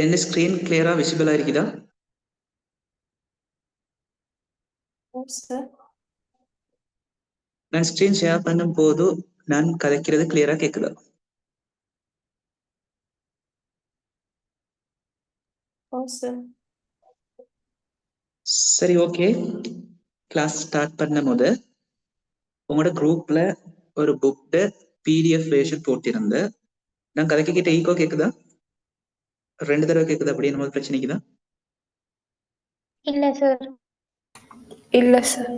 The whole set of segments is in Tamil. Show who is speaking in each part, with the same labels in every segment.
Speaker 1: என்ன ஸ்கிரீன் கிளியரா விசிபிளா இருக்குதா?
Speaker 2: சார்
Speaker 1: நான் ஸ்கிரீன் ஷேர் பண்ணும் போது நான் கதைக்கிறது கிளியரா கேக்குதா?
Speaker 2: சார்
Speaker 1: சரி, ஓகே. கிளாஸ் ஸ்டார்ட் பண்ணும் போது உங்களோட குரூப்ல ஒரு புக் PDF வேர்ஷன் போட்டிருந்த நான் கதைக்கிட்ட ஈகோ கேக்குதா? 2 தடவை கேக்குதா? அப்படி என்ன பிரச்சனைக்குதா?
Speaker 3: இல்ல சார்.
Speaker 2: இல்ல சார்.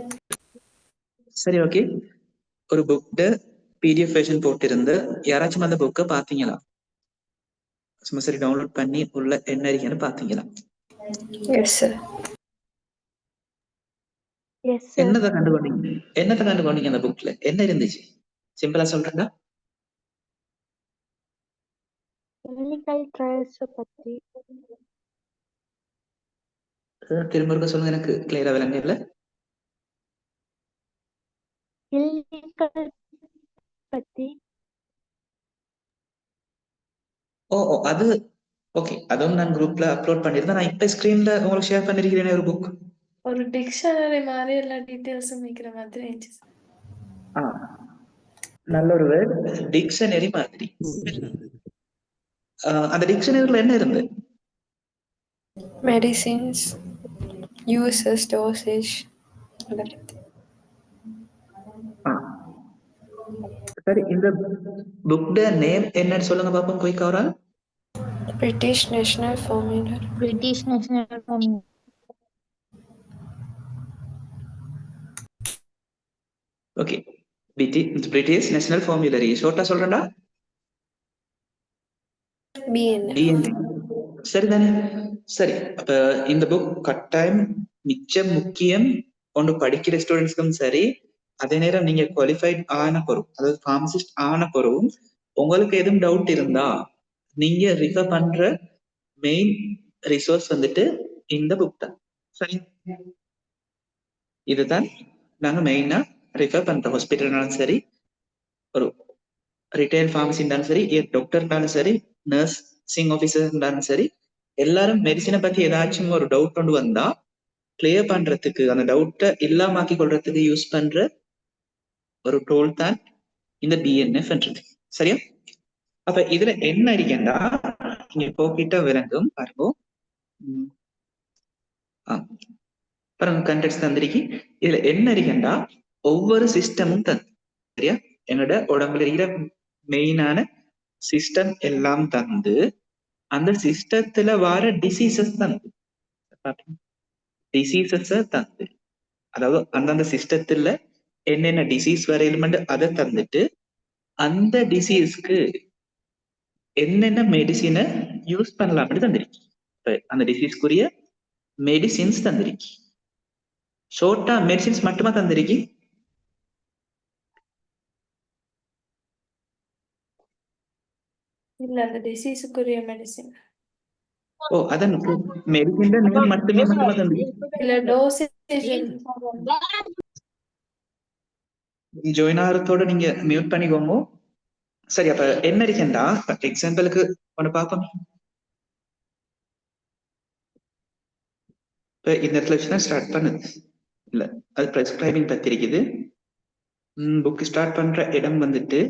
Speaker 1: சரி, ஓகே. ஒரு புக் PDF வேர்ஷன் போட்டிருந்து யாராச்சும் அந்த புக்கை பாத்தீங்களா? சும்மா சரி டவுன்லோட் பண்ணி உள்ள என்ன இருக்குன்னு பாத்தீங்களா?
Speaker 2: Yes sir.
Speaker 3: Yes sir.
Speaker 1: என்னத்தை கண்டுகொண்டீங்க அந்த புக்ல? என்ன இருந்துச்சு? சிம்பிளா சொல்றேங்க.
Speaker 3: கிளினிக்கல் ட்ரையல்ஸ் பத்தி.
Speaker 1: திரும்ப இருக்க சொல்லுங்க, எனக்கு கிளியரா விளங்க இல்ல.
Speaker 3: கிளினிக்கல் பத்தி.
Speaker 1: ஓ அது ஓகே. அதுவும் நான் குரூப்ல அப்லோட் பண்ணிருந்தேன். நான் இப்ப ஸ்கிரீன்ல உங்களுக்கு ஷேர் பண்ணிருக்கிறேன் ஒரு புக்.
Speaker 2: ஒரு டிக்ஷனரி மாதிரி எல்லா டீடைல்ஸும் வைக்கிற மாதிரி இருந்துச்சு.
Speaker 1: நல்ல ஒரு வேர்ட், டிக்ஷனரி மாதிரி. அந்த டிக்ஷனரியில என்ன இருந்து?
Speaker 2: மெடிசின்ஸ், யூசஸ், டோசேஜ் அதெல்லாம்.
Speaker 1: சரி, இந்த புக்ட நேம் என்னன்னு சொல்லுங்க பாப்போம். குயிக் அவரா.
Speaker 2: British national formula.
Speaker 3: British national formula.
Speaker 1: Okay, British national formulary. ஷார்ட்டா சொல்றேன்டா, BNF. சரிதானே? சரி, அப்ப இந்த புக் கட்டாயம் மிச்சம் முக்கியம். ஒன்று படிக்கிற ஸ்டூடெண்ட்ஸ்க்கும் சரி, அதே நேரம் நீங்க குவாலிஃபைட் ஆன பொறும், அதாவது ஃபார்மசிஸ்ட் ஆன பொறும் உங்களுக்கு எதுவும் டவுட் இருந்தா நீங்க ரிஃபர் பண்ற மெயின் ரிசோர்ஸ் வந்துட்டு இந்த புக் தான். சரி, இதுதான் நாங்க மெயினா ரிஃபர் பண்றோம். ஹாஸ்பிட்டல்னாலும் சரி, ஒரு ரிட்டைல் ஃபார்மசி இருந்தாலும் சரி, டாக்டர் இருந்தாலும் சரி, நர்சிங் ஆஃபீஸர் இருந்தாலும் சரி, எல்லாரும் மெடிசினை பத்தி ஏதாச்சும் ஒரு டவுட் கொண்டு வந்தா கிளியர் பண்றதுக்கு, அந்த டவுட்டை இல்லாமக்கி கொள்றதுக்கு யூஸ் பண்ற ஒரு டூல் தான் இந்த BNFன்றது. சரியா? அப்ப இதுல என்ன இருக்கேன்டா, நீங்க போக்கிட்ட விளங்கும் பாருங்க. பாருங்க, கண்டெக்ஸ்ட் தந்திருக்கி. இதுல என்ன இருக்கேன்டா, ஒவ்வொரு சிஸ்டமும் தந்து, சரியா, என்னோட உடம்புல இருக்கிற மெயினான சிஸ்டம் எல்லாம் தந்து, அந்த சிஸ்டத்துல வர டிசீசஸ் தந்து, தந்து, அதாவது அந்தந்த சிஸ்டத்துல என்னென்ன டிசீஸ் வரையிலுமெண்ட் அதை தந்துட்டு, அந்த டிசீஸ்க்கு என்னென்ன மெடிசினை யூஸ் பண்ணலாம்னு தந்திருக்கு. அந்த டிசீஸ்க்குரிய மெடிசின்ஸ் தந்திருக்கு. ஷோர்ட்டா மெடிசின்ஸ் மட்டுமா தந்திருக்கு?
Speaker 2: இல்ல, அந்த டிசீஸுக்குரிய மெடிசின்.
Speaker 1: ஓ, அதான் மெடிசின் நேம் மட்டுமா தந்திருக்கு.
Speaker 2: இல்ல, டோசேஜ்.
Speaker 1: ஜாயின் ஆகிறதோட நீங்க மியூட் பண்ணிக்கோங்க. சரி, அப்ப என்ன இருக்கேன்டா, எக்ஸாம்பிளுக்கு ஒண்ணு பார்ப்போம். இப்ப இந்த இடத்துல ஸ்டார்ட் பண்ணுது இல்ல, அது பிரெஸ்கிரைபிங் பத்தி இருக்குது. புக் ஸ்டார்ட் பண்ற இடம் வந்துட்டு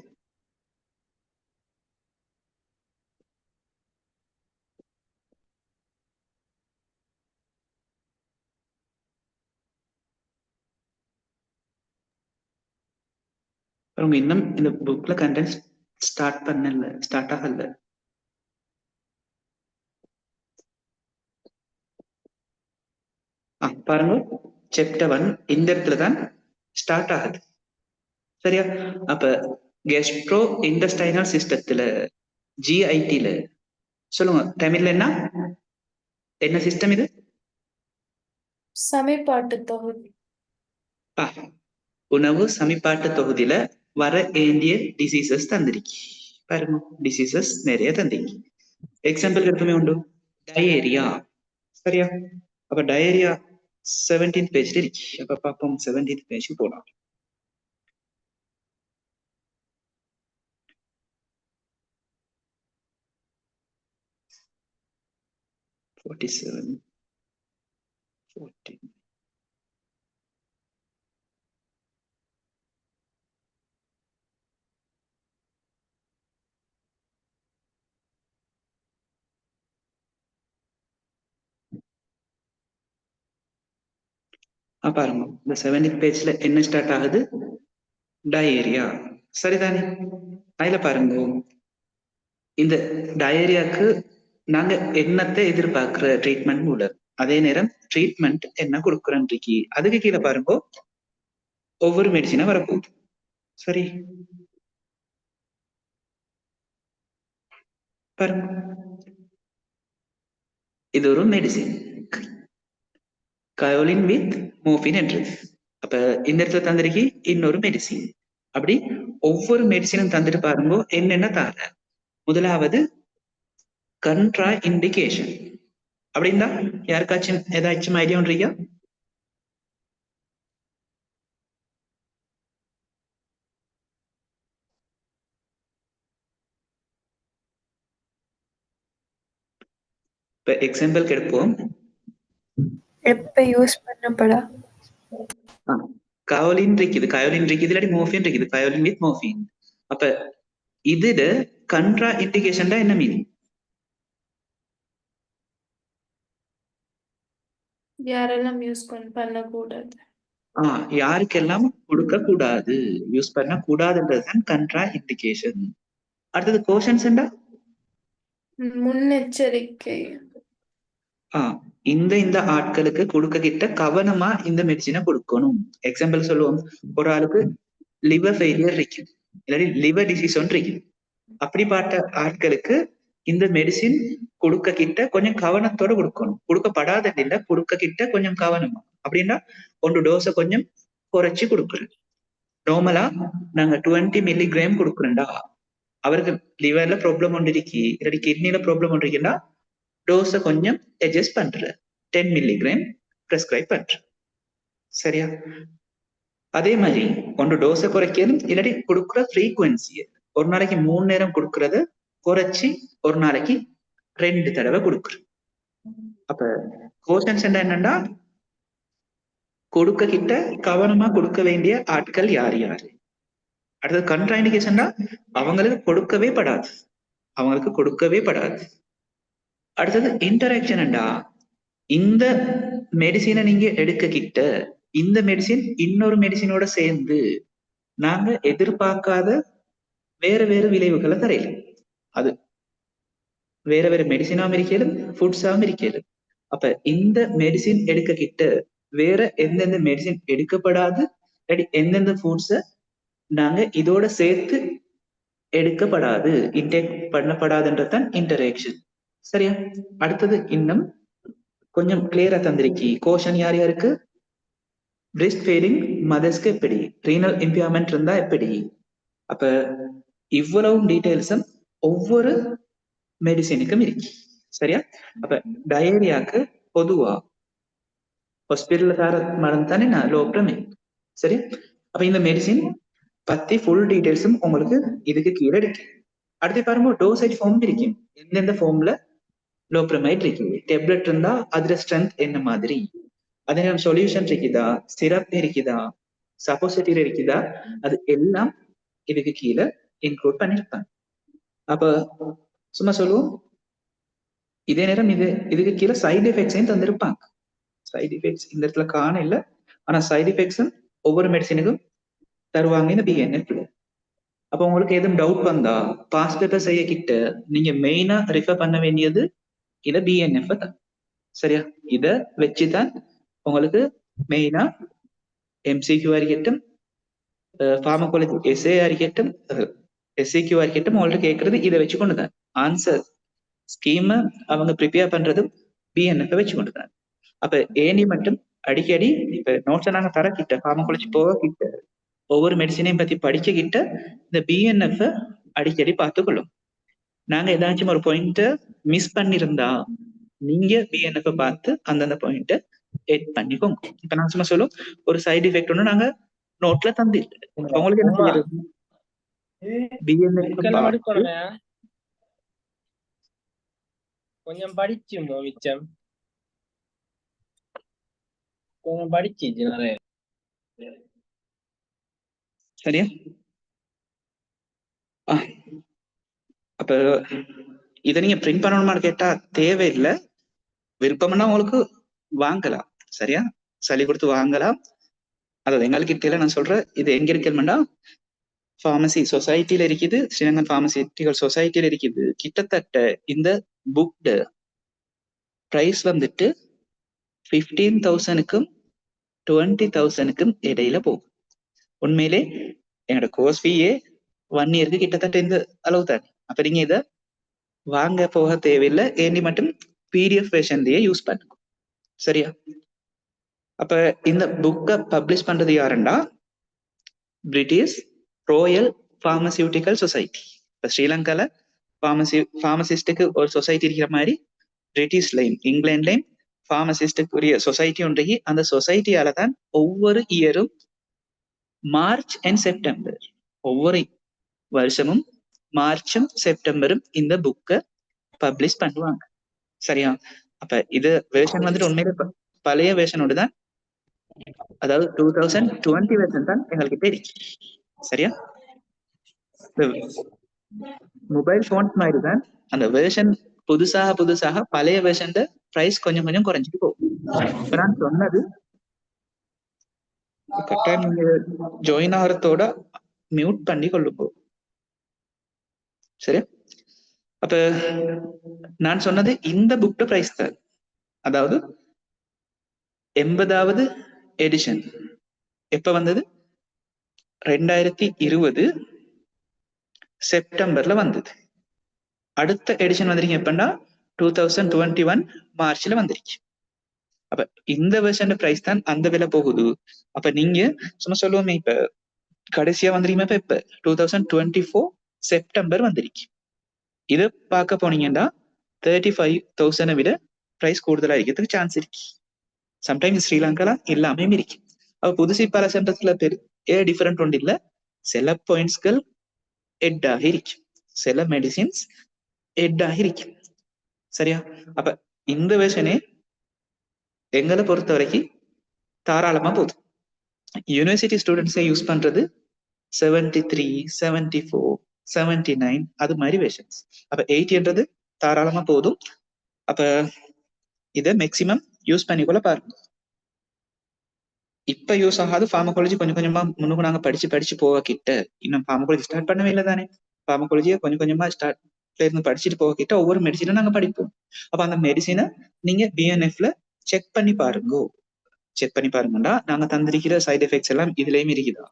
Speaker 1: அவங்க இன்னும் இந்த புக்ல கண்டென்ட் ஸ்டார்ட் ஆகல. பாருங்க, சாப்டர் 1 இந்த இடத்துல தான் ஸ்டார்ட் ஆகுது. சரியா? அப்ப கெஸ்ட்ரோ இன்டெஸ்டைனல் சிஸ்டத்துல, GITல சொல்லுங்க தமிழ்ல என்ன சிஸ்டம் இது?
Speaker 2: சமைப்பாட்டு தொகுதி.
Speaker 1: உணவு சமிபாட்டு தொகுதியில வர வேண்டிய டிசீசஸ் தந்திருக்கு. பாருங்க, டிசீசஸ் நிறைய தந்திருக்கு. எக்ஸாம்பிள் எப்பவுமே உண்டு, டயேரியா. சரியா? அப்ப டயேரியா 17th பேஜ்ல இருக்கு. அப்ப பாப்போம், 17th பேஜ் போலாம். 47 14. பாருங்க இந்த 70th பேஜ்ல என்ன ஸ்டார்ட் ஆகுது? டயேரியா. சரிதானே? அதுல பாருங்க இந்த டயேரியாக்கு நாங்க என்னத்தை எதிர்பார்க்கிற ட்ரீட்மெண்ட் உள்ளது. அதே நேரம் ட்ரீட்மெண்ட் என்ன கொடுக்குறோம் இருக்கி. அதுக்கு கீழே பாருங்க ஒவ்வொரு மெடிசினா வரப்போகுது. சரி பாருங்க, இது ஒரு மெடிசின் கயோலின் வித் மோர்பின் என்றது. அப்ப இந்த இடத்துல தந்திருக்கி இன்னொரு மெடிசின். அப்படி ஒவ்வொரு மெடிசினும் தந்துட்டு பாருங்க என்னென்ன தார. முதலாவது கண்ட்ரா இண்டிகேஷன். அப்படின்னா யாருக்காச்சும் ஏதாச்சும் ஐடியா ஒன்றியா? இப்ப எக்ஸாம்பிள் எடுப்போம்.
Speaker 2: எப்ப யூஸ் பண்ணப்படா?
Speaker 1: கயோலின் இருக்குது, கயோலின் இருக்குது, இல்லாட்டி மோர்பின் இருக்குது, கயோலின் வித் மோர்பின். அப்ப இதுல கண்ட்ரா இண்டிகேஷன் என்ன மீனிங்?
Speaker 2: யாரெல்லாம் யூஸ் பண்ணக்கூடாது?
Speaker 1: யாருக்கெல்லாம் கொடுக்க கூடாது, யூஸ் பண்ண கூடாதுன்றதுதான் கண்ட்ரா இண்டிகேஷன். அடுத்தது கோஷன்ஸ் என்ன?
Speaker 2: முன்னெச்சரிக்கை.
Speaker 1: இந்த ஆட்களுக்கு கொடுக்க கிட்ட கவனமா இந்த மெடிசினை கொடுக்கணும். எக்ஸாம்பிள் சொல்லுவோம், ஒரு ஆளுக்கு லிவர் ஃபெயிலியர் இருக்குது, இல்லாட்டி லிவர் டிசீஸ் ஒன்று இருக்குது. அப்படிப்பட்ட ஆட்களுக்கு இந்த மெடிசின் கொடுக்க கிட்ட கொஞ்சம் கவனத்தோட கொடுக்கணும். கொடுக்கப்படாத இல்ல, கொடுக்க கிட்ட கொஞ்சம் கவனமா. அப்படின்னா ஒன்று டோஸை கொஞ்சம் குறைச்சி கொடுக்குறேன். நார்மலா நாங்க 20 மில்லிகிராம் கொடுக்குறேன்டா, அவருக்கு லிவர்ல ப்ராப்ளம் ஒன்று இருக்கு, இல்லாட்டி கிட்னில ப்ராப்ளம் ஒன்று இருக்குன்னா டோஸை கொஞ்சம் அட்ஜஸ்ட் பண்ற 10 மில்லிகிராம் பிரெஸ்கிரைப் பண்ற. சரியா? அதே மாதிரி ஒன்று டோஸை குறைக்கணும், இல்லாட்டி கொடுக்குற ஃப்ரீக்குவன்சியை ஒரு நாளைக்கு 3 நேரம் கொடுக்கறத குறைச்சி ஒரு நாளைக்கு 2 தடவை கொடுக்குறோம். அப்ப கோஷன்ஸ் என்னன்னா கொடுக்க கிட்ட கவனமா கொடுக்க வேண்டிய ஆட்கள் யார் யாரு. அடுத்தது கண்ட்ரா இண்டிகேஷன்னா அவங்களுக்கு கொடுக்கவே படாது, அவங்களுக்கு கொடுக்கவே படாது. அடுத்தது இன்டராக்ஷன்டா, இந்த மெடிசினை நீங்க எடுக்க கிட்ட இந்த மெடிசின் இன்னொரு மெடிசினோட சேர்ந்து நாங்க எதிர்பார்க்காத வேற வேற விளைவுகளை தரையில. அது வேற வேற மெடிசினாவும் இருக்கிறது, ஃபுட்ஸாவும் இருக்கிறது. அப்ப இந்த மெடிசின் எடுக்க கிட்ட வேற எந்தெந்த மெடிசின் எடுக்கப்படாது, எந்தெந்த ஃபுட்ஸ நாங்க இதோட சேர்த்து எடுக்கப்படாது, இன்டேக் பண்ணப்படாதுன்றதான் இன்டராக்ஷன். சரியா? அடுத்தது இன்னும் கொஞ்சம் கிளியரா தந்திருக்கி. கோஷன் யார் யாருக்கு? பிரெஸ்ட் ஃபீடிங் மதர்ஸ்க்கு எப்படி, ரீனல் இம்பேர்மெண்ட் இருந்தா எப்படி. அப்ப இவ்வளவு டீடைல்ஸும் ஒவ்வொரு மெடிசினுக்கும் இருக்கு. சரியா? அப்ப டயேரியாக்கு பொதுவா ஹாஸ்பிட்டல்ல தர மருந்து தானே நான் லோப்ரமே. சரி, அப்ப இந்த மெடிசின் பத்தி ஃபுல் டீடைல்ஸும் உங்களுக்கு இதுக்கு கீழே இருக்கு. அடுத்து பாருங்க டோசேஜ் ஃபார்ம் இருக்கு, எந்தெந்த ஃபார்ம்ல லோப்ரமைட் இருக்கு, டேப்லெட் இருந்தா அதுல ஸ்ட்ரென்த் என்ன மாதிரி, அதே நேரம் சொல்யூஷன் இருக்குதா, சிரப் இருக்குதா, சப்போசிட்டிவ் இருக்குதா, அது எல்லாம் இதுக்கு கீழே இன்க்ளூட் பண்ணிருப்பாங்க. அப்ப சும்மா சொல்லுவோம், இதே நேரம் இதுக்கு கீழே சைடு எஃபெக்ட்ஸையும் தந்திருப்பாங்க. சைடு எஃபெக்ட்ஸ் இந்த இடத்துல காண இல்லை, ஆனா சைடு எஃபெக்ட்ஸும் ஒவ்வொரு மெடிசினுக்கும் தருவாங்க இந்த பிஎன்எஃப்ல. அப்ப உங்களுக்கு எதுவும் டவுட் வந்தா பாஸ் பேப்பர் செய்ய கிட்ட நீங்க மெயினா ரெஃபர் பண்ண வேண்டியது இத பிஎன்எஃப் தான். சரியா? இத வச்சுதான் உங்களுக்கு மெயினா எம்சிக்யூ இருக்கட்டும், ஃபார்மகாலஜி எஸ்ஏ இருக்கட்டும், எஸ்சிக்யூ இருக்கட்டும், உங்களுக்கு கேட்கறது இதை வச்சு கொண்டுதான். ஆன்சர் ஸ்கீமை அவங்க ப்ரிப்பேர் பண்றது பிஎன்எஃப் வச்சு கொண்டுதான். அப்ப ஏனி மட்டும் அடிக்கடி இப்ப நோட்ஸை நாங்க தர கிட்ட ஃபார்மகாலஜி போக கிட்ட ஒவ்வொரு மெடிசினையும் பத்தி படிக்க கிட்ட இந்த பிஎன்எஃப் அடிக்கடி பார்த்துக்கொள்ளும். நாங்க ஏதாச்சும் ஒரு பாயிண்ட் மிஸ் பண்ணிருந்தா நீங்க பிஎன்எஃப் பார்த்து அந்தந்த பாயிண்ட் எட் பண்ணிக்கோங்க. இப்ப நான் சும்மா சொல்லும் ஒரு சைடு எஃபெக்ட் ஒன்று நாங்க நோட்ல தந்து உங்களுக்கு என்ன செய்யறது, பிஎன்எஃப் பார்த்து
Speaker 4: கொஞ்சம் படிச்சுமோ மிச்சம் கொஞ்சம் படிச்சிச்சு நிறைய.
Speaker 1: சரியா? அப்ப இதை நீங்க பிரிண்ட் பண்ணணுமான்னு கேட்டா தேவையில்லை. விருப்பம்னா உங்களுக்கு வாங்கலாம். சரியா? சளி கொடுத்து வாங்கலாம். அதாவது எங்களுக்கு கிட்ட நான் சொல்றேன், இது எங்க இருக்குன்னா ஃபார்மசி சொசைட்டில இருக்குது, ஸ்ரீலங்கன் பார்மசிட்டிக்கல் சொசைட்டில இருக்குது. கிட்டத்தட்ட இந்த புக் பிரைஸ் வந்துட்டு 15,000க்கும் 20,000க்கும் இடையில போகும். உண்மையிலே என்னோட கோர்ஸ் ஃபீயே 1 இயருக்கு கிட்டத்தட்ட இந்த அளவு தான். அப்ப நீங்க இதை வாங்க போக தேவையில்லை, ஏண்டி மட்டும் பிடிஎஃப் வெர்ஷன்லயே யூஸ் பண்ணுங்க. சரியா? அப்ப இந்த புக்கை பப்ளிஷ் பண்றது யாருண்டா பிரிட்டிஷ் ராயல் பார்மசியூட்டிக்கல் சொசைட்டி. இப்ப ஸ்ரீலங்கால பார்மசிஸ்டுக்கு ஒரு சொசைட்டி இருக்கிற மாதிரி பிரிட்டிஷ்லையும் இங்கிலாந்துலையும் பார்மசிஸ்டுக்கு உரிய சொசைட்டி ஒன்றைக்கு. அந்த சொசைட்டியால தான் ஒவ்வொரு இயரும் மார்ச் அண்ட் செப்டம்பர், ஒவ்வொரு வருஷமும் மார்ச்சும் செப்டம்பரும் இந்த புக்கை பப்ளிஷ் பண்ணுவாங்க. சரியா? அப்ப இது வேர்ஷன் வந்துட்டு உண்மையில பழைய வேர்ஷனோடு தான், அதாவது 2020 வெர்ஷன் தான் எங்களுக்கு தெரியும். சரியா? மொபைல் ஃபோன் மாதிரி தான் அந்த வேர்ஷன் புதுசாக பழைய வேர்ஷன் பிரைஸ் கொஞ்சம் கொஞ்சம் குறைஞ்சிட்டு போகும். இப்ப நான் சொன்னது கட்டாயம் நீங்க ஜாயின் ஆகிறதோட மியூட் பண்ணி கொள்ளுங்க. சரி? அப்ப நான் சொன்னது இந்த புக் பிரைஸ் தான், அதாவது 80வது எடிஷன் எப்ப வந்தது? 2020 செப்டம்பர்ல வந்தது. அடுத்த எடிஷன் வந்திருக்கீங்க எப்பன்னா 2021 மார்ச்ல வந்துருச்சு. அப்ப இந்த வெர்ஷன் பிரைஸ் தான் அந்த விலை போகுது. அப்ப நீங்க சும்மா சொல்லுவோமே, இப்ப கடைசியா வந்துருக்கீங்க இப்ப 2024 செப்டம்பர் வந்துருச்சு. இதை பார்க்க போனீங்கன்னா 35,000 விட பிரைஸ் கூடுதலா இருக்கிறதுக்கு சான்ஸ் இருக்கு. சம்டைம்ஸ் ஸ்ரீலங்கால எல்லாமே இருக்கு. அப்ப புதுசு பல சென்டர்ஸ்ல பெரிய டிஃபரெண்ட் ஒன்று இல்ல. சில பாயிண்ட்ஸ்கள் எட் ஆகி இருக்கு, சில மெடிசின்ஸ் எட் ஆகி இருக்கு. சரியா? அப்ப இந்த வெர்ஷனே எங்களை பொறுத்த வரைக்கும் தாராளமா போகுது. யூனிவர்சிட்டி ஸ்டூடெண்ட்ஸை யூஸ் பண்றது 73, 74, 79 அது மாதிரி வெர்ஷன்ஸ். அப்ப 80ன்றது தாராளமா போதும். அப்ப இதை மேக்சிமம் யூஸ் பண்ணிக்கொள்ள பாருங்க. இப்ப யூஸ் ஆகாது ஃபார்மகாலஜி கொஞ்சம் கொஞ்சமா முன்னுக்கு நாங்க படிச்சு போக கிட்ட, இன்னும் ஃபார்மகாலஜி ஸ்டார்ட் பண்ணவே இல்லை தானே. ஃபார்மகாலஜியை கொஞ்சம் கொஞ்சமா ஸ்டார்ட்ல இருந்து படிச்சுட்டு போக கிட்ட ஒவ்வொரு மெடிசினை நாங்க படிப்போம். அப்ப அந்த மெடிசினை நீங்க பிஎன்எஃப்ல செக் பண்ணி பாருங்க. செக் பண்ணி பாருங்கடா, நாங்க தந்திருக்கிற சைட் எஃபெக்ட்ஸ் எல்லாம் இதுலயும் இருக்குதா,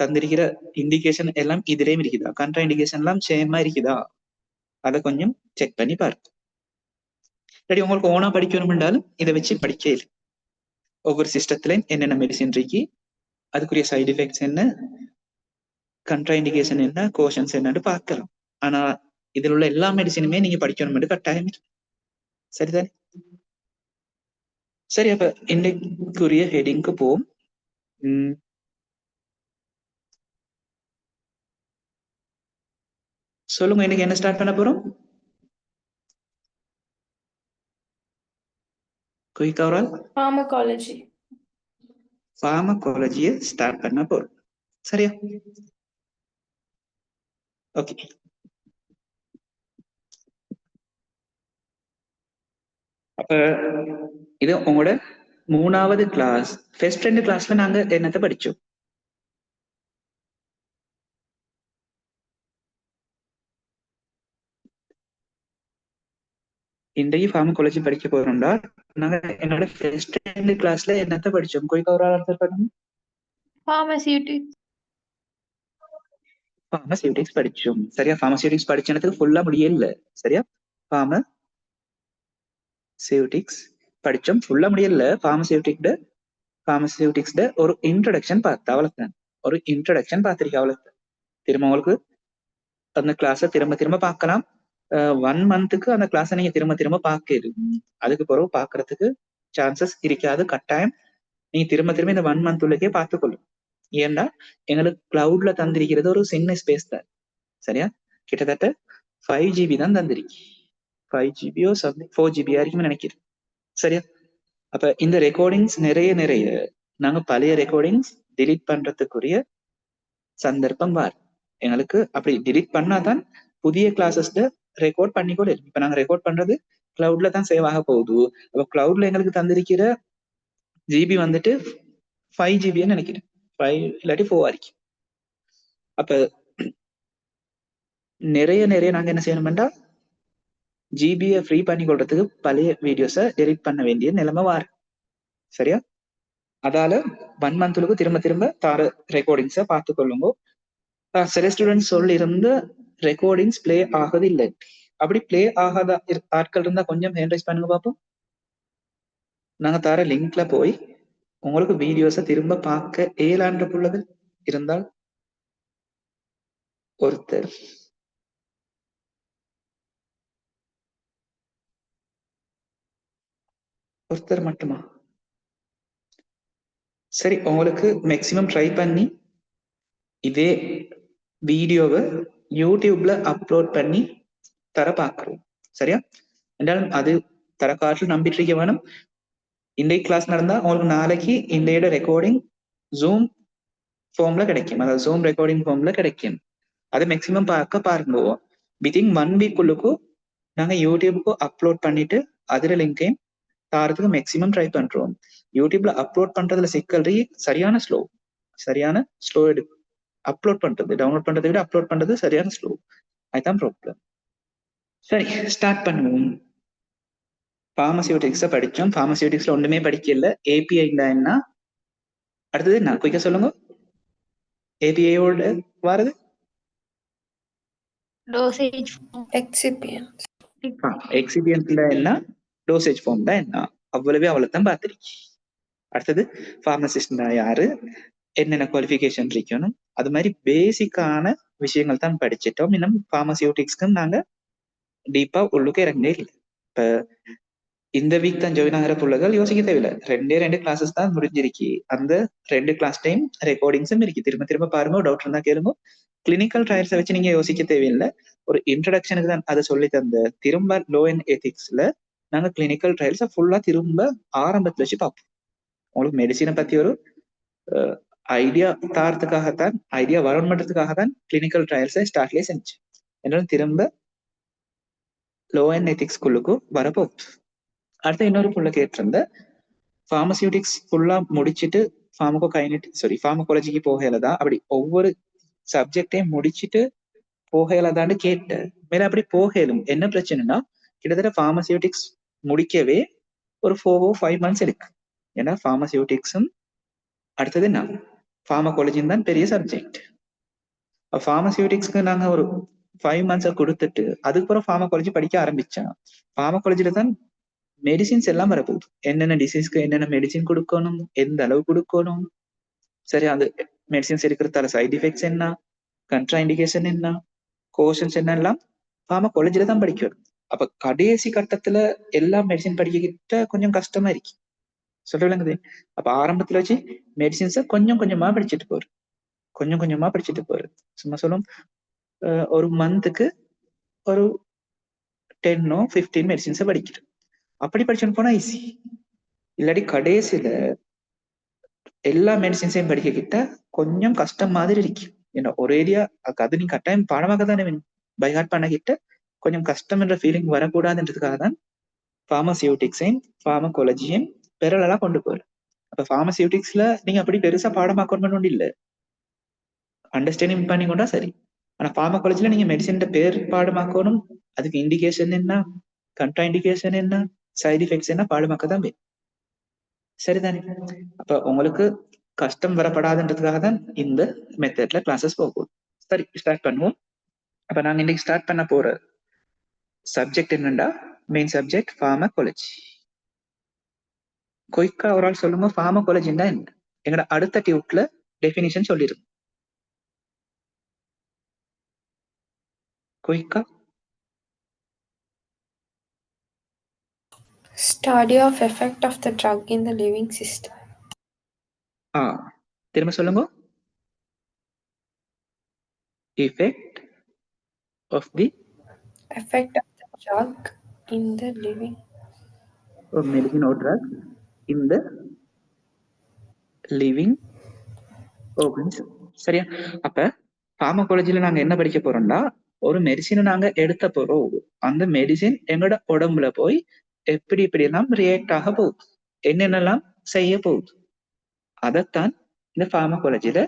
Speaker 1: தந்திருக்கிற இண்டிகேஷன் எல்லாம் இதுலயும் இருக்குதா, கண்ட்ரா இண்டிகேஷன் எல்லாம் சேமா இருக்குதா, அதை கொஞ்சம் செக் பண்ணி பாருங்க. இல்லாட்டி உங்களுக்கு ஓனா படிக்கணும்ன்றாலும் இதை வச்சு படிக்க இல்லை. ஒவ்வொரு சிஸ்டத்துலயும் என்னென்ன மெடிசின் இருக்கு, அதுக்குரிய சைடு எஃபெக்ட்ஸ் என்ன, கண்ட்ரா இண்டிகேஷன் என்ன, கோஷன்ஸ் என்னன்னு பார்க்கலாம். ஆனா இதில் உள்ள எல்லா மெடிசினுமே நீங்க படிக்கணும் கட்டாயம். சரிதானே? சரி, அப்ப இன்னைக்குரிய ஹெடிங்க்கு போவோம். சொல்லுங்க, இன்னைக்கு என்ன ஸ்டார்ட் பண்ண போறோம்? குயிக் ஓவரால் ஃபார்மகாலஜியை ஸ்டார்ட் பண்ண போறோம். சரியா? ஓகே. அப்ப இது உங்களோட 3வது கிளாஸ். ஃபர்ஸ்ட் 2 கிளாஸ்ல நாங்க என்னத்தை படிச்சோம்? இன்றைக்கு ஃபார்மகாலஜி படிக்க போறோம்டா. நாங்க என்னோட ஃபர்ஸ்ட் 2 கிளாஸ்ல என்னத்தை படிச்சோம்? குயிக் ஓவரால் ஆன்சர் பண்ணுங்க. பார்மசியூட்டிக்ஸ் படிச்சோம். சரியா? பார்மசியூட்டிக்ஸ் படிச்சதுக்கு ஃபுல்லா முடியல. சரியா? பார்மசியூட்டிக்ஸ் படிச்சோம், ஃபுல்லா முடியல. பார்மசியூட்டிக்ஸ் ஒரு இன்ட்ரோடக்ஷன் பார்த்து அவ்வளவுதான். ஒரு இன்ட்ரோடக்ஷன் பார்த்திருக்கேன், அவ்வளவுதான். திரும்ப உங்களுக்கு அந்த கிளாஸை திரும்ப பார்க்கலாம். 1 மந்த்துக்கு அந்த கிளாஸை நீங்க திரும்ப பார்க்க, அதுக்கு பிறகு பார்க்கறதுக்கு சான்சஸ் இருக்காது. கட்டாயம் நீங்க திரும்ப இந்த 1 மந்த் உள்ளக்கே பார்த்துக்கொள்ளும். ஏன்னா எங்களுக்கு கிளவுட்ல தந்திருக்கிறது ஒரு சின்ன ஸ்பேஸ் தான். சரியா? கிட்டத்தட்ட 5 GB தான் தந்திருக்கு. 5 ஜிபியோ சம்திங் 4 ஜிபியா இருக்குன்னு நினைக்கிறேன். சரியா? அப்ப இந்த ரெக்கார்டிங்ஸ் நிறைய நாங்க பழைய ரெக்கார்டிங்ஸ் delete பண்றதுக்குரிய சந்தர்ப்பம் வார். எங்களுக்கு அப்படி delete பண்ணாதான் புதிய கிளாஸஸ்ல ரெக்கார்ட் பண்ணிக்கொள்ள. இப்ப நாங்க ரெக்கார்ட் பண்றது கிளவுட்ல தான் சேவ் ஆக போகுது. அப்ப கிளவுட்ல எங்களுக்கு தந்திருக்கிற ஜிபி வந்துட்டு 5 ஜிபின்னு நினைக்கிறேன், 5 இல்லாட்டி 4 வரைக்கும். அப்ப நிறைய நாங்க என்ன செய்யணும்டா, ஜிபியை ஃப்ரீ பண்ணி கொள்றதுக்கு பழைய வீடியோஸை டெலிட் பண்ண வேண்டிய நிலைமை வார். சரியா? அதால 1 மந்த்துக்கு திரும்ப தார ரெக்கார்டிங்ஸை பார்த்து கொள்ளுங்க. சில ஸ்டூடெண்ட்ஸ் சொல்லியிருந்த ரெக்கார்டிங்ஸ் பிளே ஆகுது இல்லை. அப்படி பிளே ஆகாத ஆட்கள் இருந்தா கொஞ்சம் ஹேண்ட் ரைஸ் பண்ணுங்க பார்ப்போம். நாங்க தர லிங்க்ல போய் உங்களுக்கு வீடியோஸை திரும்ப பார்க்க ஏலான்ற புள்ளகள் இருந்தால் ஒருத்தர் மட்டுமா? சரி, உங்களுக்கு மேக்சிமம் ட்ரை பண்ணி இதே வீடியோவை யூடியூப்ல அப்லோட் பண்ணி தர பார்க்குறோம். சரியா? என்றாலும் அது தர காட்டில் நம்பிட்டு இருக்க வேணும். இன்றைய கிளாஸ் நடந்தா உங்களுக்கு நாளைக்கு இன்றையோட ரெக்கார்டிங் ஜூம் ஃபார்ம்ல கிடைக்கும். அதாவது ஜூம் ரெக்கார்டிங் ஃபார்ம்ல கிடைக்கும். அதை மேக்சிமம் பார்க்க பாருங்க. வித்தின் 1 வீக்குள்ளுக்கு நாங்க யூடியூபுக்கு அப்லோட் பண்ணிட்டு அதுல லிங்கையும் தாரத்துக்கு மேக்சிமம் ட்ரை பண்றோம். யூடியூப்ல அப்லோட் பண்றதுல சிக்கல் சரியான ஸ்லோ எடுக்கும். அப்லோட் பண்றது, டவுன்லோட் பண்றதை விட அப்லோட் பண்றது சரியான ஸ்லோ. அதுதான் ப்ராப்ளம். சரி, ஸ்டார்ட் பண்ணுவோம். பார்மசியூட்டிக்ஸை படிச்சோம். பார்மசியூட்டிக்ஸ்ல ஒண்ணுமே படிக்கல. ஏபிஐ என்ன, அடுத்தது என்ன குயிக்கா சொல்லுங்க. ஏபிஐயோட வாரது
Speaker 3: dosage
Speaker 2: Excipient.
Speaker 1: எக்ஸிபியன்ட்ல என்ன, டோசேஜ் ஃபார்ம் தான் என்ன, அவ்வளவுதான் பார்த்திருக்கீங்க. அடுத்தது பார்மசிஸ்ட்னா யாரு, என்னென்ன குவாலிஃபிகேஷன் இருக்கணும், அது மாதிரி பேசிக்கான விஷயங்கள் தான் படிச்சிட்டோம். இன்னும் பார்மசியூட்டிக்ஸ்க்கு நாங்க டீப்பா உள்ளுக்கு இறங்கவே இல்லை. இப்ப இந்த வீக் தான் ஜாயின் ஆகிற பிள்ளைகள் யோசிக்க தேவையில்லை. 2 கிளாஸஸ் தான் முடிஞ்சிருக்கு. அந்த 2 கிளாஸ் டைம் ரெக்கார்டிங்ஸும் இருக்கு. திரும்ப பாருங்க, டவுட் இருந்தா கேளுங்க. கிளினிக்கல் ட்ரையல்ஸை வச்சு நீங்க யோசிக்க தேவையில்லை. ஒரு இன்ட்ரடக்ஷனுக்கு தான் அதை சொல்லி தந்த. திரும்ப லோ அண்ட் எத்திக்ஸ்ல நாங்க கிளினிக்கல் ட்ரையல்ஸை ஃபுல்லா திரும்ப ஆரம்பத்துல வச்சு பார்ப்போம். உங்களுக்கு மெடிசினை பத்தி ஒரு ஐடியா தாரத்துக்காகத்தான், ஐடியா வரணும் பண்றதுக்காகத்தான் கிளினிக்கல் ட்ரையல்ஸை ஸ்டார்ட்லேயே செஞ்சு என்றாலும் திரும்ப லோ அண்ட் எத்திக்ஸ்குள்ளுக்கு வரப்போகுது. அடுத்த இன்னொரு புள்ள கேட்டிருந்த பார்மசியூட்டிக்ஸ் ஃபுல்லா முடிச்சுட்டு ஃபார்மகாலஜிக்கு போகலதா, அப்படி ஒவ்வொரு சப்ஜெக்டையும் முடிச்சுட்டு போகலதான்னு கேட்டேன். மேல அப்படி போகலும் என்ன பிரச்சனைனா, கிட்டத்தட்ட பார்மசியூட்டிக்ஸ் முடிக்கவே ஒரு 4 or 5 months இருக்கு. ஏன்னா பார்மசியூட்டிக்ஸும் அடுத்தது என்ன, ஃபார்மகாலஜின்னு தான் பெரிய சப்ஜெக்ட். பார்மசியூட்டிக்ஸ்க்கு நாங்க ஒரு 5 months கொடுத்துட்டு அதுக்கப்புறம் ஃபார்மகாலஜி படிக்க ஆரம்பிச்சேன். ஃபார்மகாலஜில தான் மெடிசின்ஸ் எல்லாம் வரப்போகுது. என்னென்ன டிசீஸ்க்கு என்னென்ன மெடிசின் கொடுக்கணும், எந்த அளவு கொடுக்கணும், சரி அந்த மெடிசின்ஸ் இருக்கிறதால சைட் எஃபெக்ட்ஸ் என்ன, கண்ட்ரா இண்டிகேஷன் என்ன, கோஷன்ஸ் என்னெல்லாம் ஃபார்மகாலஜில தான் படிக்கணும். அப்ப கடைசி கட்டத்துல எல்லா மெடிசின் படிக்கிட்ட கொஞ்சம் கஷ்டமா இருக்கு, சொல்ல விளங்குது. அப்ப ஆரம்பத்துல வச்சு மெடிசின்ஸை கொஞ்சம் கொஞ்சமா படிச்சுட்டு போறது. சும்மா சொல்லும் ஒரு மந்த்துக்கு ஒரு 10 or 15 மெடிசின்ஸை படிக்கிறோம். அப்படி படிச்சுன்னு போனா ஈஸி. இல்லாட்டி கடைசியில எல்லா மெடிசின்ஸையும் படிக்கிட்ட கொஞ்சம் கஷ்டம் மாதிரி இருக்கு. ஏன்னா ஒரு ஏரியா அது நீங்க கட்டாயம் பாடமாக தானே வேணும். பைஹார்ட் பண்ணக்கிட்ட கொஞ்சம் கஷ்டம் என்ற ஃபீலிங் வரக்கூடாதுன்றதுக்காக தான் பார்மசியூட்டிக்ஸையும் ஃபார்மகாலஜியையும் பெரலா கொண்டு போறேன். அப்ப பார்மசியூட்டிக்ஸ்ல நீங்க அப்படி பெருசா பாடமாக்கணும் இல்லை, அண்டர்ஸ்டாண்டிங் பண்ணி கொண்டா சரி. ஆனா பார்மகாலஜில நீங்க மெடிசின் பேர் பாடமாக்கணும், அதுக்கு இண்டிகேஷன் என்ன, கண்ட்ரா இண்டிகேஷன் என்ன, சைட் எஃபெக்ட்ஸ் என்ன பாடமாக்க தான் வேணும். சரிதானே? அப்ப உங்களுக்கு கஷ்டம் வரப்படாதுன்றதுக்காக தான் இந்த மெத்தட்ல கிளாஸஸ் போகும். சரி, ஸ்டார்ட் பண்ணுவோம். அப்ப நாங்க இன்னைக்கு ஸ்டார்ட் பண்ண போற சப்ஜெக்ட் என்னண்டா, மெயின் சப்ஜெக்ட் ஃபார்மகாலஜி. குயிக்கா ஒரு ஆள் சொல்லுங்க, ஃபார்மகாலஜின்னா என்ன? எங்கட அடுத்த டியூட்ல டெஃபினிஷன் சொல்லிடும். குயிக்கா.
Speaker 2: Study of effect of the drug in the living system.
Speaker 1: திரும்ப சொல்லுங்க. Effect of the
Speaker 2: drug In the living.
Speaker 1: ஒரு medicine or drug in the living organism. சரியா? அப்ப பார்மகாலஜில நாங்க என்ன படிக்க போறோம்னா, ஒரு மெடிசினை நாங்க எடுத்த போறோம். அந்த மெடிசின் எங்களோட உடம்புல போய் எப்படி எல்லாம் ரியாக்ட் ஆக போகுது, என்னென்னலாம் செய்ய போகுது, அதைத்தான் இந்த பார்மகாலஜில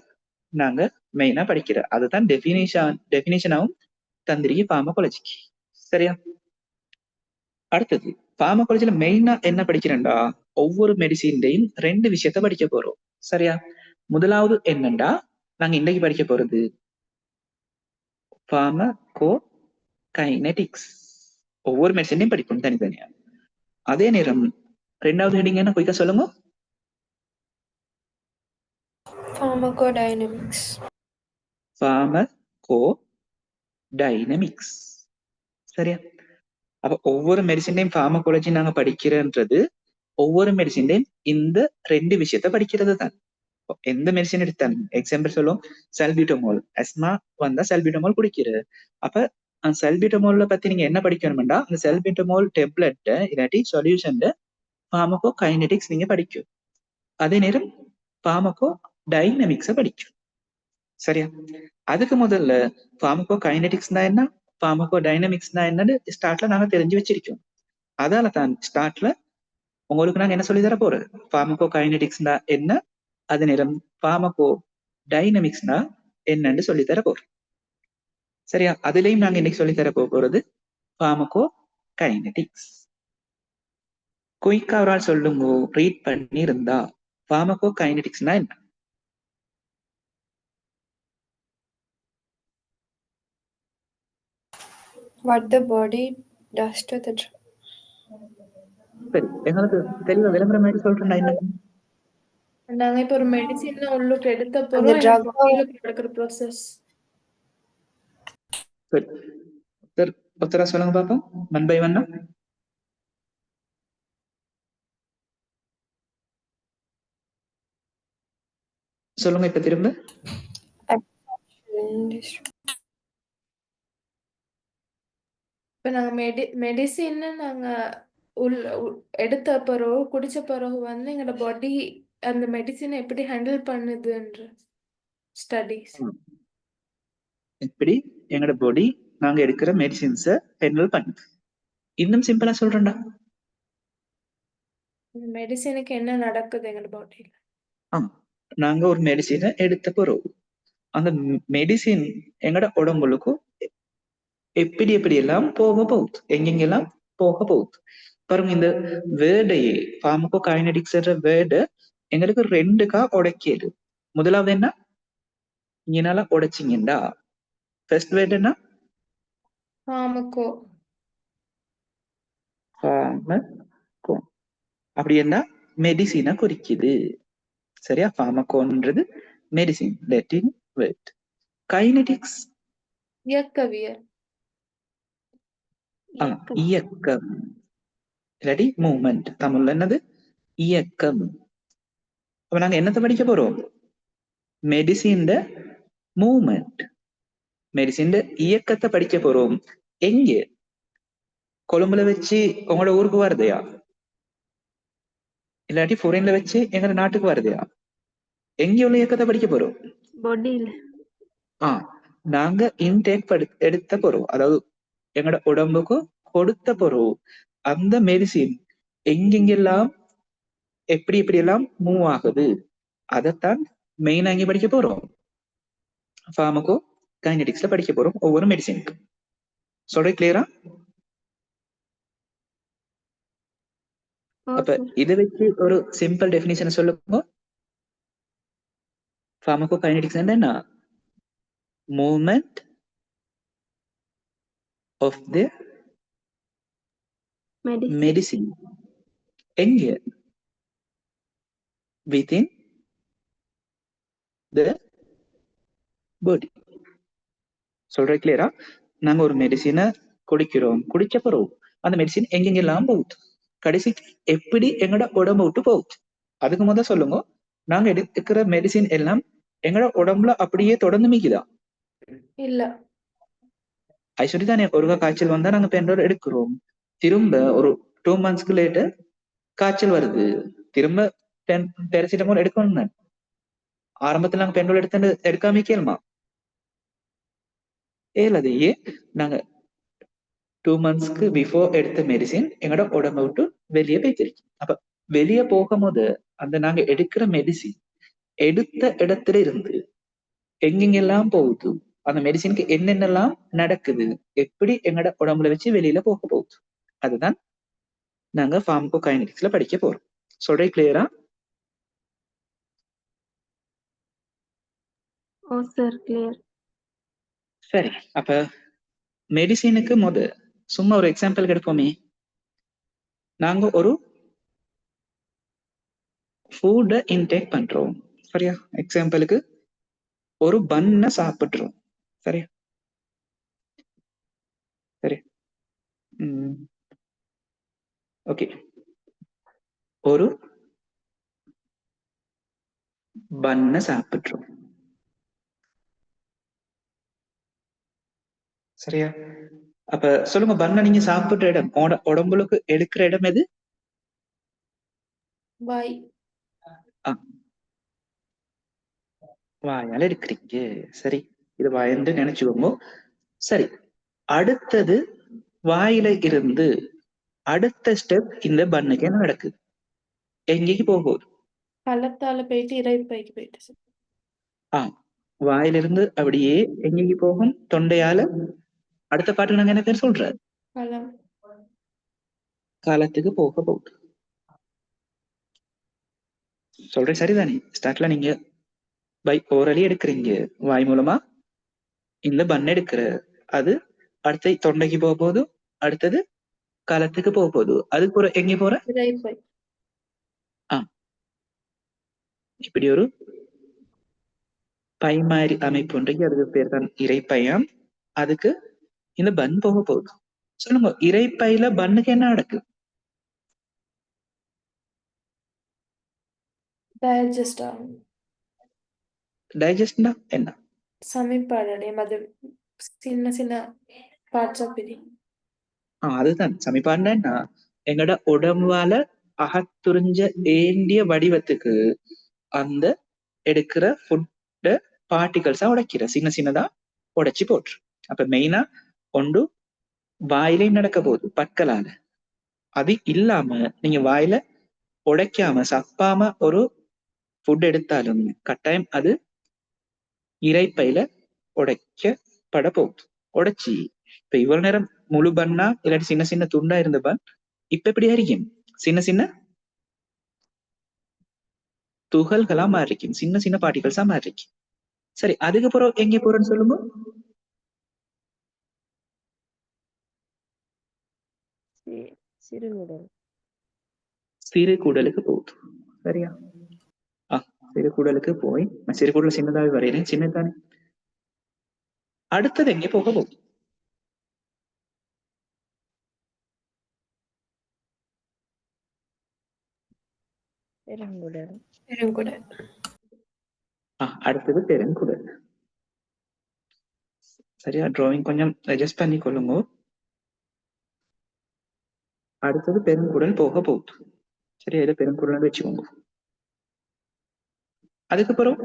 Speaker 1: நாங்க மெயினா படிக்கிறோம். அதுதான் டெபினிஷனாவும் தந்திரிக்கு பார்மகாலஜிக்கு. சரியா? அடுத்தது பார்மகாலஜில மெயினா என்ன படிக்கிறேன்டா, ஒவ்வொரு மெடிசின்டையும் 2 விஷயத்த படிக்க போறோம். சரியா? முதலாவது என்னண்டா, நாங்க இன்னைக்கு படிக்க போறது பார்மகோ கைனெடிக்ஸ். ஒவ்வொரு மெடிசினையும் படிப்போம் தனித்தனியா. அதே நேரம் 2வது ஹெடிங் என்ன, குயிக்கா சொல்லுங்க.
Speaker 2: Pharmacodynamics.
Speaker 1: பார்மகோ டைனமிக்ஸ். சரியா? அப்ப ஒவ்வொரு மெடிசின்டையும் பார்மகாலஜி நாங்க படிக்கிறன்றது ஒவ்வொரு மெடிசின்டையும் இந்த 2 விஷயத்த படிக்கிறது தான். எந்த மெடிசின் எடுத்தாலும் எக்ஸாம்பிள் சொல்லுவோம், சல்பியூட்டமோல். அஸ்மா வந்தா சல்பியூட்டமோல் குடிக்கிறது. அப்ப அந்த சல்பியூட்டமோல்ல பத்தி நீங்க என்ன படிக்கணும்டா, அந்த சல்பியூட்டமோல் டேப்லெட் இல்லாட்டி சொல்யூஷன் பார்மகோ கைனெடிக்ஸ் நீங்க படிக்கும். அதே நேரம் பார்மகோ டைனமிக்ஸ படிக்கும். சரியா? அதுக்கு முதல்ல பார்மகோ கைனெடிக்ஸ்னா என்ன, பார்மகோ டைனமிக்ஸ்னா என்னன்னு ஸ்டார்ட்ல நாங்க தெரிஞ்சு வச்சிருக்கோம். அதால தான் ஸ்டார்ட்ல உங்களுக்கு நாங்க என்ன சொல்லி தர போறோம், பார்மகோ கைனெடிக்ஸ்னா என்ன, அதே நேரம் பார்மகோ டைனமிக்ஸ்னா என்னன்னு சொல்லி தர போறோம். சரியா? அதுலயும் நாங்க இன்னைக்கு சொல்லி தர போறது பார்மகோ கைனெடிக்ஸ். குயிக்கா ஒரு ஆள் சொல்லுங்க, ரீட் பண்ணி இருந்தா பார்மகோ கைனெடிக்ஸ்னா என்ன?
Speaker 2: What the body does to the drug.
Speaker 1: சரி, எங்களுக்கு தெளிவா விளம்பரம் மாதிரி சொல்றேன் என்ன.
Speaker 2: நாங்க இப்போ ஒரு மெடிசின் உள்ளுக்கு எடுத்த
Speaker 3: அந்த
Speaker 2: போறோம்,
Speaker 3: drug
Speaker 2: பாடியில நடக்கிற ப்ராசஸ்.
Speaker 1: சரி, ஒருத்தரா சொல்லுங்க பாப்போம், 1 by 1. சொல்லுங்க இப்ப திரும்ப.
Speaker 2: இப்போ நாங்க மெடிசின் நாங்க எடுத்த பிறகு குடிச்ச பிறகு வந்து எங்களோட பாடி அந்த மெடிசினை எப்படி ஹேண்டில் பண்ணுதுன்ற ஸ்டடிஸ்.
Speaker 1: எப்படி எங்களோட பாடி நாங்க எடுக்கிற மெடிசின்ஸை ஹேண்டில் பண்ணுது. இன்னும் சிம்பிளா சொல்றேன்டா,
Speaker 2: மெடிசினுக்கு என்ன நடக்குது எங்களோட பாடியில.
Speaker 1: நாங்க ஒரு மெடிசினை எடுத்த போறோம், அந்த மெடிசின் எங்களோட உடம்புக்கு எப்படி எல்லாம் போக போகுது, எங்கெங்கெல்லாம் போக போகுது பாருங்க. இந்த வேர்டையே பார்மகோ கைனெடிக்ஸ் வேர்டு எங்களுக்கு 2கா உடைக்கிது. முதலாவது என்ன, இங்கனால உடைச்சிங்கடா, ஃபர்ஸ்ட் வேர்டு என்ன,
Speaker 2: பார்மகோ.
Speaker 1: பார்மகோ அப்படி என்ன, மெடிசினை குறிக்குது. சரியா? பார்மகோன்றது மெடிசின், லெட்டின் வேர்ட். கைனெடிக்ஸ்
Speaker 2: இயக்கவியல்.
Speaker 1: இயக்கம் இல்லாட்டி மூவ்மெண்ட். தமிழ்ல என்னது, இயக்கம். அப்ப நாங்க என்னத்தை படிக்க போறோம், மெடிசின் மூவ்மெண்ட், மெடிசின் இயக்கத்தை படிக்க போறோம். எங்க, கொழும்புல வச்சு உங்களோட ஊருக்கு வருதையா, இல்லாட்டி ஃபாரின்ல வச்சு எங்க நாட்டுக்கு வருதையா, எங்க உள்ள இயக்கத்தை படிக்க போறோம்,
Speaker 3: பாடியில.
Speaker 1: நாங்க இன்டேக் எடுத்த போறோம், அதாவது எங்களோட உடம்புக்கு கொடுத்த போறோம். அந்த மெடிசின் எங்கெங்கெல்லாம் எப்படி எல்லாம் மூவ் ஆகுது, அதைத்தான் மெயினா இங்க படிக்க போறோம். பார்மகோ கைனெடிக்ஸ்ல படிக்க போறோம் ஒவ்வொரு மெடிசினுக்கு. சொல்ற கிளியரா? அப்ப இதை வச்சு ஒரு சிம்பிள் டெஃபினிஷன் சொல்லுங்க. பார்மகோ கைனெடிக்ஸ் என்ன, மூவ்மெண்ட் ஆஃப் தி மெடிசின் எங்க, within the body. சொல்ற கிளியரா? நாங்க ஒரு மெடிசினை குடிக்கிறோம், குடிச்ச பிறகு அந்த மெடிசின் எங்கெங்கெல்லாம் போகுது, கடைசி எப்படி எங்களோட உடம்பு விட்டு போகுது. அதுக்கு முதல் சொல்லுங்க, நாங்க எடுக்கிற மெடிசின் எல்லாம் எங்களோட உடம்புல அப்படியே தொடர்ந்து மிக்குதா?
Speaker 2: இல்ல.
Speaker 1: ஐஸ்வரி தானே, ஒரு காய்ச்சல் வந்தா நாங்க பெண்டோர் எடுக்கிறோம், திரும்ப ஒரு 2 months லேட்டர் காய்ச்சல் வருது, திரும்ப பேராசிட்டமால் எடுக்கணும் தான். ஆரம்பத்துல நாங்க பெண்டோல் எடுக்காம கேளுமா ஏலது ஏன் நாங்க 2 months பிஃபோர் எடுத்த மெடிசின் எங்களோட உடம்பை விட்டு வெளியே போய்த்திருக்கு. அப்ப வெளியே போகும்போது அந்த நாங்க எடுக்கிற மெடிசின் எடுத்த இடத்துல இருந்து எங்கெங்கெல்லாம் போகுது, அந்த மெடிசினுக்கு என்னென்னலாம் நடக்குது, எப்படி எங்களோட உடம்புல வச்சு வெளியில போக போகுது, அதுதான் நாங்க ஃபார்மகோகைனெடிக்ஸ்ல படிக்க போறோம். சொல்றேன் கிளியரா?
Speaker 3: ஓ சார், கிளியர்.
Speaker 1: சரி, அப்ப மெடிசினுக்கு சும்மா ஒரு எக்ஸாம்பிள் எடுப்போமே. நாங்க ஒரு ஃபுட்டை இன்டேக் பண்றோம், சரியா? எக்ஸாம்பிளுக்கு ஒரு பன்னை சாப்பிடுறோம், சரியா? சரி, ஓகே. ஒரு பன்னை சாப்பிடுறோம், சரியா? அப்ப சொல்லுங்க, பன்னை நீங்க சாப்பிடுற இடம், உடம்புக்கு எடுக்கிற இடம் எது?
Speaker 2: வாய்.
Speaker 1: வாயால எடுக்கிறீங்க, சரி. இது வாயந்து நினைச்சுக்கோங்க. சரி, அடுத்தது வாயில இருந்து அடுத்த ஸ்டெப் இந்த பன்னுக்கு என்ன நடக்குது, எங்கேக்கு போகுது?
Speaker 2: பழத்தால போயிட்டு இறைப்பைக்கு போயிட்டு சார்.
Speaker 1: வாயிலிருந்து அப்படியே எங்கேக்கு போகும்? தொண்டையால. அடுத்த பாட்டு நாங்க என்ன பேர் சொல்றாரு?
Speaker 2: பழம்.
Speaker 1: காலத்துக்கு போக போகுது. சொல்றேன் சரிதானே? ஸ்டார்ட்ல நீங்க பை ஓரலி எடுக்கிறீங்க, வாய் மூலமா இந்த பன் எடுக்கிற, அது அடுத்து தொண்டைக்கு போக போகுது, அடுத்தது காலத்துக்கு போக போகுது, அதுக்கு எங்க போற?
Speaker 2: இறைப்பை.
Speaker 1: இப்படி ஒரு பைமாரி அமைப்பு ஒன்றைக்கு, அதுக்கு பேர் தான் இறைப்பையாம். அதுக்கு இந்த பன் போக போகுது. சொல்லுங்க, இறைப்பையில பன்னுக்கு என்ன நடக்குது?
Speaker 2: டைஜஸ்ட் ஆகும்.
Speaker 1: டைஜஸ்ட்னா என்ன?
Speaker 2: சமைப்பாடு அடையும். அது சின்ன சின்ன பார்ட்ஸா பிரியும்.
Speaker 1: அதுதான் சமிபாடுனா என்ன? எங்கட உடம்பால அகத்துறிஞ்ச வேண்டிய வடிவத்துக்கு அந்த எடுக்கிற ஃபுட்ட பார்ட்டிகல்ஸா உடைக்கிற, சின்ன சின்னதா உடைச்சு போட்டு. அப்ப மெயினா ஒன்று வாயிலையும் நடக்க போகுது பற்களால. அது இல்லாம நீங்க வாயில உடைக்காம சப்பாம ஒரு ஃபுட் எடுத்தாலும் கட்டாயம் அது இறைப்பையில உடைக்கப்பட போகுது. உடைச்சி இப்ப இவ்வளவு நேரம் முழு பன்னா இல்லாட்டி சின்ன சின்ன துண்டா இருந்த பன் இப்ப எப்படி அறியும்? சின்ன சின்ன துகள்களா மாறிக்கும், சின்ன சின்ன பார்ட்டிகல்ஸா மாறிக்கும். சரி, அதுக்கப்புறம் எங்க போறேன்னு சொல்லுங்க.
Speaker 3: சிறுகுடல்.
Speaker 1: சிறுகுடலுக்கு போகுது, சரியா? சிறுகுடலுக்கு போய், நான் சிறுகுடல் சின்னதாவே வரைகிறேன், சின்னதானே. அடுத்தது எங்க போக போகுது?
Speaker 3: பெருங்குடல்.
Speaker 2: பெருங்குடல்.
Speaker 1: அடுத்தது பெருங்குடல், சரியா? டிராயிங் கொஞ்சம் அட்ஜஸ்ட் பண்ணி கொள்ளுங்க. அடுத்தது பெருங்குடல் போக போகுது, சரியா? இதை பெருங்குடல் வச்சுக்கோங்க. அதுக்கப்புறம்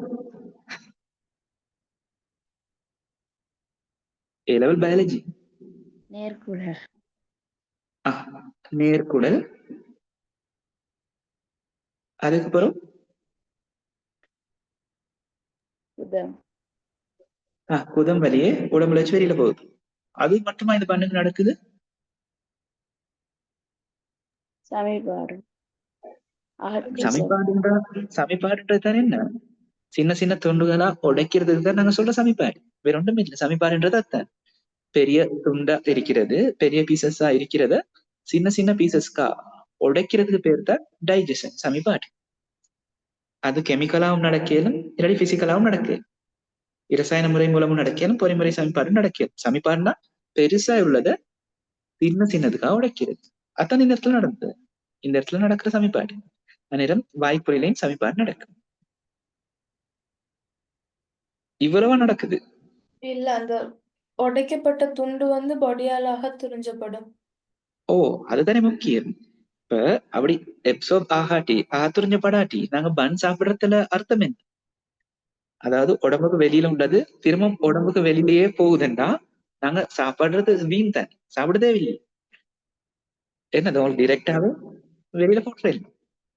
Speaker 1: ஏ லெவல் பயாலஜி,
Speaker 3: நேர்குடல்.
Speaker 1: நேர்குடல். அதுக்கப்புறம்
Speaker 3: குதம்.
Speaker 1: குதம் வழியே உடம்புல வச்சு வெளியில போகுது. அது மட்டுமா இந்த பண்ணுக்கு நடக்குது?
Speaker 3: சமிபாடு.
Speaker 1: சமிபாடுன்றது தானே என்ன? சின்ன சின்ன துண்டுகளா உடைக்கிறதுக்கு தான் நாங்க சொல்ற சமிபாடு, வேற ஒன்றும் இல்லை. சமிபாடுன்றது அதான், பெரிய துண்டா இருக்கிறது, பெரிய பீசஸா இருக்கிறத சின்ன சின்ன பீசஸ்கா உடைக்கிறதுக்கு பேர் தான் டைஜஷன், சமிபாடு. அது கெமிக்கலாவும் நடக்கலும் இல்லாட்டி பிசிக்கலாவும் நடக்கலும், இரசாயன முறை மூலமும் நடக்கலும், பொறிமுறை சமிபாடும் நடக்கலும். சமிபாடுனா பெருசா உள்ளத சின்ன சின்னதுக்காக உடைக்கிறது. அதான் இந்த இடத்துல நடந்தது, இந்த இடத்துல நடக்கிற சமிபாடு. அந்நேரம் வாய்ப்புலையும் சமிபாடு நடக்கும். இவ்வளவா நடக்குது?
Speaker 2: இல்ல, அந்த உடைக்கப்பட்ட துண்டு வந்து பொடியாலாக துரிஞ்சப்படும்.
Speaker 1: ஓ அதுதானே முக்கியம். இப்ப அப்படி எப்சோர்ப் ஆகாட்டி ஆத்துறிஞ்சப்படாட்டி நாங்க பன் சாப்பிடுறதுல அர்த்தம் என்ன? அதாவது உடம்புக்கு வெளியில உள்ளது திரும்ப உடம்புக்கு வெளியிலேயே போகுதுன்னா நாங்க சாப்பிடுறது வீண் தான், சாப்பிட தேவையில்லை. என்னது உங்களுக்கு டிரெக்டாவே வெளியில போட்டுறேன்,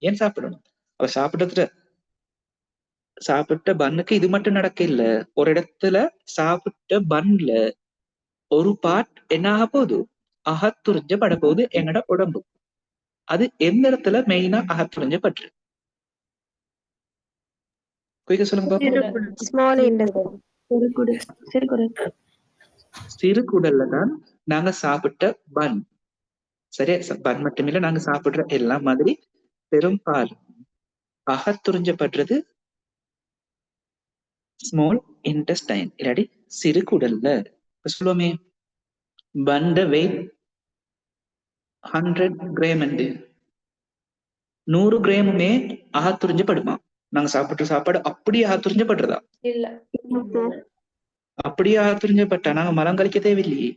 Speaker 1: ஏன் சாப்பிடணும்? அவ சாப்பிட்ட பன்னுக்கு இது மட்டும் நடக்க இல்ல, ஒரு இடத்துல சாப்பிட்ட பன்ல ஒரு பார்ட் என்ன ஆக போகுது, அகத்துறிஞ்சப்பட போகுது எங்கட உடம்பு. அது எந்த இடத்துல மெயினா அகத்துறிஞ்சப்பட்டு குயிக்க சொல்லுங்க பாப்போம்.
Speaker 2: ஸ்மால்
Speaker 3: சிறுகுடல். சிறுகுடல்.
Speaker 1: சிறு குடல்ல தான் நாங்க சாப்பிட்ட பன், சரியா? பன் மட்டுமில்ல, நாங்க சாப்பிடுற எல்லா மாதிரி பெரும்பாலும் அகத்துறிஞ்சப்படுறது ஸ்மால் இன்டெஸ்டைன் இல்லாடி சிறு குடல்ல. சொல்லுவோமே பண்ட வெயிட் 100 கிராம், 100 கிராமுமே அகத்துறிஞ்சப்படுமா? நாங்க சாப்பிட்ட சாப்பாடு அப்படியே அகத்துறிஞ்சப்படுறதா?
Speaker 2: இல்ல.
Speaker 1: அப்படியே அகத்துறிஞ்சப்பட்டா நாங்க மலம் கழிக்க தேவையில்லையே.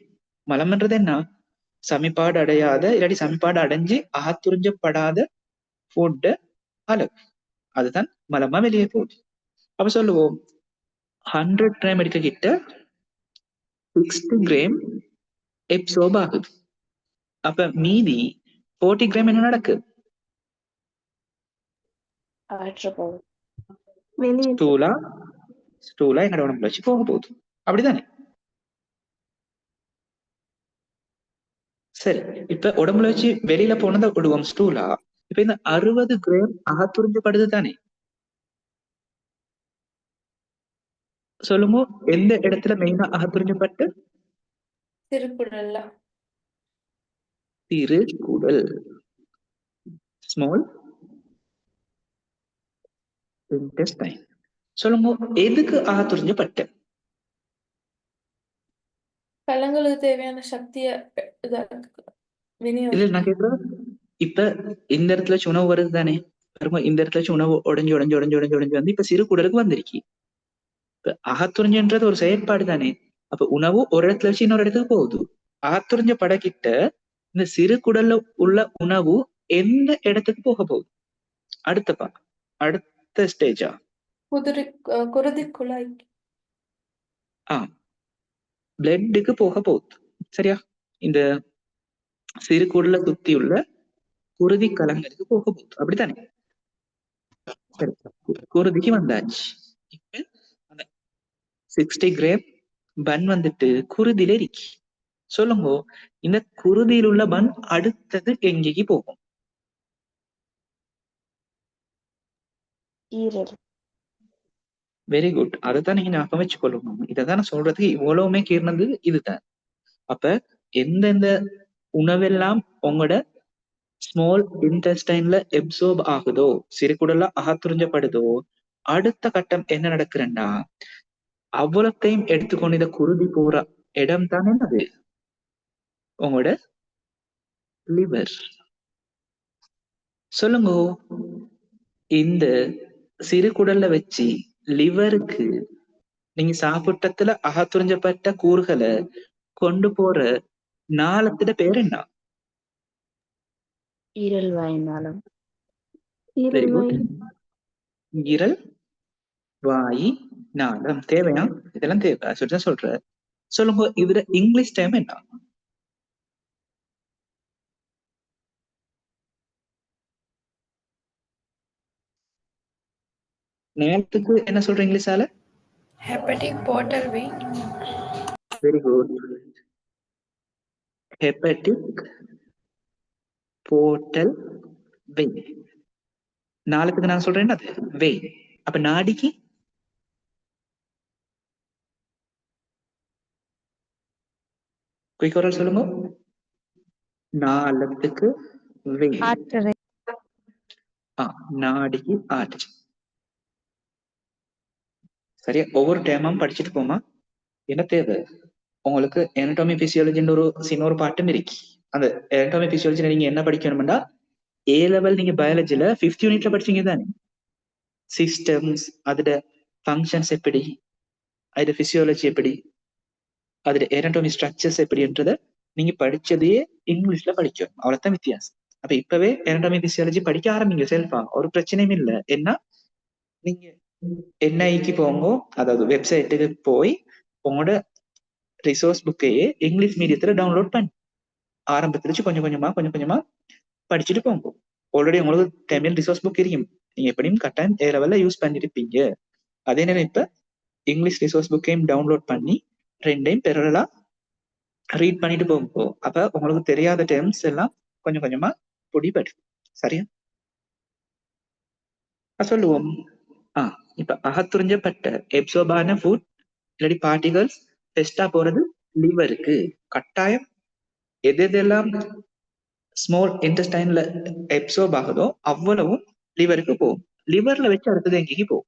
Speaker 1: மலம்ன்றது என்ன? சமிபாடு அடையாத இல்லாட்டி சமிபாடு அடைஞ்சு அகத்துறிஞ்சப்படாத ஃபுட் அளவு, அதுதான் மலமா வெளியே போகுது. அப்ப சொல்லுவோம் 100 கிராம் எடுக்க கிட்ட 60 கிராம் எப்சோர்ப் ஆகுது. அப்ப மீதி 40 கிராம் என்ன நடக்கு?
Speaker 3: அகற்றப்படும்.
Speaker 1: ஸ்டூலா எங்கட உடம்புல வச்சு போக போகுது, அப்படிதானே? சரி, இப்ப உடம்புல வச்சு வெளியில போனதை விடுவோம் ஸ்டூலா. இப்ப இந்த 60 கிராம் அகத்துறிஞ்சப்படுது தானே? சொல்லுங்க, எந்த இடத்துல மெயினா அகத்துறிஞ்சப்பட்டு?
Speaker 2: சிறுகுடல்ல.
Speaker 1: திருக்குடல், ஸ்மால் இன்டெஸ்டைன். சொல்லுங்க, எதுக்கு அகத்துறிஞ்சப்பட்டு?
Speaker 2: கலங்களுக்கு தேவையான சக்திய
Speaker 1: இல்ல
Speaker 2: விநியோகம்.
Speaker 1: நான் கேக்குறேன், இப்ப இந்த இடத்துல வச்சு உணவு வருது தானே, பாருங்க இந்த இடத்துல வச்சு உணவு உடைஞ்சு உடைஞ்சு உடைஞ்சு உடைஞ்சு உடைஞ்சு வந்து இப்ப சிறு குடலுக்கு வந்திருக்கு. இப்ப அகத்துறிஞ்சுன்றது ஒரு செயற்பாடு தானே. அப்ப உணவு ஒரு இடத்துல வச்சு இன்னொரு இடத்துக்கு போகுது. அகத்துறிஞ்ச படக்கிட்ட இந்த சிறு குடல்ல உள்ள உணவு எந்த இடத்துக்கு போக போகுது? அடுத்த ஸ்டேஜா
Speaker 2: குருதி குழாய்.
Speaker 1: பிளட்டுக்கு போக போகுது, சரியா? இந்த சிறு குடலை சுத்தி உள்ள குருதி கலங்களுக்கு போக போகுது, அப்படித்தானே? சரி, குருதிக்கு வந்தாச்சு. இப்ப அந்த 60 கிராம் பன் வந்துட்டு குருதியில இருக்கு. சொல்லுங்க, இந்த குருதியில் உள்ள பன் அடுத்தது எங்கேக்கு போகும்?
Speaker 3: ஈரல்.
Speaker 1: வெரி குட், அதைத்தான் நீங்க ஞாபகம் வச்சுக்கொள்ளணும். இதைதான் நான் சொல்றதுக்கு இவ்வளவுமே கீர்னது இதுதான். அப்ப எந்தெந்த உணவெல்லாம் உங்களோட ஸ்மால் இன்டெஸ்டைன்ல எப்சோர்ப் ஆகுதோ, சிறுகுடல்ல அகத்துறிஞ்சப்படுதோ, அடுத்த கட்டம் என்ன நடக்குறேன்னா அவ்வளத்தையும் எடுத்துக்கொண்டு இதை குருதி போற இடம் தான் என்னது? உங்களோட லிவர். சொல்லுங்க, இந்த சிறு குடல்ல வச்சு லிவருக்கு நீங்க சாப்பிட்டத்துல அகத்துறிஞ்சப்பட்ட கூறுகளை கொண்டு போற நாளத்திட பேர் என்ன?
Speaker 3: ஈரல் வாய் நாளம்.
Speaker 1: வெரி குட், ஈரல் வாய் நாளம். தேவையா? இதெல்லாம் தேவை சொல்ற சொல்ற. சொல்லுங்க, இதுல இங்கிலீஷ் டைம் என்ன? நேரத்துக்கு என்ன சொல்ற இங்கிலீஷால?
Speaker 2: Hepatic portal vein.
Speaker 1: Very good, hepatic portal vein. நாளுக்கு நான் சொல்றேன் அது வெயின். அப்ப நாடிக்கு குயிக் சொல்லுங்க. நாளத்துக்கு வெயின்.
Speaker 3: ஆற்றரை.
Speaker 1: நாடிக்கு ஆர்ச். சரியா? ஒவ்வொரு டைமும் படிச்சுட்டு போமா. என்ன தேவை உங்களுக்கு? anatomy physiology ஒரு சின்ன ஒரு பாட்டம் இருக்கு. அந்த anatomy physiology நீங்க என்ன படிக்கணும்னா A level நீங்க பயாலஜில 5th யூனிட்ல படிச்சீங்க தானே. சிஸ்டம்ஸ், அதோட ஃபங்க்ஷன்ஸ் எப்படி, அதோட பிசியாலஜி எப்படி, அதோட anatomy ஸ்ட்ரக்சர்ஸ் எப்படின்றத நீங்க படிச்சதையே இங்கிலீஷ்ல படிக்கணும், அவ்வளவுதான் வித்தியாசம். அப்ப இப்பவே anatomy physiology படிக்க ஆரம்பிங்க செல்ஃபா, ஒரு பிரச்சனையும் இல்லை. என்ன நீங்க என்ஐக்கு போங்க, அதாவது வெப்சைட்டுக்கு போய் உங்களோட ரிசோர்ஸ் புக்கையே இங்கிலீஷ் மீடியத்துல டவுன்லோட் பண்ணி ஆரம்பத்துல கொஞ்சம் கொஞ்சமா படிச்சுட்டு போங்க. ஆல்ரெடி உங்களுக்கு தமிழ் ரிசோர்ஸ் புக் இருக்கும், நீங்க எப்படியும் கட்டாயம் ஏ லெவல்ல யூஸ் பண்ணிருப்பீங்க. அதே நேரம் இப்ப இங்கிலீஷ் ரிசோர்ஸ் புக்கையும் டவுன்லோட் பண்ணி ரெண்டையும் பெரலா ரீட் பண்ணிட்டு போங்க. அப்ப உங்களுக்கு தெரியாத டேர்ம்ஸ் எல்லாம் கொஞ்சம் கொஞ்சமா பிடிபடும். சரியா சொல்லுவோம். இப்ப அகத்துறிஞ்சப்பட்ட எப்சோபான ஃபுட் இல்லாட்டி பார்ட்டிகல்ஸ் பெஸ்டா போறது லிவருக்கு. கட்டாயம் எதெல்லாம் ஸ்மால் இன்டெஸ்டைன்ல எப்சோர்ப் ஆகுதோ அவ்வளவும் லிவருக்கு போகும். லிவர்ல வச்சு அடுத்தது எங்கேக்கு போகும்?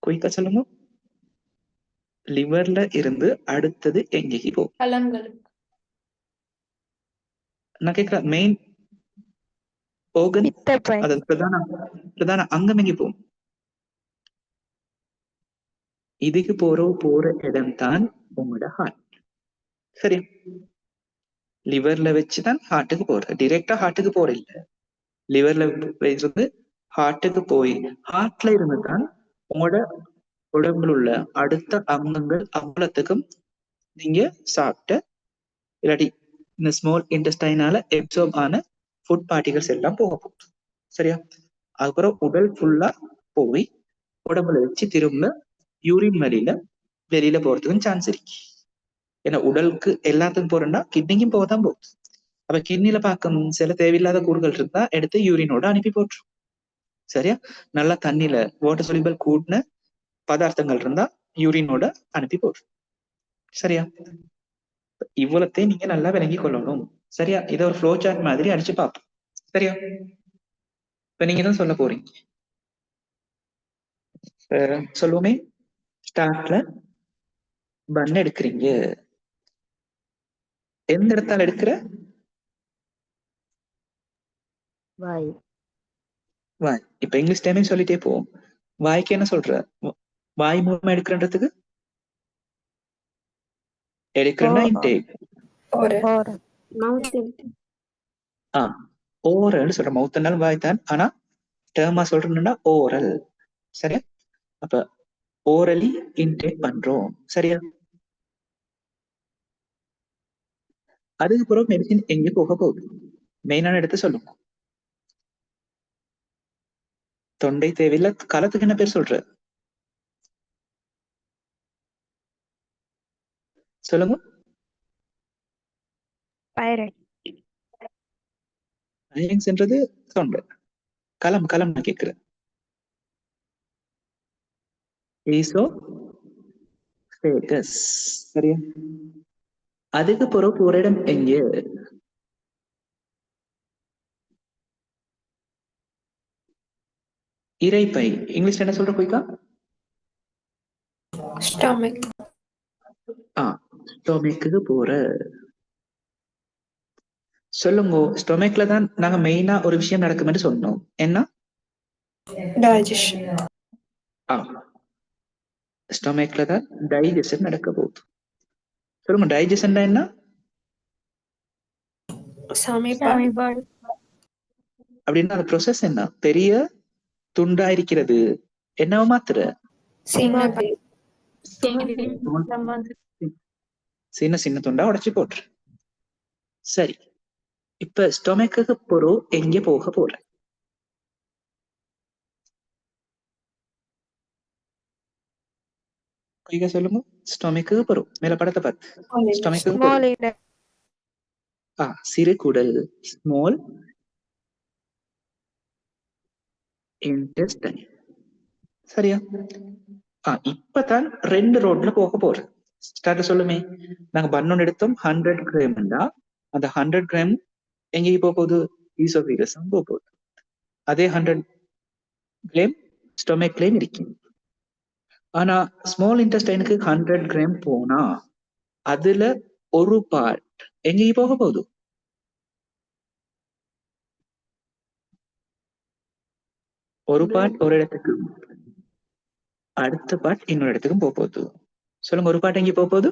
Speaker 1: குயிக்கா சொல்லுங்க. லிவர்ல இருந்து அடுத்தது எங்கேக்கு போகும்?
Speaker 2: கலங்களுக்கு.
Speaker 1: நான் கேட்கிற மெயின் ஓகன்,
Speaker 3: பித்தப்பை.
Speaker 1: அது பிரதான அங்கம் எங்கே போகும்? இதுக்கு போற இடம் தான் உங்களோட ஹார்ட். சரி, லிவர்ல வச்சுதான் ஹார்ட்டுக்கு போறது. டிரெக்டா ஹார்ட்டுக்கு போற இல்ல, லிவர்ல இருந்து ஹார்ட்டுக்கு போய் ஹார்ட்ல இருந்து தான் உங்களோட உடம்புல உள்ள அடுத்த அங்கங்கள் அவ்வளத்துக்கும் நீங்க சாப்பிட்ட இல்லாட்டி இந்த ஸ்மால் இன்டெஸ்டைனால எப்சர்வ் ஆன ஃபுட் பார்ட்டிகல்ஸ் எல்லாம் போக போகுது. சரியா? அதுக்கப்புறம் உடல் ஃபுல்லா போய் உடம்புல வச்சு திரும்ப யூரின் வெளியில போறதுக்கும் சான்ஸ் இருக்கு. ஏன்னா உடலுக்கு எல்லாத்துக்கும் போறேன்னா கிட்னிக்கும் போகத்தான் போகுது. அப்ப கிட்னில பார்க்கும் சில தேவையில்லாத கூறுகள் இருந்தா எடுத்து யூரினோட அனுப்பி போட்டுரும். சரியா? நல்லா தண்ணியில வாட்டர் சொலிபிள் கூடின பதார்த்தங்கள் இருந்தா யூரினோட அனுப்பி போட்டுரும். சரியா? இவ்வளத்தையும் நீங்க நல்லா விளங்கி கொள்ளணும். சரியா? இதை ஒரு ஃப்ளோ சார்ட் மாதிரி அடிச்சு பார்ப்போம். சரியா? இப்ப நீங்க தான் சொல்ல போறீங்க. சொல்லுவோமே, ஸ்டார்ட்ல பன் எடுக்கிறீங்க, எந்த இடத்தால எடுக்கிற?
Speaker 3: வாய்.
Speaker 1: வாய். இப்ப இங்கிலீஷ் டைமிங் சொல்லிட்டே போவோம். வாய்க்கு என்ன சொல்ற? வாய் மூலமா எடுக்கிறன்றதுக்கு எடுக்கிறன்னா இன்டேக். ஓரல் சொல்ற. மவுத்னால வாய் தான், ஆனா டேர்மா சொல்றேன்னா ஓரல். சரியா? அப்ப ஓரலி இன்டேக் பண்றோம். சரியா? அதுக்கப்புறம் மெடிசின் எங்க போக போகுது? மெயினான இடத்த சொல்லுங்க. தொண்டை தேவையில்ல. களத்துக்கு என்ன பேர் சொல்ற? சொல்லுங்க. என்றது தொண்டை. களம் நான் கேட்கிறேன். சரியா? அதுக்கு பிறகு ஒரு இடம் எங்க? இரைப்பை. இங்கிலீஷ்ல என்ன சொல்ற குயிக்கா?
Speaker 2: ஸ்டொமக்.
Speaker 1: ஸ்டொமக்கு போற. சொல்லுங்க. ஸ்டொமக்ல தான் நாங்க மெயினா ஒரு விஷயம் நடக்கும்னு சொன்னோம். என்ன?
Speaker 2: டைஜஷன்.
Speaker 1: ஸ்டொமக்ல தான் டைஜஷன் நடக்க போகுது. சொல்லுங்க, டைஜஷன் என்ன?
Speaker 2: சமைப்பாடு.
Speaker 1: அப்படின்னா அந்த ப்ரோசஸ் என்ன? பெரிய துண்டா இருக்கிறது என்னவா மாத்துற? சின்ன துண்டா உடைச்சு போட்டுரு. சரி, இப்ப ஸ்டொமக்கு போறோம், எங்க போக போற? சொல்லுங்க. ஸ்டொமக்கு போறோம். மேல படத்தை பார்த்து ஸ்டொமக்கு போறோம். சிறு குடல், ஸ்மால் இன்டெஸ்டைன். சரியா? இப்பதான் 2 ரோட்ல போக போறோம். ஸ்டார்ட் சொல்லுமே. நாங்க பன்னொன்னு எடுத்தோம் 100 கிராம். அந்த 100 கிராம் எங்கேயும் போக போகுது? ஈசோஃபேகஸ் போக போகுது. அதே 100 கிராம் ஸ்டொமக்லயும் இருக்கு. ஆனா ஸ்மால் இன்டெஸ்டைனுக்கு 100 கிராம் போனா அதுல ஒரு பார்ட் எங்கேயும் போக போகுது? ஒரு பார்ட் ஒரு இடத்துக்கு, அடுத்த பார்ட் இன்னொரு இடத்துக்கும் போக போகுது. சொல்லுங்க, ஒரு பார்ட் எங்கே போக போகுது?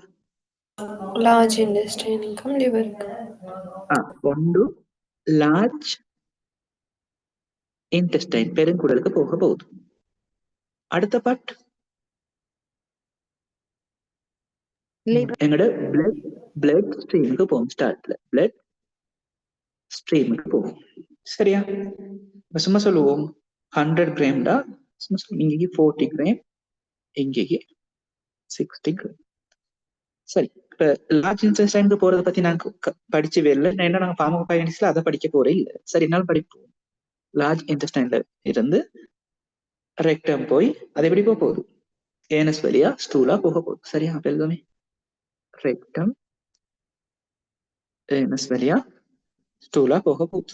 Speaker 2: லார்ஜ் இன்டெஸ்டைனுக்கும் லிவருக்கு.
Speaker 1: ஒன்று லார்ஜ் இன்டெஸ்டைன் பெருங்குடலுக்கு போக போகுது. அடுத்த பார்ட் எங்களோட பிளட் ஸ்ட்ரீமுக்கு போகும். ஸ்டார்ட்ல பிளட் ஸ்ட்ரீமுக்கு போகும். சரியா? சும்மா சொல்லுவோம் 100 கிராம்டா, சும்மா சொல்லுவோம் இங்கே 40 கிராம், இங்கே 60 கிராம். சரி, இப்ப லார்ஜ் இன்டெஸ்டைனுக்கு போறதை பத்தி நாங்க படிச்சு வரல. என்ன நாங்க பார்மகோகைனடிக்ஸ்ல அதை படிக்க போறே இல்லை. சரி, என்னாலும் படிப்போம். லார்ஜ் இன்டெஸ்டைன்ல இருந்து ரெக்டம் போய் அது எப்படி போக போகுது? ஏனஸ் வழியா ஸ்டூலா போக போகுது. சரியா? அப்ப எல்லாமே ரெக்டம் ஏனஸ் வழியா ஸ்டூலா போக போகுது.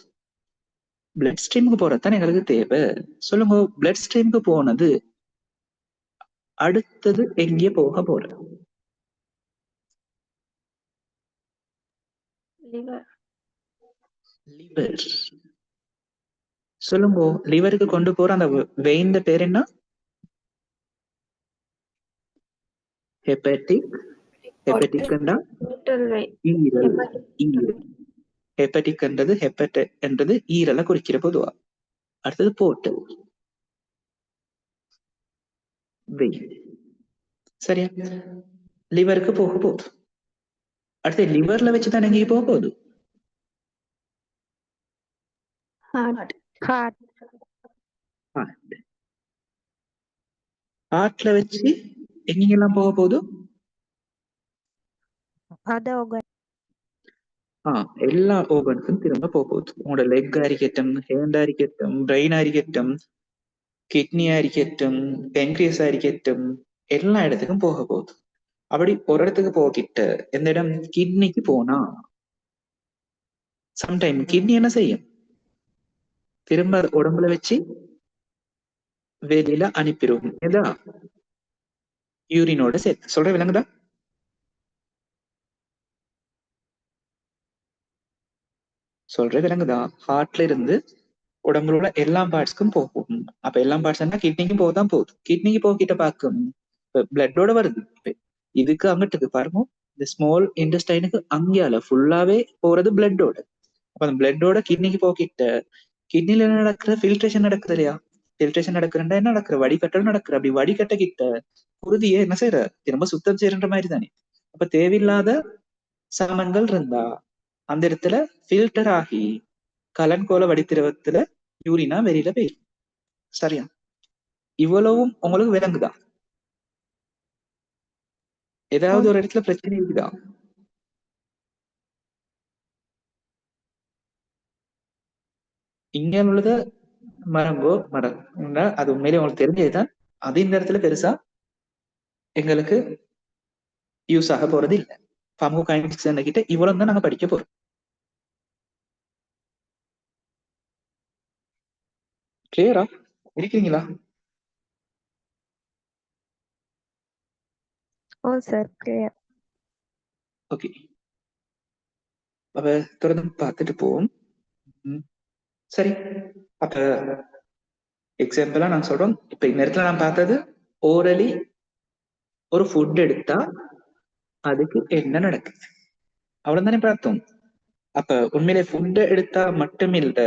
Speaker 1: பிளட் ஸ்ட்ரீமுக்கு போறதுதான் எங்களுக்கு தேவை. சொல்லுங்க, பிளட் ஸ்ட்ரீமுக்கு போனது அடுத்தது எங்கே போக போற? லிவர். சொல்லுங்க, லிவருக்கு கொண்டு போற அந்த வெயின் பேர் என்ன? ஹெப்படிக். ஹெப்படிக் ஈரல். ஹெப்படிக் என்றது ஈரலை குறிக்கிற பொதுவா. அடுத்தது போர்ட்டல், வெயின். சரியா? லிவருக்கு போக போகுது. அடுத்து லிவர்ல வச்சுதான் எங்கேயும் போக போகுது? ஹார்ட்ல வச்சு எங்கெல்லாம் போக போகுது? எல்லா ஓர்கன்ஸும் திரும்ப போக போகுது. உங்களோட லெக் ஆரிக்கட்டும், ஹேண்ட் ஆரிக்கட்டும், பிரெயின் ஆரிக்கட்டும், கிட்னி ஆரிக்கட்டும், பென்க்ரியஸ் ஆரிக்கட்டும், எல்லா இடத்துக்கும் போக போகுது. அப்படி ஒரு இடத்துக்கு போகிட்ட எந்த இடம்? கிட்னிக்கு போனா சம்டைம் கிட்னி என்ன செய்யும்? திரும்ப உடம்புல வச்சு வெளியில அனுப்பிடும். ஏதா யூரினோட சேர்த்து. சொல்ற விலங்குதா? சொல்ற விலங்குதா? ஹார்ட்ல இருந்து உடம்புல உள்ள எல்லா பார்ட்ஸ்க்கும் போகும். அப்ப எல்லா பார்ட்ஸ் கிட்னிக்கும் போகதான் போகுது. கிட்னிக்கு போகிட்ட பார்க்கும் பிளட்டோட வருது. இதுக்கு அங்கிட்டுக்கு பாருங்க, இந்த ஸ்மால் இன்டெஸ்டைனுக்கு அங்கேயால ஃபுல்லாவே போறது பிளட்டோட. அப்ப அந்த பிளட்டோட கிட்னிக்கு போகிட்ட கிட்னில என்ன நடக்கிற? ஃபில்ட்ரேஷன் நடக்குது இல்லையா? ஃபில்ட்ரேஷன் நடக்குறா என்ன நடக்குற? வடிகட்டல் நடக்குற. அப்படி வடிகட்ட கிட்ட குருதியை என்ன செய்யற? திரும்ப சுத்தம் செய்யற மாதிரி தானே. அப்ப தேவையில்லாத சாமான்கள் இருந்தா அந்த இடத்துல ஃபில்டர் ஆகி கலன்கோல வடித்திரவத்துல யூரினா வெளியில போயிடும். சரியா? இவ்வளவும் உங்களுக்கு விளங்குதா? ஏதாவது ஒரு இடத்துல பிரச்சனை இருக்குதா? இங்க உள்ளத மரங்கோ மரம் அது உண்மையிலே உங்களுக்கு தெரிஞ்சதுதான். அது இந்த இடத்துல பெருசா எங்களுக்கு யூஸ் ஆக போறது இல்லை. பார்மகோகைனடிக்ஸ் கிட்ட இவ்வளவு தான் நாங்க படிக்க போறோம். கிளியரா இருக்கீங்களா? ஓகே, அப்ப தொடர்ந்து பார்த்துட்டு போவோம். சரி, அப்ப எக்ஸாம்பிளா நான் சொல்றோம். இப்ப இந்த இடத்துல நான் பார்த்தது ஓரலி ஒரு ஃபுட் எடுத்தா அதுக்கு என்ன நடக்குது அவ்வளவுதானே பார்த்தோம். அப்ப உண்மையிலே ஃபுட் எடுத்தா மட்டும் இல்ல,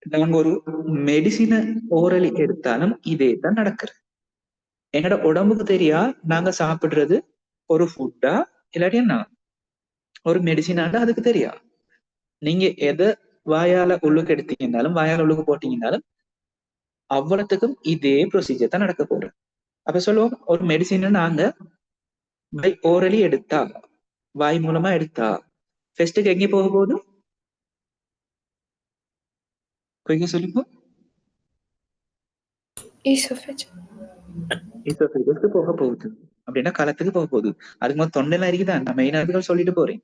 Speaker 1: நாங்க ஒரு மெடிசினை ஓரலி எடுத்தாலும் இதே தான் நடக்குது. எங்கட உடம்புக்கு தெரியா நாங்க சாப்பிடுறது ஒரு ஃபுட்டா இல்லாட்டி என்ன ஒரு மெடிசினாண்டா அதுக்கு தெரியா. நீங்க எதை வாயால உள்ளுக்கு எடுத்தீங்கன்னாலும் வாயால உள்ளுக்கு போட்டீங்கன்னாலும் அவ்வளவுக்கும் இதே ப்ரொசீஜர் தான் நடக்க போகுது. அப்ப சொல்லுவோம், ஒரு மெடிசினை நாங்க பை ஓரலி எடுத்தா, வாய் மூலமா எடுத்தா ஃபர்ஸ்ட்டுக்கு எங்கே போக போகுது? கொஞ்சம் சொல்லிப்போ. ஈசோஃபேகஸ்க்கு போக போகுது. அப்படின்னா களத்துக்கு போக போகுது. அதுக்கு முதல் தொண்டைலாம் இருக்குதான். நான் மெயின் அதுகள் சொல்லிட்டு போறேன்.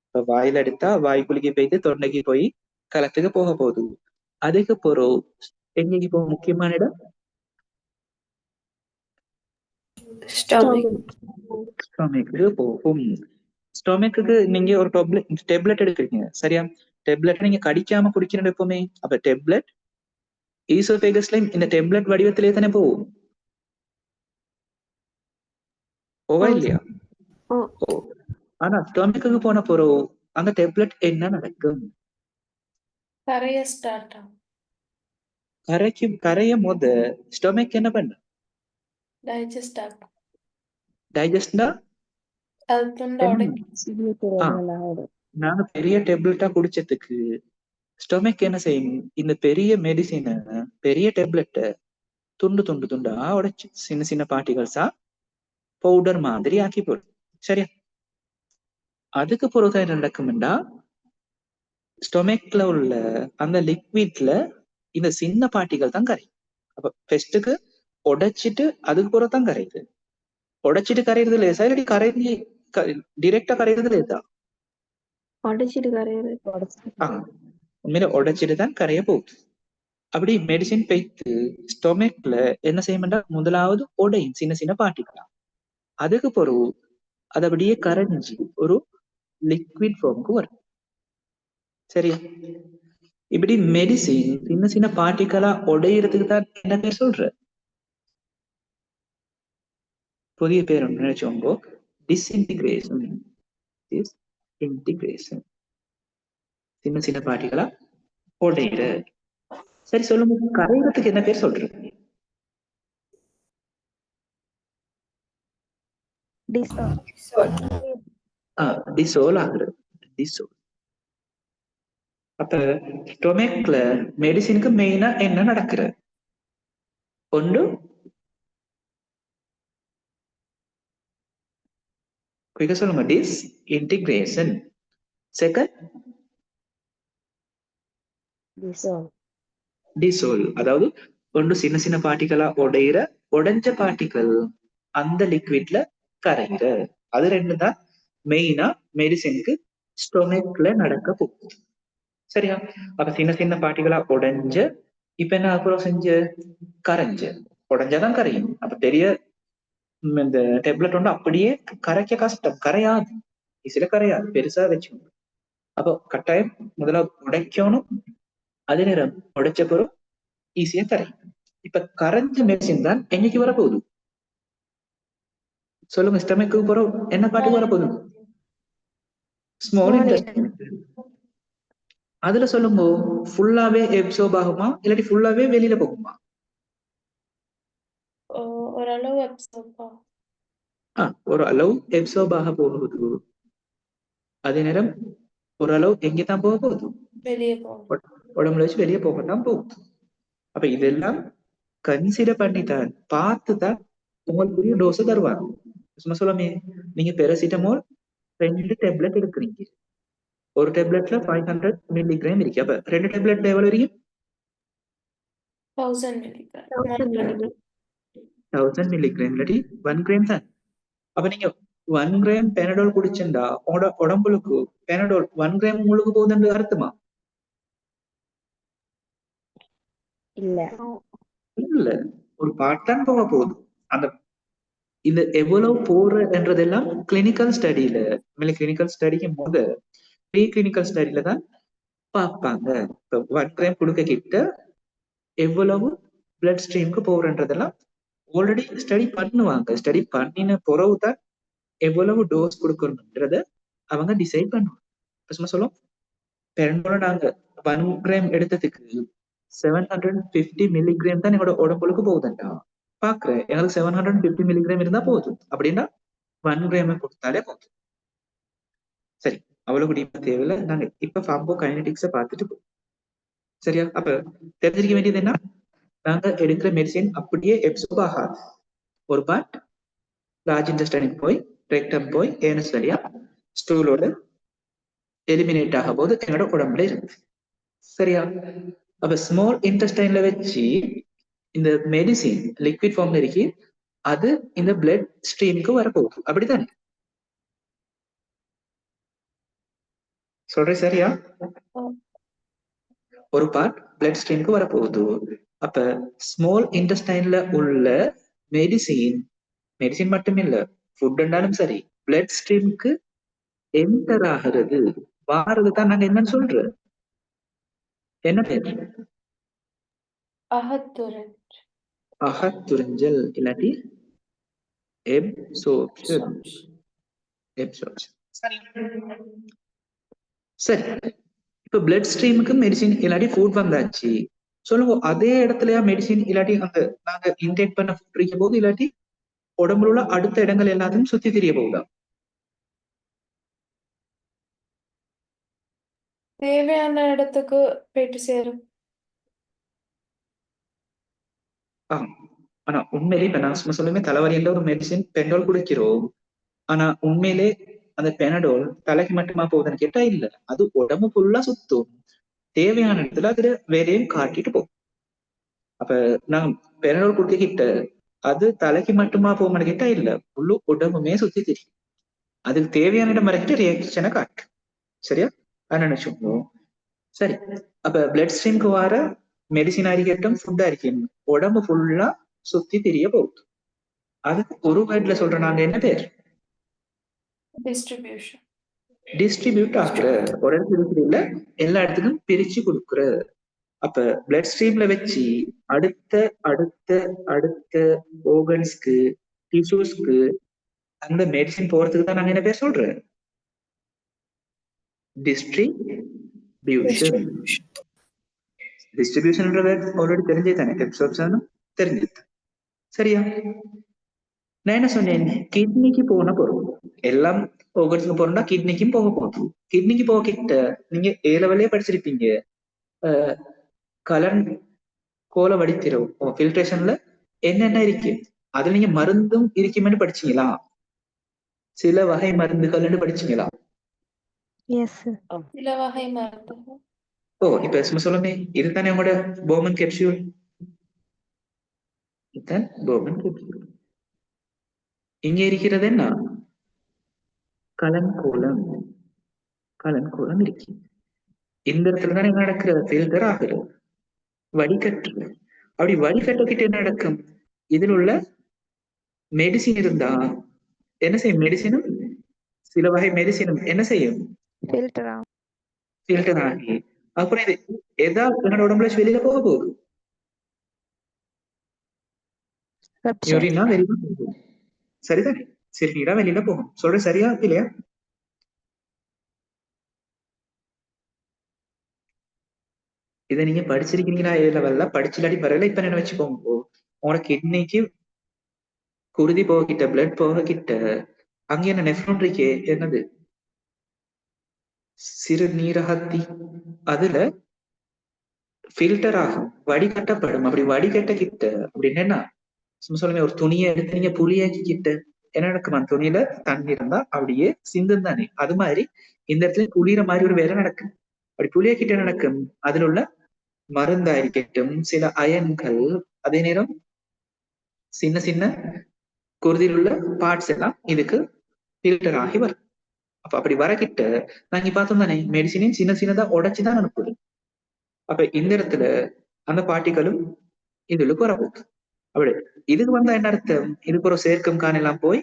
Speaker 1: இப்ப வாயில எடுத்தா வாய்க்குள்ளிக்கு போயிட்டு தொண்டைக்கு போய் களத்துக்கு போக போகுது. அதுக்கு போறோம் எங்கேக்கு போக? முக்கியமான இடம் ஸ்டொமக்கு போகும். ஸ்டொமக்கு நீங்க ஒரு டெப்லெட் எடுக்கிறீங்க. சரியா? டெப்லெட் நீங்க கடிக்காம குடிக்கணும் எப்பவுமே. அப்ப டெப்லெட் ஈசோபேகஸ்லயும் இந்த டெம்ப்ளேட் வடிவத்திலே தானே போகும், போவா
Speaker 3: ஓ
Speaker 1: இல்லையா?
Speaker 3: ஓ
Speaker 1: ஓ. ஆனா ஸ்டொமக்குக்கு போன பிறகு அந்த டெம்ப்ளேட் என்ன நடக்கும்?
Speaker 2: கரைய ஸ்டார்ட் ஆகும்.
Speaker 1: கரைய மொத ஸ்டொமக் என்ன பண்ண?
Speaker 2: டைஜஸ்ட் ஆகும்.
Speaker 1: டைஜஸ்ட்னா
Speaker 2: அது துண்டை உடைக்கும்.
Speaker 3: சிறிய துறைகளாக ஆயிடும்.
Speaker 1: நாங்க பெரிய டேப்லெட்டா குடிச்சதுக்கு ஸ்டொமக் என்ன செய்யும்? இந்த பெரிய மெடிசினை, பெரிய டேப்லெட்டை துண்டு துண்டு துண்டா உடைச்சு சின்ன சின்ன பார்ட்டிகல்ஸா பவுடர் மாதிரி ஆக்கி போடும். சரியா? அதுக்கு பிறகு என்ன நடக்கும்டா, ஸ்டொமக்ல உள்ள அந்த லிக்விட்ல இந்த சின்ன பார்ட்டிகள் தான் கரையும். அப்ப ஃபெஸ்ட்டுக்கு உடைச்சிட்டு அதுக்கு பிறகு தான் கரையுது. உடைச்சிட்டு கரையிறது லேசா, இல்லாட்டி கரைஞ்சி டிரெக்டா கரையிறது லேசா?
Speaker 3: உடைச்சிட்டு கரையிறது.
Speaker 1: உண்மையில உடைச்சிட்டு தான் கரைய போகுது. அப்படி மெடிசின் போய்த்து ஸ்டொமக்ல என்ன செய்யணும்னா, முதலாவது உடையும் சின்ன சின்ன பார்ட்டிகளா. அதுக்கு பிறகு அது அப்படியே கரைஞ்சி ஒரு லிக்விட் ஃபார்முக்கு வரும். சரியா? இப்படி மெடிசின் சின்ன சின்ன பார்ட்டிகளா உடையிறதுக்கு தான் என்ன பேர் சொல்ற? புதிய பேர் ஒன்று நினைச்சோங்கோ, டிஸ்இன்டிகிரேஷன். டிஸ்இன்டிகிரேஷன், சின்ன சின்ன பார்ட்டிகளா உடையிற. சரி சொல்லுங்க, கரையிறதுக்கு என்ன பேர் சொல்ற? டிசோல் ஆகுறது. டிசோல். அப்ப ஸ்டொமக்ல மெடிசினுக்கு மெயினா என்ன நடக்குற? ஒன்று குயிக்கா சொல்லுங்க, டிஸ் இன்டிகிரேஷன். செகண்ட் டிசோல், அதாவது ஒன்று சின்ன சின்ன பார்ட்டிகளா உடையிற, உடைஞ்ச பார்ட்டிகள் அந்த லிக்விட்ல கரையிற. அது ரெண்டு தான் மெயினா மெடிசினுக்கு ஸ்டொமக்ல நடக்க போகுது. சரியா? அப்ப சின்ன சின்ன பார்ட்டிகளா உடைஞ்ச, இப்ப என்ன அப்புறம் செஞ்ச? கரைஞ்ச. உடைஞ்சாதான் கரையும். அப்ப பெரிய இந்த டேப்லெட் வந்து அப்படியே கரைக்க கஷ்டம், கரையாது, ஈஸியில கரையாது, பெருசா வச்சுக்கணும். அப்போ கட்டாயம் முதல்ல உடைக்கணும். அதே நேரம் உடைச்ச பிறகு ஈஸியா கரையும். இப்ப கரைஞ்ச மெடிசின் தான் என்னைக்கு வரப்போகுது? சொல்லுங்க, ஸ்டமக்கு பிறகு என்ன பாட்டுக்கு வரப்போகுது? Small intestine. அதுல சொல்லுங்க, ஃபுல்லாவே எப்சோர்ப் ஆகுமா இல்லாட்டி ஃபுல்லாவே வெளியில போகுமா?
Speaker 2: ஓரளவு அப்சர்வ் ஆகும்.
Speaker 1: ஒரு அளவு எப்சோர்ப் ஆக போகுது. அதே நேரம் ஓரளவு எங்கதான் போக போகுது?
Speaker 2: வெளியே போகும்.
Speaker 1: உடம்புல வச்சு வெளியே போகத்தான் போகுது. அப்ப இதெல்லாம் கன்சிடர் பண்ணித்தான் பார்த்துதான் உங்களுக்குரிய டோஸ் தருவாங்க. சும்மா சொல்லாமே, நீங்க பெராசிட்டமால் 2 டேப்லெட் எடுக்கிறீங்க, ஒரு டேப்லெட்ல 500 மில்லிகிராம் இருக்கு. அப்ப 2 டேப்லெட் எவ்வளவு இருக்கு?
Speaker 2: 1000 மில்லிகிராம்.
Speaker 1: 1000 மில்லிகிராம் இல்லாட்டி 1 கிராம் தான். அப்ப நீங்க 1 கிராம் பேனடோல் குடிச்சுண்டா உடம்புக்கு பேனடோல் 1 கிராம் உங்களுக்கு போகுதுன்னு அர்த்தமா? இல்ல, ஒரு பார்ட் போக போகுது. அந்த இந்த எவ்வளவு போற என்றதெல்லாம் கிளினிக்கல் ஸ்டடியில, கிளினிக்கல் ஸ்டடிக்கு போத ப்ரீ கிளினிக்கல் ஸ்டடியில தான் பார்ப்பாங்க. இப்போ 1 கிராம் கொடுக்க கிட்ட எவ்வளவு பிளட் ஸ்ட்ரீமுக்கு போறன்றதெல்லாம் ஆல்ரெடி ஸ்டடி பண்ணுவாங்க. ஸ்டடி பண்ணின பிறகுதான் எவ்வளவு டோஸ் கொடுக்கணும்ன்றத அவங்க டிசைட் பண்ணுவாங்க. சும்மா சொல்லும், பெரும்பாலும் நாங்க 1 கிராம் எடுத்ததுக்கு 750 மில்லிகிராம் தான் எங்களோட உடம்புக்கு போகுதுண்டா பாக்குறேன். எங்களுக்கு 750 மில்லிகிராம் இருந்தா போதும் அப்படின்னா 1 கிராம் கொடுத்தாலே போதும். சரி, அவ்வளவு டீப்பா தேவையில்லை. நாங்க இப்ப ஃபார்மோ கைனடிக்ஸ பார்த்துட்டு போவோம். சரியா? அப்ப தெரிஞ்சிருக்க வேண்டியது என்ன, நாங்க எடுக்கிற மெடிசின் அப்படியே எப்சர்வ் ஆகாது. ஒரு பார்ட் லார்ஜ் இன்டெஸ்டைனுக்கு போய் ரெக்டம் போய் ஏனஸ் வழியா ஸ்டூலோட எலிமினேட் ஆகும் போது என்னோட உடம்புல இருக்கு. சரியா? அப்ப ஸ்மால் இன்டெஸ்டைன்ல வச்சு இந்த மெடிசின் லிக்விட் ஃபார்ம்ல இருக்கு, அது இந்த பிளட் ஸ்ட்ரீமுக்கு வரப்போகுது. அப்படித்தானே சொல்றேன்? சரியா? ஒரு பார்ட் பிளட் ஸ்ட்ரீமுக்கு வரப்போகுது. அப்ப ஸ்மால் இன்டெஸ்டைன்ல உள்ள மெடிசின் மட்டும் இல்ல, ஃபுட் இருந்தாலும் சரி, பிளட் ஸ்ட்ரீமுக்கு என்டர் ஆகிறது, வாரது தான் நாங்க என்னன்னு சொல்றோம். என்ன பேர்?
Speaker 2: அகத்துறன்
Speaker 1: அகத்துறிஞ்சல் இல்லாட்டி எப்சோர்ப்ஷன். எப்சோர்ப்ஷன். சரி, இப்ப பிளட் ஸ்ட்ரீமுக்கு மெடிசின் இல்லாட்டி ஃபுட் வந்தாச்சு. சொல்லுங்க, அதே இடத்துலயா மெடிசின் இல்லாட்டி அந்த நாங்க இன்டேக் பண்ண ஃபுட் இருக்க போது இல்லாட்டி உடம்புல உள்ள அடுத்த இடங்கள் எல்லாத்தையும் சுத்தி தெரிய போகுதா?
Speaker 2: தேவையான இடத்துக்கு போயிட்டு சேரும்.
Speaker 1: ஆனா உண்மையிலே இப்ப நான் சும்மா சொல்லுமே தலைவலியில ஒரு மெடிசின் பெண்டோல் குடிக்கிறோம். ஆனா உண்மையிலே அந்த பெனடோல் தலைக்கு மட்டுமா போகுதுன்னு கேட்டா இல்ல, அது உடம்பு ஃபுல்லா சுத்தும். தேவையான இடத்துல அதுல வேலையும் காட்டிட்டு போகும். அப்ப நான் பெனடோல் குடிக்கிட்ட அது தலைக்கு மட்டுமா போகும்னு கேட்டா இல்ல, முழு உடம்புமே சுத்தி தெரியும். அதுக்கு தேவையான இடம் வரைக்கும் ரியாக்ஷனை காட்டு. சரியா? அது நினைச்சுக்கோங்க. சரி, அப்ப பிளட் ஸ்ட்ரீம்க்கு வர மெடிசின் அறிக்கட்டும் ஃபுட் அறிக்கணும் உடம்பு ஃபுல்லா சுத்தி தெரிய போகுது. அதுக்கு ஒரு வேர்ட்ல சொல்ற நாங்க என்ன பேர்?
Speaker 2: டிஸ்ட்ரிபியூஷன்.
Speaker 1: டிஸ்ட்ரிபியூட் ஆகுற. ஒரு இடத்துல இல்ல, எல்லா இடத்துக்கும் பிரிச்சு கொடுக்குற. அப்ப பிளட் ஸ்ட்ரீம்ல வச்சு அடுத்த அடுத்த அடுத்த ஓர்கன்ஸ்க்கு டிஷ்யூஸ்க்கு அந்த மெடிசின் போறதுக்கு தான் நாங்க என்ன பேர் சொல்றோம்? டிஸ்ட்ரிபியூஷன். டிஸ்ட்ரிபியூஷன் ஆல்ரெடி தெரிஞ்சே தானே, அப்சார்ப்ஷன் தெரிஞ்சது. சரியா? நான் என்ன சொன்னேன், கிட்னிக்கு போன பொருள் எல்லாம் ஓர்கன்ஸ்க்கு போறோம்னா கிட்னிக்கும் போக போகுது. கிட்னிக்கு போக கிட்ட நீங்க ஏ லெவலே படிச்சிருப்பீங்க, கலன் கோல வடித்திரும் ஃபில்ட்ரேஷன்ல என்னென்ன இருக்கு, அதுல நீங்க மருந்தும் இருக்குமென்னு படிச்சீங்களா? சில வகை மருந்துகள் படிச்சீங்களா?
Speaker 2: சில வகை மருந்துகள்.
Speaker 1: இப்ப சும்மா சொல்லுமே, இதுதானே உங்களோட போமன் கேப்சூல். இதுதான் போமன் கேப்சூல். இங்க இருக்கிறது என்ன? கலன்கோலம். கலன்கோலம் இருக்கு. இந்த இடத்துல தான் என்ன நடக்கிறது? ஃபில்டர் ஆகுது, வடிகட்டு. அப்படி வடிகட்டுக்கிட்டு என்ன நடக்கும்? இதில் உள்ள மெடிசின் இருந்தா என்ன செய்யும்? மெடிசினும் சில வகை மெடிசினும் என்ன செய்யும்? ஃபில்டர் ஆகி அப்புறம் இது ஏதாவது என்னோட உடம்புல வெளியில போக போகுது. யூரினா வெளியில போகும். சரிதானே? சிறுநீரா வெளியில போகும். சொல்ற சரியா இல்லையா? இதை நீங்க படிச்சிருக்கீங்களா? ஏ லெவல்ல படிச்சுலாடி பரவாயில்ல. இப்ப என்ன வச்சுக்கோங்க, உங்களோட கிட்னிக்கு குருதி போகிட்ட பிளட் போகிட்ட அங்க என்ன நெஃப்ரான் இருக்கே, என்னது? சிறுநீரகத்தி. அதுல ஃபில்டர் ஆகும், வடிகட்டப்படும். அப்படி வடிகட்ட கிட்ட அப்படின்னு என்ன சொல்லுங்க, ஒரு துணியை எடுத்து நீங்க புளியாக்கி கிட்ட என்ன நடக்குமா? துணியில தண்ணி இருந்தா அப்படியே சிந்தும் தானே, அது மாதிரி இந்த இடத்துல புளியிற மாதிரி ஒரு வேலை நடக்கும். அப்படி புளியாக்கிட்ட நடக்கும், அதுல உள்ள மருந்தாயிருக்கட்டும் சில அயன்கள், அதே நேரம் சின்ன சின்ன குருதியில் உள்ள பார்ட்ஸ் எல்லாம் இதுக்கு ஃபில்டர் ஆகி வரும். அப்ப அப்படி வரக்கிட்ட நாங்க பார்த்தோம் தானே, மெடிசினையும் சின்ன சின்னதா உடைச்சுதான் அனுப்புது. அப்ப இந்த இடத்துல அந்த பார்ட்டிகளும் இதுக்கு வரப்போகுது. அப்படி இதுக்கு வந்தா என்ன அர்த்தம்? இதுக்கு ஒரு சேர்க்கம் காணெல்லாம் போய்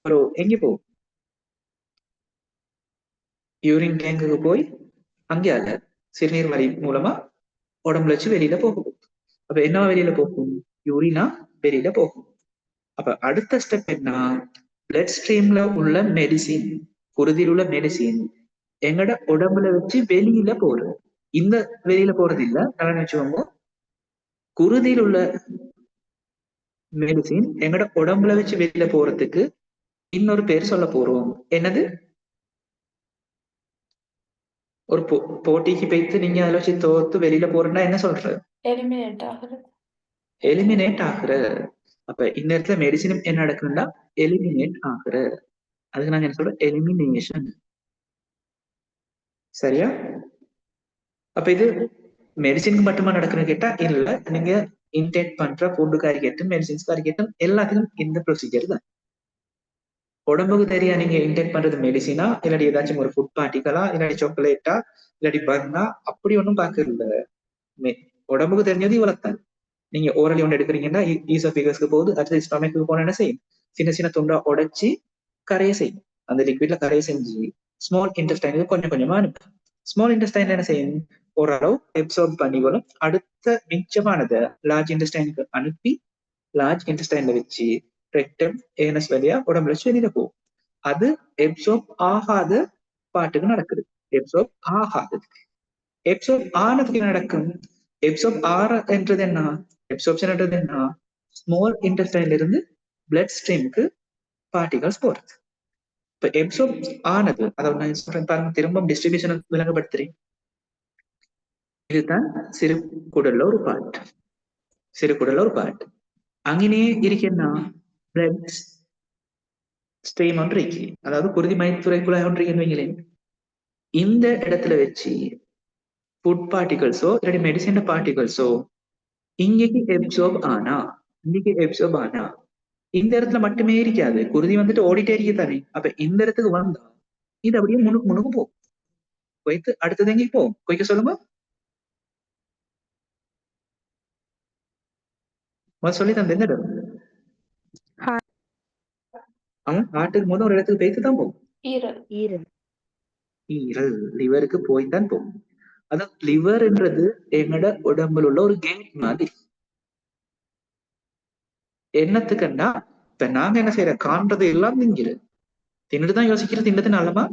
Speaker 1: ஒரு எங்க போகும்? யூரின் டேங்குக்கு போய் அங்கே அல்ல சிறுநீர் வழி மூலமா உடம்புல வச்சு வெளியில போகும். அப்ப என்ன வெளியில போகும்? யூரினா வெளியில போகும். அப்ப அடுத்த ஸ்டெப் என்ன? பிளட் ஸ்ட்ரீம்ல உள்ள மெடிசின், குருதியில் உள்ள மெடிசின் எங்கட உடம்புல வச்சு வெளியில போறது. இந்த வெளியில போறது இல்ல, நல்லா நினைச்சுக்கோங்க. குருதியில் உள்ள மெடிசின் எங்கட உடம்புல வச்சு வெளியில போறதுக்கு இன்னொரு பேர் சொல்ல போறோம். என்னது? ஒரு போட்டிக்கு போயிட்டு நீங்க அதில் வச்சு தோத்து வெளியில போறேன்னா என்ன சொல்ற?
Speaker 2: எலிமினேட் ஆகுறது.
Speaker 1: எலிமினேட் ஆகுற. அப்ப இந்த இடத்துல மெடிசின் என்ன நடக்குதுன்னா எலிமினேட் ஆகுற. அதுக்கு நாங்க என்ன சொல்றோம்? எலிமினேஷன். சரியா? அப்ப இது மெடிசினுக்கு மட்டுமா நடக்குன்னு கேட்டா இல்ல, நீங்க இன்டேக் பண்ற ஃபுட்டுக்காரி கேட்டும் மெடிசின்ஸ்காரி கேட்டும் எல்லாத்துக்கும் இந்த ப்ரொசீஜர் தான். உடம்புக்கு தெரியா நீங்க இன்டேக் பண்றது மெடிசினா இல்லாட்டி ஏதாச்சும் ஒரு ஃபுட் பார்ட்டிகளா இல்லாட்டி சாக்லேட்டா இல்லாட்டி பன்னா, அப்படி ஒன்றும் பார்க்கல. உடம்புக்கு தெரிஞ்சது இவ்வளவுதான். நீங்க ஓரலி ஒன்று எடுக்கிறீங்கன்னா ஈசோஃபிகஸ்க்கு போகுது, அடுத்து ஸ்டொமக்கு போன என்ன செய்யும்? சின்ன சின்ன துண்டா உடைச்சி கரையை செய்யும். அந்த லிக்விட்ல கரையை செஞ்சு ஸ்மால் இன்டெஸ்டைனுக்கு கொஞ்சம் கொஞ்சமா அனுப்பும். ஸ்மால் இன்டெஸ்டைன் என்ன செய்யும்? ஓரளவு அப்சார்ப் பண்ணிக்கொள்ளும். அடுத்த மிச்சமானதை லார்ஜ் இன்டெஸ்டைனுக்கு அனுப்பி லார்ஜ் இன்டெஸ்டைன்ல வச்சு ரெக்டம் ஏனஸ் வழியா உடம்புல வெளியில போகும். அது அப்சார்ப் ஆகாத பாட்டுக்கு நடக்குது. அப்சார்ப் ஆகாததுக்கு. அப்சார்ப் ஆனதுக்கு நடக்கும். அப்சார்ப் என்றது என்ன? அப்சார்ப்ஷன் என்றது என்ன? ஸ்மால் இன்டெஸ்டைன்ல இருந்து பிளட் ஸ்ட்ரீமுக்கு பார்ட்டிகல்ஸ் போறது. இப்ப அப்சார்ப் ஆனது, அதாவது நான் சொல்றேன் பாருங்க, திரும்ப டிஸ்ட்ரிபியூஷன் விளங்கப்படுத்துறேன். இதுதான் சிறு குடல்ல ஒரு பார்ட். சிறு குடல்ல ஒரு பார்ட். அங்கேயே இருக்குன்னா பிளட் ஸ்ட்ரீம் ஒன்று இருக்கு, அதாவது குருதி மைத்துறைக்குள்ள ஒன்று இருக்குன்னு வைங்களேன். இந்த இடத்துல வச்சு ஃபுட் பார்ட்டிகல்ஸோ இல்லாட்டி மெடிசின் பார்ட்டிகல்ஸோ இங்கேக்கு அப்சார்ப் ஆனா, இங்கேக்கு அப்சார்ப் ஆனா இந்த இடத்துல மட்டுமே இருக்காது, குருதி வந்துட்டு ஓடிட்டே இருக்கு தானே. அப்ப இந்த இடத்துக்கு வந்தா இது அப்படியே முன்னுக்கு முன்னுக்கு போகும். போயிட்டு அடுத்தது எங்கே போகும்? கொய்க்க சொல்லுங்க. சொல்லி தந்த எந்த இடம்? ஹார்ட்டுக்கு முதல் ஒரு இடத்துக்கு போயிட்டு தான் போகும். ஈரல் லிவருக்கு போய்தான் போகும். அதான் லிவர்ன்றது என்னோட உடம்புல உள்ள ஒரு கேட் மாதிரி. என்னத்துக்குன்னா இப்ப நாங்க என்ன செய்யற, காண்றது எல்லாம் திங்கிற, தின்னுட்டுதான் யோசிக்கிற, தின்னதுனாலமா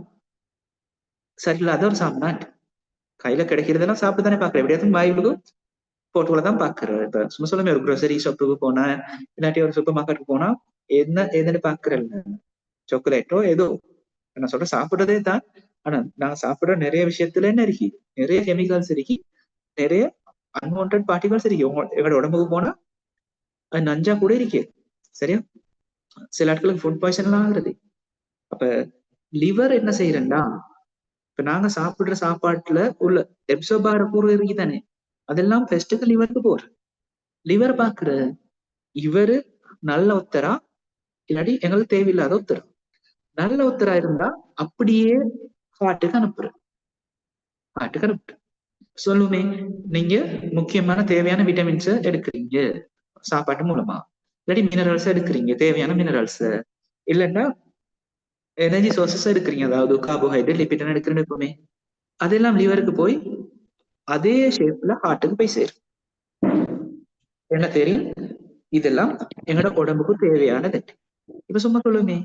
Speaker 1: சரியில்லாத ஒரு சாப்பிடான். கையில கிடைக்கிறதெல்லாம் சாப்பிட்டு தானே பாக்குறேன். எப்படியாவது வாயுக்கு போட்டுக்கொள்ளதான் பாக்குறேன். இப்ப சும்மா சொல்லுமே, ஒரு க்ரோசரி ஷாப்புக்கு போனா இல்லாட்டி ஒரு சூப்பர் மார்க்கெட்டுக்கு போனா எதுன்னு பாக்குறேன், சாக்லேட்டோ ஏதோ. நான் சொல்ற சாப்பிடுறதே தான். ஆனா நான் சாப்பிடுற நிறைய விஷயத்துல என்ன இருக்கு, நிறைய கெமிக்கல்ஸ் இருக்கு, நிறைய அன்வான்ட் பார்ட்டிகல்ஸ் இருக்கு. எங்களோட உடம்புக்கு போனா அது நஞ்சா கூட இருக்கு. சரியா? சில ஆட்களுக்கு ஃபுட் பாய்சன் எல்லாம் ஆகுறது. அப்ப லிவர் என்ன செய்யறேன்னா, இப்ப நாங்க சாப்பிடுற சாப்பாட்டுல உள்ள அப்சார்ப் ஆகிற பொருள் இருக்கு தானே, அதெல்லாம் ஃபர்ஸ்ட்டுக்கு லிவருக்கு போற. லிவர் பாக்குற இவரு நல்ல ஒத்தரா இல்லாட்டி எங்களுக்கு தேவையில்லாத ஒத்தரா. நல்ல ஒத்தரா இருந்தா அப்படியே ஹார்ட்டுக்கு அனுப்புற. ஹார்ட்டுக்கு அனுப்புற சொல்லுமே, நீங்க முக்கியமான தேவையான விட்டமின்ஸ் எடுக்கிறீங்க சாப்பாட்டு மூலமா, இல்லாட்டி மினரல்ஸ் எடுக்கிறீங்க, தேவையான மினரல்ஸ், இல்லைன்னா எனர்ஜி சோர்சஸ் எடுக்கிறீங்க, அதாவது கார்போஹைட்ரேட் லிபிட் எடுக்கிறேன்னு எப்பவுமே. அதெல்லாம் லிவருக்கு போய் அதே ஷேப்ல ஹார்ட்டுக்கு போய் சேரும். என்ன தெரியும், இதெல்லாம் எங்களோட உடம்புக்கு தேவையானது. இப்ப சும்மா சொல்லுமே,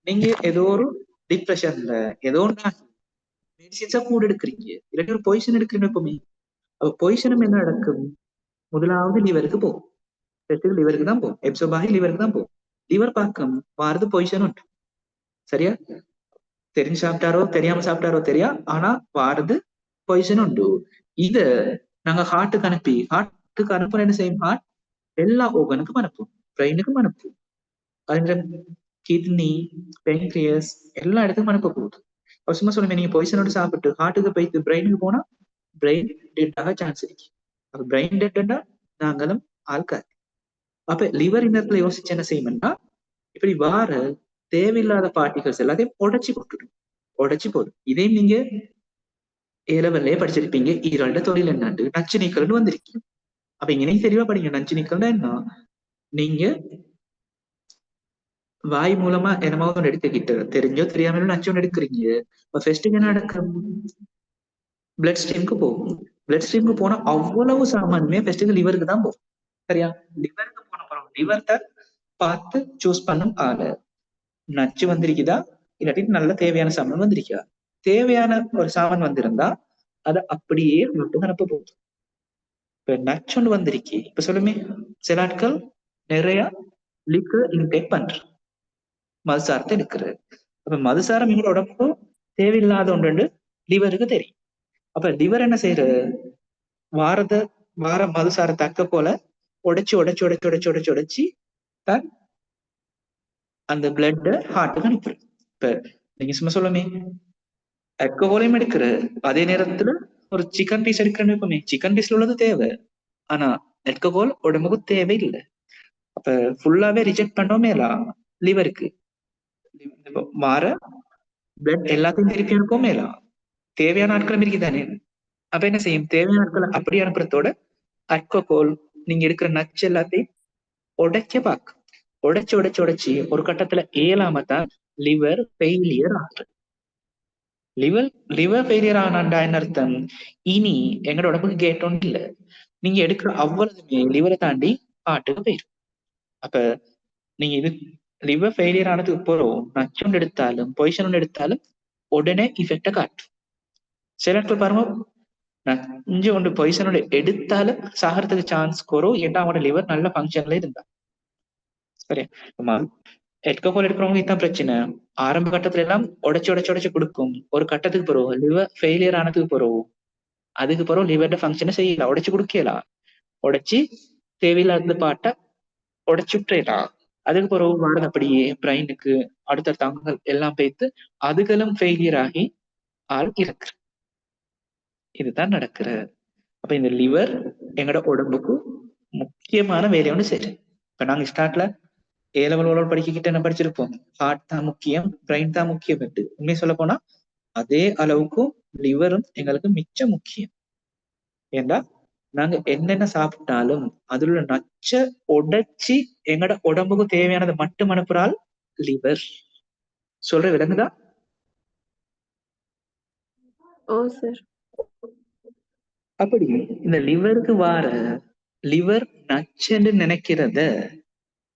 Speaker 1: நீங்க ஏதோ ஒரு டிப்ரெஷன்ல ஏதோ ஒன்று மெடிசின்ஸா கூட எடுக்கிறீங்க, இல்லாட்டி ஒரு பொய்சன் எடுக்கிறீங்க எப்பவுமே. அப்ப பொய்சனும் என்ன நடக்கும், முதலாவது லிவருக்கு போகும். லிவருக்கு தான் போகும். அப்சார்ப் ஆகி லிவருக்கு தான் போகும். லிவர் பாக்கம் வாரது பொய்சன் உண்டு. சரியா? தெரிஞ்சு சாப்பிட்டாரோ தெரியாம சாப்பிட்டாரோ தெரியா, ஆனா வாரது பொய்சன் உண்டு. இத நாங்க ஹார்ட்டுக்கு அனுப்பி, ஹார்ட்டுக்கு அனுப்புற என்ன செய்யும், ஹார்ட் எல்லா ஓர்கனுக்கும் அனுப்பும், பிரெயினுக்கும் அனுப்பும், அதுல கிட்னி, பென்க்ரியஸ் எல்லா இடத்துக்கும் அனுப்ப போகுது. சும்மா சொல்லுங்க, நீங்க பொய்சனோட சாப்பிட்டு ஹார்ட்டுக்கு போயிட்டு பிரெயினுக்கு போனா பிரெயின் டெட் ஆக சான்ஸ் இருக்கு. அப்ப பிரெயின் டெட்னா நாங்களும் ஆள்கார். அப்ப லிவர் இந்த யோசிச்சு என்ன செய்யணும்னா, இப்படி வார தேவையில்லாத பார்ட்டிகல்ஸ் எல்லாத்தையும் உடைச்சு போட்டுடும். உடைச்சு போதும். இதையும் நீங்க ஏலவல்லையே படிச்சிருப்பீங்க, ஈரல்ட தொழில் என்னாண்டு நச்சு நீக்கல்னு வந்திருக்கீங்க. அப்ப இங்கே தெளிவா படிங்க, நச்சு நீக்கல்னா என்ன. நீங்க வாய் மூலமா என்னமாவது ஒன்று எடுத்துக்கிட்டு தெரிஞ்சோ தெரியாமலும் நச்சு ஒன்று எடுக்கிறீங்க. ஃபர்ஸ்ட் என்ன நடக்கும், பிளட் ஸ்ட்ரீமுக்கு போகும். பிளட் ஸ்ட்ரீமுக்கு போனா அவ்வளவு சாமானுமே ஃபர்ஸ்ட் லிவருக்கு தான் போகும். சரியா? லிவருக்கு போன அப்புறம் லிவர் தான் பார்த்து சூஸ் பண்ணும் ஆளு. நச்சு வந்திருக்குதா இல்லாட்டி நல்ல தேவையான சாமான் வந்திருக்கா. தேவையான ஒரு சாமான் வந்திருந்தா அதை அப்படியே மட்டும் அனுப்ப போகுது. இப்ப நச்சு ஒன்று வந்திருக்கு. இப்ப சொல்லுமே, சில ஆட்கள் நிறைய லிக்கர் இன்டேக் பண்ற, மதுசாரத்தை எடுக்கிறது. அப்ப மதுசாரம் எங்களோட உடம்புக்கு தேவையில்லாத ஒன்று லிவருக்கு தெரியும். அப்ப லிவர் என்ன செய்யற, வார மதுசார தக்க போல உடைச்சு உடைச்சு உடைச்சு உடைச்சு உடைச்சு உடைச்சு தான் அந்த பிளட் ஹார்ட்டுக்கு அனுப்புறது. இப்ப நீங்க சும்மா சொல்லுமே, ஆல்கஹாலையும் எடுக்கிற அதே நேரத்துல ஒரு சிக்கன் பீஸ் எடுக்கிறேன்னு எப்பவுமே, சிக்கன் பீஸ்ல உள்ளது தேவை, ஆனா ஆல்கஹால் உடம்புக்கு தேவையில்லை. அப்ப ஃபுல்லாவே ரிஜெக்ட் பண்ணோமேலா லிவருக்கு வார பிளட் எல்லாத்தையும் திருப்பி அனுப்போமேலா, தேவையான ஆட்களும் இருக்குதானே. அப்ப என்ன செய்யும், தேவையான ஆட்களை அப்படி அனுப்புறதோட ஆல்கஹால் நீங்க எடுக்கிற நச்சு எல்லாத்தையும் உடைக்க பார்க்க, உடைச்சு உடைச்சு உடைச்சு ஒரு கட்டத்துல ஏலாம தான் லிவர் ஃபெயிலியர் ஆகுது. லிவர் லிவர் ஃபெயிலியர் ஆனாண்டா என்ன அர்த்தம்? இனி எங்களோட உடம்புக்கு கேட்டோம் இல்ல, நீங்க எடுக்கிற அவ்வளவுமே லிவரை தாண்டி ஹார்ட்டுக்கு போயிடும். அப்ப நீங்க இது லிவர் ஃபெயிலியர் ஆனதுக்கு போறோம் நச்சொண்டு எடுத்தாலும் பொசிஷன் ஒன்று எடுத்தாலும் உடனே இஃபெக்ட காட்டும். சில இடத்துல பாருங்க, நஞ்சு ஒன்று பொசிஷன் ஒன்று எடுத்தாலும் சாகிறதுக்கு சான்ஸ் குறோம், ஏன்னா அவங்களோட லிவர் நல்ல ஃபங்க்ஷன்ல இருந்தா. சரியா? எல்கஹால் எடுக்கிறவங்க இதுதான் பிரச்சனை. ஆரம்ப கட்டத்துல எல்லாம் உடைச்சு கொடுக்கும். ஒரு கட்டத்துக்கு பிறகு லிவர் ஃபெயிலியர் ஆனதுக்கு பிறகு அதுக்கு பிறகு லிவர்ட ஃபங்க்ஷனை செய்யலாம், உடைச்சு கொடுக்கலாம். உடைச்சு தேவையில்லாத பாட்டை உடைச்சு விட்டுறலாம். அதுக்கு பிறகு வாரது அப்படியே பிரெயினுக்கு அடுத்த அங்கங்கள் எல்லாம் பேத்து அதுகளும் ஃபெயிலியர் ஆகி ஆள் இறக்குற. இதுதான் நடக்கிற. அப்ப இந்த லிவர் எங்களோட உடம்புக்கு முக்கியமான வேலையோன்னு சரி. இப்ப நாங்க ஸ்டார்ட்ல ஏ லெவலோட படிக்கிட்ட என்ன படிச்சிருப்போம், ஹார்ட் தான் முக்கியம், பிரெயின் தான் முக்கியம். உண்மையை சொல்ல போனா அதே அளவுக்கும் லிவரும் எங்களுக்கு மிச்சம் முக்கியம். ஏண்டா நாங்க என்னென்ன சாப்பிட்டாலும் அதுல உள்ள நச்ச உடைச்சி எங்களோட உடம்புக்கு தேவையானதை மட்டும் அனுப்புறால் லிவர். சொல்ற விலங்குதா?
Speaker 3: ஓ சார்.
Speaker 1: அப்படி இந்த லிவருக்கு வார லிவர் நச்சுன்னு நினைக்கிறத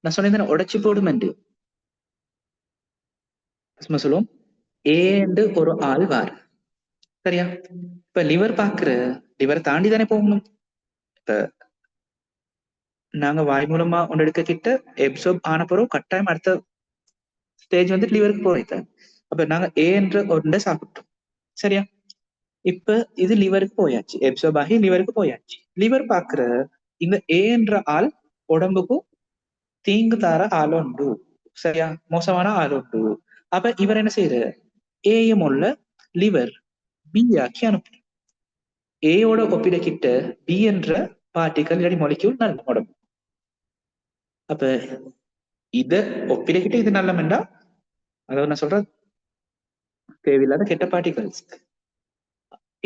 Speaker 1: நான் சொன்னேன் உடைச்சு போடுமெண்டு சும்மா சொல்லுவோம். ஏண்டு ஒரு ஆள் வார், சரியா? இப்ப லிவர் பாக்குற லிவர் தாண்டி தானே போகணும். இப்ப நாங்க வாய் மூலமா ஒன்று எடுக்க கிட்ட எப்சர்வ் ஆன பிறகு கட்டாயம் அடுத்த ஸ்டேஜ் வந்து லிவருக்கு போயிட்டேன். அப்ப நாங்க ஏ என்ற ஒன்றை சாப்பிட்டோம், சரியா? இப்ப இது லிவருக்கு போயாச்சு, எப்சர்வ் ஆகி லிவருக்கு போயாச்சு. லிவர் பாக்குற இந்த ஏ என்ற ஆள் உடம்புக்கு தீங்கு தார ஆள் உண்டு, சரியா? மோசமான ஆள் உண்டு. அப்ப இவர் என்ன செய்யற, ஏஎம் உள்ள லிவர் பி ஆக்கி அனுப்பும். ஏயோட ஒப்பிட கிட்ட பி என்ற பார்ட்டிகல் இல்லாட்டி மொலிக்யூல் நல்ல உடம்பு. அப்ப இத ஒப்பிட கிட்ட இது நல்லமெண்டா, அதாவது நான் சொல்ற தேவையில்லாத கெட்ட பார்ட்டிகல்ஸ்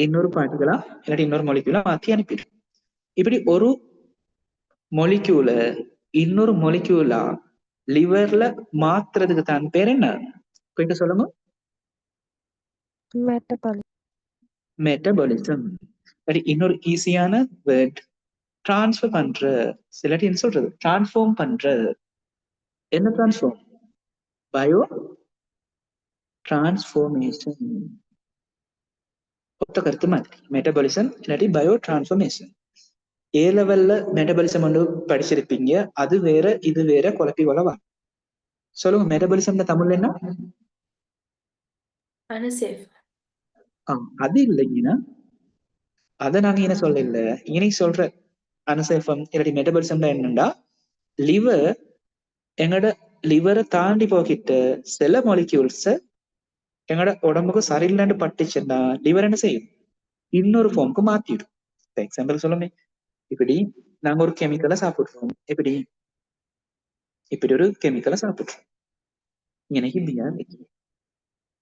Speaker 1: இன்னொரு பார்ட்டிகளா இல்லாட்டி இன்னொரு மொலிக்யூலா மாத்தி அனுப்பிடும். இப்படி ஒரு மொலிக்யூல இன்னொரு மொலிக்யூலா லிவர்ல மாத்துறதுக்கு தான் பேர் என்ன? போயிட்டு சொல்லுங்க. மெட்டபாலிசம். இன்னொரு ஈஸியான வேர்ட் டிரான்ஸ்ஃபர் பண்ற, சிலட்டி என்ன சொல்றது, டிரான்ஸ்ஃபார்ம் பண்ற. என்ன டிரான்ஸ்ஃபார்ம்? Bio transformation. ஒத்த கருத்து மாதிரி மெட்டபாலிசம் இல்லாட்டி பயோ டிரான்ஸ்ஃபார்மேஷன். ஏ லெவல்ல மெட்டபாலிசம் வந்து படிச்சிருப்பீங்க, அது வேற இது வேற குழப்பி கொள்ளவா. சொல்லுங்க மெட்டபாலிசம்ல தமிழ்ல என்ன?
Speaker 2: அனுசேஃப்.
Speaker 1: அது இல்லைங்கன்னா அதை நாங்க என்ன சொல்ல இல்ல, இனி சொல்ற அனுசேஃபம் இல்லாட்டி மெட்டபாலிசம்ல என்னண்டா, லிவர் எங்களோட லிவரை தாண்டி போகிட்டு சில மாலிக்யூல்ஸ எங்களோட உடம்புக்கு சரியில்லைன்னு பட்டுச்சுன்னா லிவர் என்ன செய்யும், இன்னொரு ஃபார்முக்கு மாத்திடும். எக்ஸாம்பிள் சொல்லுமே, இப்படி நாங்க ஒரு கெமிக்கலை சாப்பிடுறோம், இப்படி இப்படி ஒரு கெமிக்கலை சாப்பிடுறோம், எனக்கு இப்படியா இருக்கு.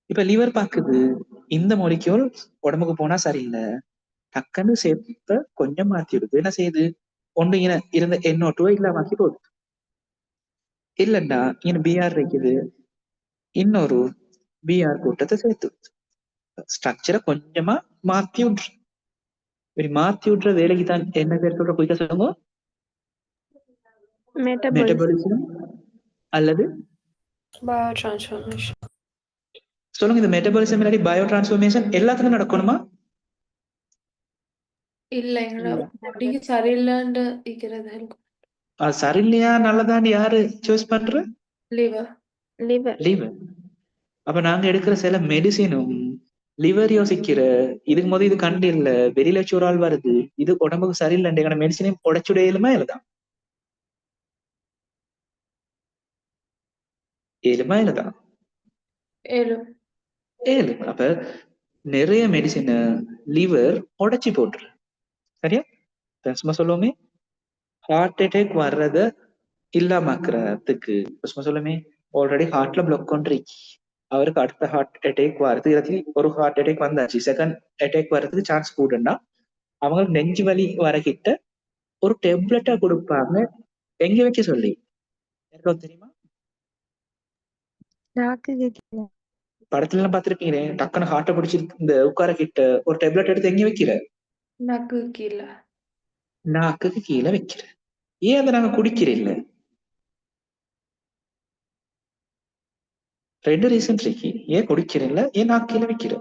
Speaker 1: இப்ப லிவர் பாக்குது இந்த மாலிக்யூல் உடம்புக்கு போனா சரியில்லை, டக்குன்னு சேர்த்த கொஞ்சம் மாத்திடுது. என்ன செய்யுது, ஒன்று இன இருந்த எண்ணோட்டுவோ இல்லாமக்கி போகுது. இல்லைன்னா இங்க பிஆர் இருக்குது, இன்னொரு பிஆர் கூட்டத்தை சேர்த்து ஸ்ட்ரக்சரை கொஞ்சமா மாத்தி விட்டுரு. இப்படி மாத்தி விட்டுற வேலைக்கு தான் என்ன பேர் சொல்ற, குயிக்கா சொல்லுங்க. மெட்டபாலிசம் அல்லது
Speaker 2: பயோ டிரான்ஸ்ஃபார்மேஷன்.
Speaker 1: சொல்லுங்க. இந்த மெட்டபாலிசம் இல்லாட்டி பயோ டிரான்ஸ்ஃபார்மேஷன் எல்லாத்துக்கும் நடக்கணுமா?
Speaker 2: இல்ல, எங்களோட பாடிக்கு சரியில்லைன்னு இருக்கிறது.
Speaker 1: அது சரியில்லையா நல்லதான்னு யாரு சூஸ் பண்ற?
Speaker 2: லிவர்.
Speaker 1: லிவர். அப்ப நாங்க எடுக்கிற சில மெடிசினும் லிவர் யோசிக்கிற, இதுக்கு போது இது கண்டு இல்ல வெளியில சூறால் வருது, இது உடம்புக்கு சரியில்லை, மெடிசினையும் உடைச்சுடையலுமா இல்லதான் ஏழுமா இல்லதான் ஏழு. அப்ப நிறைய மெடிசின் லிவர் உடைச்சி போட்டுரு, சரியா? சும்மா சொல்லுவோமே, ஹார்ட் அட்டாக் வர்றத இல்லாமக்கிறதுக்கு சும்மா சொல்லுமே, ஆல்ரெடி ஹார்ட்ல பிளாக் கொண்டிருக்கு, அவருக்கு அடுத்த ஹார்ட் அட்டாக் வருது, இல்லாட்டி ஒரு ஹார்ட் அட்டாக் வந்தாச்சு, செகண்ட் அட்டாக் வர்றதுக்கு சான்ஸ் கூடுன்னா அவங்களுக்கு நெஞ்சு வலி வரக்கிட்ட ஒரு டெப்லெட்டா கொடுப்பாங்க. எங்க வைக்க சொல்லி யாருக்கோ தெரியுமா? படத்துல எல்லாம் பார்த்திருப்பீங்க, டக்குன்னு ஹார்ட்டை பிடிச்சிருக்கு இந்த உட்கார கிட்ட ஒரு டேப்லெட் எடுத்து எங்க வைக்கிற?
Speaker 2: நக்கு கீழே.
Speaker 1: நாக்குக்கு கீழே வைக்கிற. ஏன் அதை நாங்க குடிக்கிற இல்ல? 2 ரீசன் இருக்கு. ஏன் குடிக்கிற இல்ல, ஏன் நாக்கு கீழே வைக்கிற?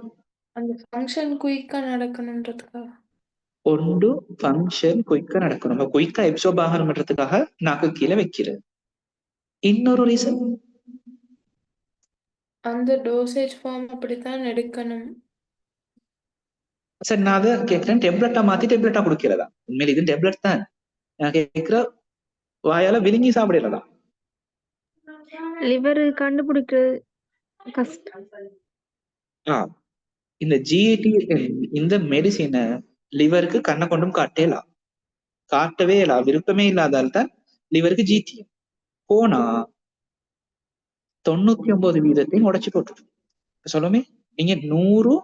Speaker 2: அந்த ஃபங்க்ஷன் குயிக்கா நடக்கணுன்றதுக்காக.
Speaker 1: ஒன்று ஃபங்க்ஷன் குயிக்கா நடக்கணும், குயிக்கா எப்சோர்ப் ஆகணும்ன்றதுக்காக நாக்கு கீழே வைக்கிற. இன்னொரு ரீசன்,
Speaker 2: அந்த டோசேஜ் ஃபார்ம் அப்படித்தான் எடுக்கணும்.
Speaker 1: சரி நான் அதை கேட்கிறேன், டேப்லெட்டா மாத்தி டேப்லெட்டா குடிக்கிறதா? உண்மையில இது டேப்லெட் தான். நான் கேட்கிற வாயால விழுங்கி சாப்பிடறதா?
Speaker 3: லிவர் கண்டுபிடிக்கிறது கஷ்டம்.
Speaker 1: இந்த ஜிஏடி இந்த மெடிசினை லிவருக்கு கண்ணை கொண்டும் காட்டவே இல்ல, விருப்பமே இல்லாதால் தான் லிவருக்கு ஜிடிஎம் போனா 99% உடைச்சு போட்டு. சொல்லுமே, நீங்க 100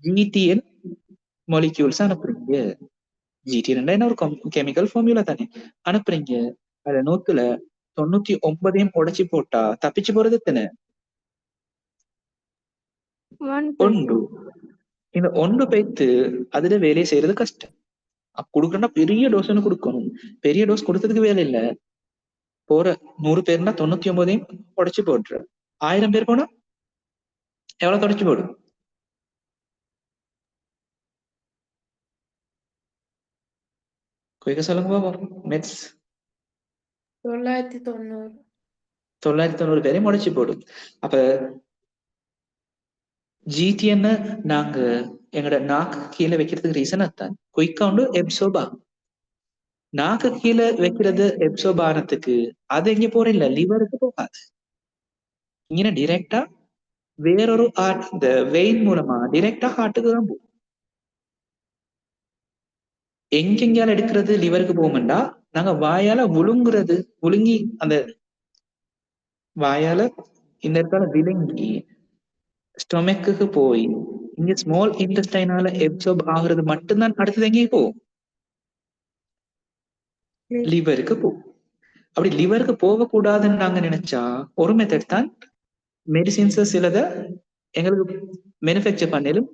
Speaker 1: ஜிடிஎன் மாலிக்யூல்ஸ் அனுப்புறீங்க. ஜிடிஎன் என்ன ஒரு கெமிக்கல் ஃபார்முலா தானே அனுப்புறீங்க. அதுல 100ல 99 உடைச்சு போட்டா தப்பிச்சு போறது எத்தனை? 1. இந்த 1 பைத்து அதுல வேலையை செய்யறது கஷ்டம். கொடுக்கணும்னா பெரிய டோஸ் ஒன்று கொடுக்கணும். பெரிய டோஸ் கொடுத்ததுக்கு வேலை இல்ல. போற 100 பேர்னா 99 உடைச்சு போடுற. 1000 பேர் போனா எவ்வளவு தொடச்சு போடும்? குயிக்க சொல்லுங்க பாப்போம். மெட்ஸ்
Speaker 2: 990.
Speaker 1: 990 பேரையும் உடைச்சு போடும். அப்ப ஜிடிஎன்னு நாங்க எங்களோட நாக்கு கீழே வைக்கிறதுக்கு ரீசன் அதுதான். குயிக்கா வந்து எப்சோர்ப் ஆகும். நாக்கு கீழே வைக்கிறது எப்சோர்ப் ஆனதுக்கு அது எங்க போற இல்ல, லிவருக்கு போகாது. இங்க டிரெக்டா வேறொரு ஹார்ட், இந்த வெயின் மூலமா டிரெக்டா ஹார்ட்டுக்கு தான் போகும். எங்கெங்கால எடுக்கிறது லிவருக்கு போகும்டா, நாங்க வாயால விழுங்கி அந்த வாயால இந்த இடத்தால விழுங்கி ஸ்டொமக்குக்கு போய் இங்க ஸ்மால் இன்டெஸ்டைனால எப்சர்ப் ஆகுறது மட்டும்தான் அடுத்தது எங்கேயும் போகும், லிவருக்கு போகும். அப்படி லிவருக்கு போகக்கூடாதுன்னு நாங்க நினைச்சா ஒரு மெத்தட் தான், மெடிசின்ஸ் சிலதை எங்களுக்கு மேனுஃபேக்சர் பண்ணிலும்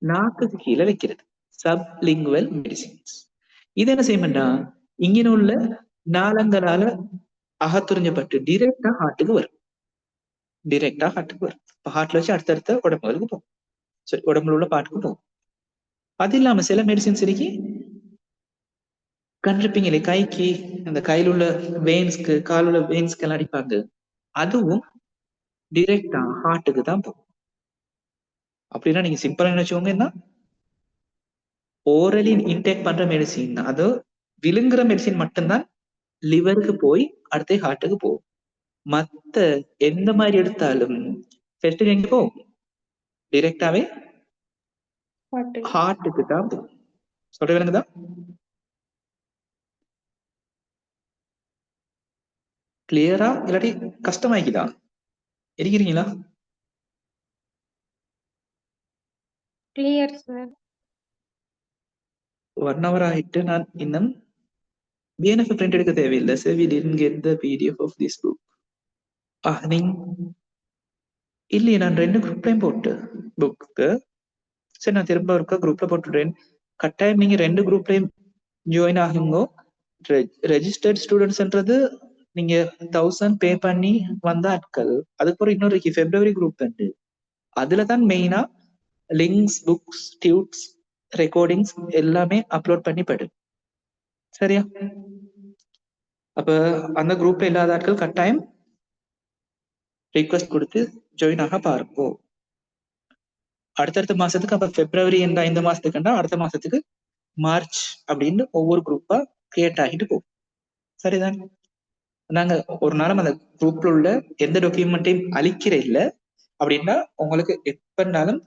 Speaker 1: நாக்குக்கு கீழே வைக்கிறது, சப்லிங்குவல் மெடிசின்ஸ். இது என்ன செய்யணும்னா இங்கே உள்ள நாளங்களால அகத்துறிஞ்சப்பட்டு டிரெக்டா ஹார்ட்டுக்கு வரும். இப்ப ஹார்ட்ல வச்சு அடுத்தடுத்த உடம்புகளுக்கு போகும், சரி உடம்புல உள்ள பாட்டுக்கு போகும். அது இல்லாம சில மெடிசின்ஸ் இருக்கு, கண்டிருப்பீங்களே கைக்கு அந்த கையில் உள்ள வெயின்ஸ்க்கு, கால் உள்ள வெயின்ஸ்க்கு எல்லாம் அடிப்பாங்க, அதுவும் டிரெக்டா ஹார்ட்டுக்கு தான் போகும். அப்படின்னா நீங்க சிம்பிளா நினைச்சோங்கன்னா ஓரலி இன்டேக் பண்ற மெடிசின், அது விழுங்குற மெடிசின் மட்டும்தான் லிவருக்கு போய் அடுத்து ஹார்ட்டுக்கு போகும். மத்த எந்த மாதிரி எடுத்தாலும் ஃபர்ஸ்ட் எங்க போகும், டிரெக்டாவே ஹார்ட்டுக்கு தான் போகும். சொல்றீங்களா? கிளியரா இல்லாட்டி கஷ்டமாயிக்குதா? இருக்கிறீங்களா?
Speaker 3: Clear sir.
Speaker 1: 1 hour ஆயிட்டு நான் இன்னும் BNF print எடுக்க தேவையில்லை. So we didn't get the PDF of this book. நீங்க இல்லையே, நான் 2 குரூப்லையும் போட்டு புக்கு, சரி நான் திரும்ப இருக்க குரூப்ல போட்டுடுறேன். கட்டாயம் நீங்க 2 குரூப்லையும் ஜாயின் ஆகுங்க. ரெஜிஸ்டர்ட் ஸ்டூடெண்ட்ஸ்ன்றது நீங்க 1000 பே பண்ணி வந்த ஆட்கள். அதுக்கப்புறம் இன்னொரு பிப்ரவரி குரூப் உண்டு, அதுலதான் மெயினா லிங்க்ஸ், புக்ஸ், டியூட்ஸ், ரெக்கார்டிங்ஸ் எல்லாமே அப்லோட் பண்ணி படும். சரியா? அப்ப அந்த குரூப்ல இல்லாத ஆட்கள் கட்டாயம் ரிக்வெஸ்ட் கொடுத்து ஜாயின் ஆக பாருங்க. அடுத்தடுத்த மாசத்துக்கு, அப்ப பிப்ரவரி என்ற இந்த மாசத்துக்குண்டா அடுத்த மாசத்துக்கு மார்ச் அப்படின்னு ஒவ்வொரு குரூப்பா கிரியேட் ஆகிட்டு போகும். சரிதான்? நாங்க ஒரு நாளும் அந்த குரூப்ல உள்ள எந்த டாக்குமெண்ட்டையும் அழிக்கிற இல்லை. அப்படின்னா உங்களுக்கு எப்பனாலும்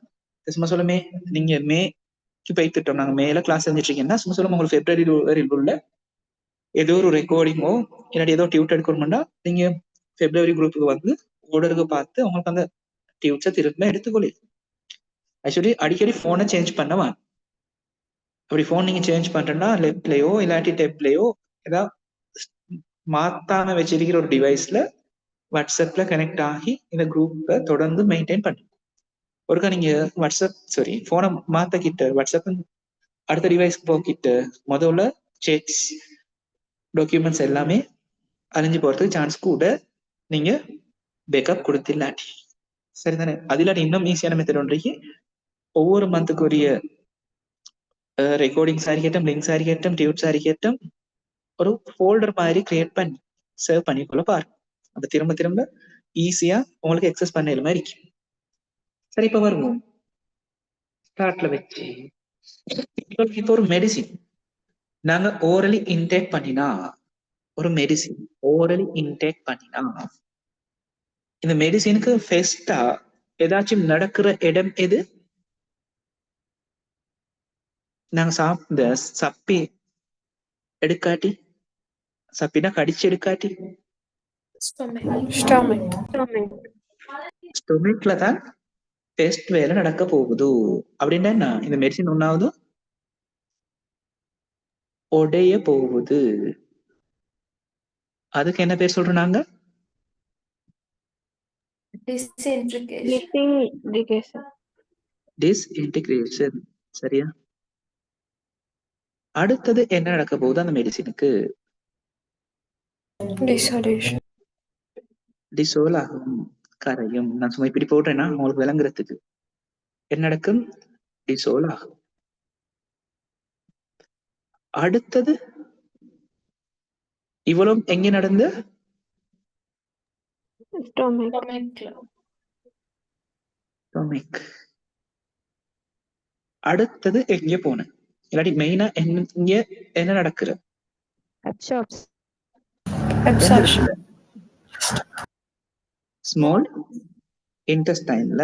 Speaker 1: சும்மா சொல்லுமே, நீங்க மேக்கு போய்த்திட்டோம், நாங்க மேல கிளாஸ் செஞ்சுட்டு இருக்கீங்கன்னா சும்மா சொல்லுங்க, உங்களுக்கு பிப்ரவரி உள்ள ஏதோ ஒரு ரெக்கார்டிங்கோ இல்லாட்டி ஏதோ டியூட் எடுக்கணும்னா நீங்க பிப்ரவரி குரூப்புக்கு வந்து ஓர்டருக்கு பார்த்து உங்களுக்கு அந்த டியூட்ஸை திரும்ப எடுத்துக்கொள்ளு. ஆக்சுவலி அடிக்கடி போனை சேஞ்ச் பண்ணவான். அப்படி போன் நீங்க சேஞ்ச் பண்றேன்னா லெப்ட்லயோ இல்லாட்டி டெப்லயோ ஏதாவது மாத்தாம வச்சிருக்கிற ஒரு டிவைஸ்ல வாட்ஸ்அப்ல கனெக்ட் ஆகி இந்த குரூப்பை தொடர்ந்து மெயின்டைன் பண்ணு. ஒருக்கா நீங்க போனை மாத்தக்கிட்ட வாட்ஸ்அப் அடுத்த டிவைஸ்க்கு போக்கிட்டு முதல்ல சேட்ஸ் டாக்குமெண்ட்ஸ் எல்லாமே அழிஞ்சு போறதுக்கு சான்ஸ் கூட நீங்க பேக்கப் கொடுத்தில்லாட்டி சரிதானே. அது இல்லாட்டி இன்னும் ஈஸியான மெத்தட் ஒன்றைக்கு ஒவ்வொரு மந்த்துக்குரிய ரெக்கார்டிங்ஸ் ஆகிக்கட்டும், லிங்க்ஸ் ஆகிக்கட்டும், டியூட்ஸ் ஆகிக்கட்டும் ஒரு ஃபோல்டர் மாதிரி கிரியேட் பண்ணி சேவ் பண்ணிக்கொள்ள பாருங்க. அப்ப திரும்ப திரும்ப ஈஸியா உங்களுக்கு எக்ஸஸ் பண்ண மாதிரி இருக்கு. சரி, இப்ப வருவோம் ஸ்டார்ட்ல வச்சு இப்போ ஒரு மெடிசின் நாங்க ஓரலி இன்டேக் பண்ணினா, ஒரு மெடிசின் ஓரலி இன்டேக் பண்ணினா இந்த மெடிசினுக்கு ஃபெஸ்டா ஏதாச்சும் நடக்கிற இடம் எது? நாங்க சாப்பிட்ட சப்பி எடுக்காட்டி, சப்பினா கடிச்சு எடுக்காட்டி ஸ்டொமக்ல தான் டெஸ்ட் வேலை நடக்க போகுது. அப்படின்னா என்ன? இந்த மெடிசின் ஒன்னாவது உடைய போகுது. அதுக்கு என்ன பேர் சொல்றோம் நாங்க? டிஸ்இன்டிகிரேஷன். சரியா? அடுத்தது என்ன நடக்க போகுது அந்த மெடிசினுக்கு? டிசோல் ஆகும், கரையும். நான் சும்மா இப்படி போடுறேன்னா உங்களுக்கு விளங்குறதுக்கு. என்ன நடக்கும்? டிசோல் ஆகும். அடுத்தது இவ்வளவு எங்க நடந்து? ஸ்டொமக். அடுத்தது எங்க போன? இல்லாட்டி மெயினா இங்க என்ன நடக்குற? ஸ்மால் இன்டெஸ்டைன்ல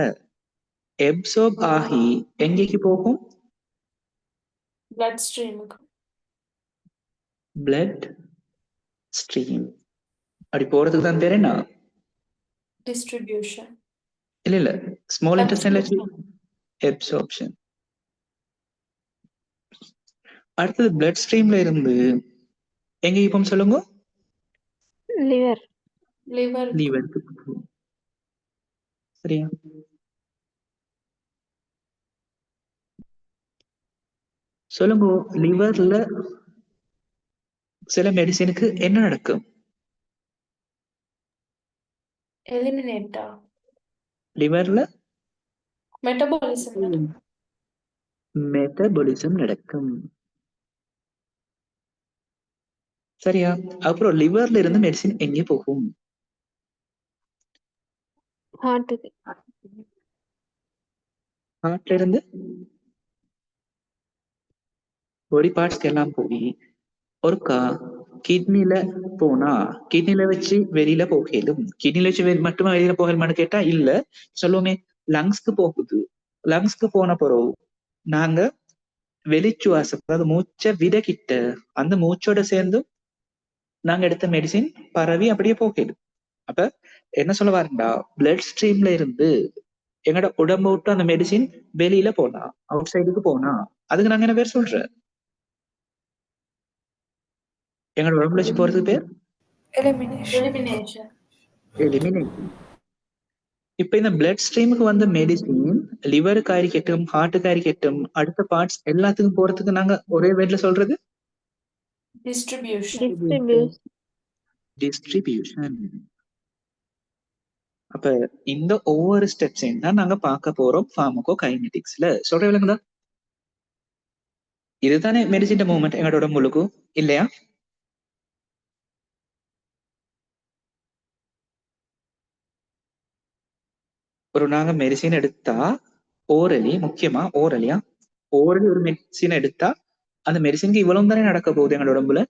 Speaker 1: அப்சார்ப் ஆகி எங்கேக்கு போகும்?
Speaker 2: blood stream.
Speaker 1: Blood stream. அப்படி போறதுக்கு தான் பேர் என்ன?
Speaker 2: Distribution.
Speaker 1: இல்ல ஸ்மால் இன்டெஸ்டைன்ல அப்சார்ப்ஷன். அடுத்தது பிளட் ஸ்ட்ரீம்ல இருந்து எங்க இப்போ சொல்லுங்க? லிவருக்கு போகும். சரியா? சொல்லுங்க, லிவர்ல சில மெடிசினுக்கு என்ன நடக்கும்?
Speaker 2: Eliminator.
Speaker 1: லிவர்ல
Speaker 2: Metabolism.
Speaker 1: மெட்டபாலிசம் நடக்கும். சரியா? அப்புறம் லிவர்ல இருந்து மெடிசின் எங்கே போகும்? ஹார்ட்ல இருந்து பாடி பார்ட்ஸ்க்கு எல்லாம் போய் ஒருக்கா கிட்னில போனா, கிட்னில வச்சு வெளியில போகலும். கிட்னில வச்சு மட்டுமா வெளியில போகலுமான்னு கேட்டா இல்ல. சொல்லுவோமே லங்ஸ்க்கு போகுது. லங்ஸ்க்கு போன பிறகு நாங்க வெளிச்சுவாசம், அதாவது மூச்சை விட கிட்ட அந்த மூச்சோட சேர்ந்து நாங்க எடுத்த மெடிசின் பரவி அப்படியே போகலும். அப்ப என்ன சொல்ல வரண்டா, பிளட் ஸ்ட்ரீம்ல இருந்து எங்கட உடம்பு விட்டு அந்த மெடிசின் வெளியில போனா, அவுட் சைடுக்கு போனா அதுக்கு நாங்க என்ன பேர் சொல்ற? எங்களோட உடம்புல வச்சு போறதுக்கு பேர்
Speaker 2: Elimination.
Speaker 1: எலிமினேஷன். இப்ப இந்த பிளட் ஸ்ட்ரீமுக்கு வந்த மெடிசின் லிவருக்கு ஆரிக்கட்டும், ஹார்ட்டுக்கு ஆரிக்கட்டும், அடுத்த பார்ட்ஸ் எல்லாத்துக்கும் போறதுக்கு நாங்க ஒரே வேர்ட்ல சொல்றது டிஸ்ட்ரிபியூஷன். அப்ப இந்த ஒவ்வொரு ஸ்டெப்ஸையும் தான் நாங்க பார்க்க போறோம் ஃபார்மகோகைனெடிக்ஸ்ல. சொல்ற விளங்குதா? இதுதானே மெடிசின் மூவ்மெண்ட் எங்களோட உடம்புக்கு, இல்லையா? ஒரு நாங்க மெடிசின் எடுத்தா ஓரலி, முக்கியமா ஓரலியா, ஓரலி ஒரு மெடிசின் எடுத்தா அந்த மெடிசினுக்கு இவ்வளவு தானே நடக்க போகுது எங்களோட உடம்புல.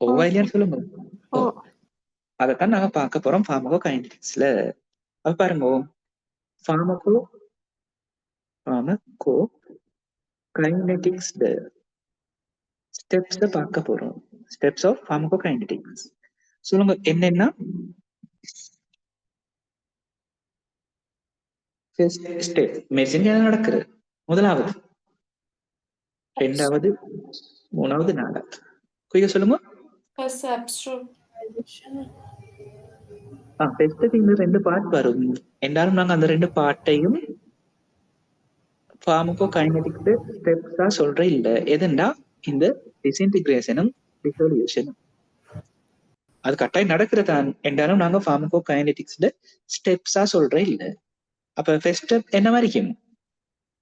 Speaker 1: ஓவா இல்லையான்னு சொல்லுங்க. அதைத்தான் நாங்க பார்க்க போறோம் ஃபார்மகோகைனெடிக்ஸ்ல. அப்ப பாருங்க, ஃபார்மகோகைனெடிக்ஸ்ல ஸ்டெப்ஸ் பார்க்க போறோம். Steps of pharmacokinetics. சொல்லுங்க என்னன்னா, ஸ்டெப் மெடிசின் என்ன நடக்குது? முதலாவது, ரெண்டாவது, மூணாவது, நாலாவது. குயிக்க சொல்லுங்க.
Speaker 2: First absorption.
Speaker 1: ஃபர்ஸ்ட் இந்த 2 பார்ட் வரும். எல்லாரும் நாங்க அந்த 2 பார்ட்டையும் ஃபார்மகோ கைனடிக்ஸ் ஸ்டெப்ஸா சொல்ற இல்ல. எதுண்டா இந்த டிஸ்இன்டிகிரேஷனும் டிசோலியூஷனும். அது கட்டாயம் நடக்கிறதான் என்றாலும் நாங்க ஃபார்மகோ கைனடிக்ஸ்ல ஸ்டெப்ஸா சொல்ற இல்ல. அப்ப ஃபர்ஸ்ட் ஸ்டெப் என்ன வரைக்கும்?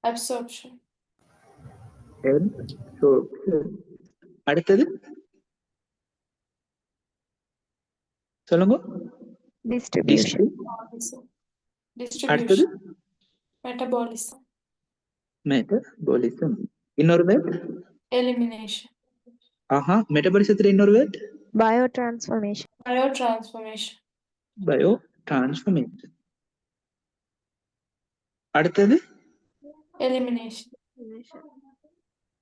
Speaker 2: Absorption.
Speaker 1: அடுத்தது சொல்லுங்க.
Speaker 3: distribution,
Speaker 1: அடுத்தது
Speaker 2: Distribution. Metabolism.
Speaker 1: மெட்டபாலிசம். இன்னொரு வேர்ட்
Speaker 2: Elimination.
Speaker 1: ஆஹா, மெட்டபாலிசத்துல இன்னொரு word
Speaker 3: biotransformation,
Speaker 2: Biotransformation.
Speaker 1: Bio transformation. அடுத்தது
Speaker 2: Elimination.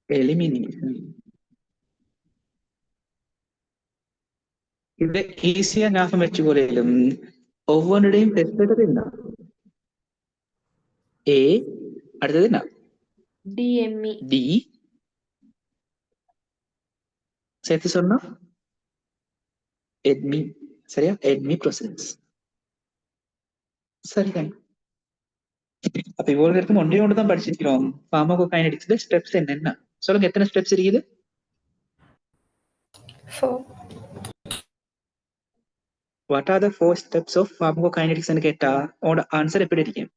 Speaker 1: எலிமினேஷன். இது ஈஸியா ஞாபகம் வச்சுக்கொள்ளும். ஒவ்வொன்றுடையும் பெற்றது என்ன? ஏ, அடுத்தது என்ன?
Speaker 2: DME.
Speaker 1: டி, சேர்த்து சொன்னா எட்மி. சரியா? எட்மி ப்ரோசஸ். சரிதான். அப்ப இவ்வளவு நேரத்துக்கு ஒன்றே ஒன்று தான் படிச்சிருக்கிறோம். ஃபார்மகோகைனடிக்ஸ்ல ஸ்டெப்ஸ் என்னென்ன சொல்லுங்க. எத்தனை ஸ்டெப்ஸ் இருக்குது?
Speaker 2: 4.
Speaker 1: What are the 4 steps of pharmacokinetics ன்னு கேட்டா உங்களோட ஆன்சர் எப்படி இருக்கும்?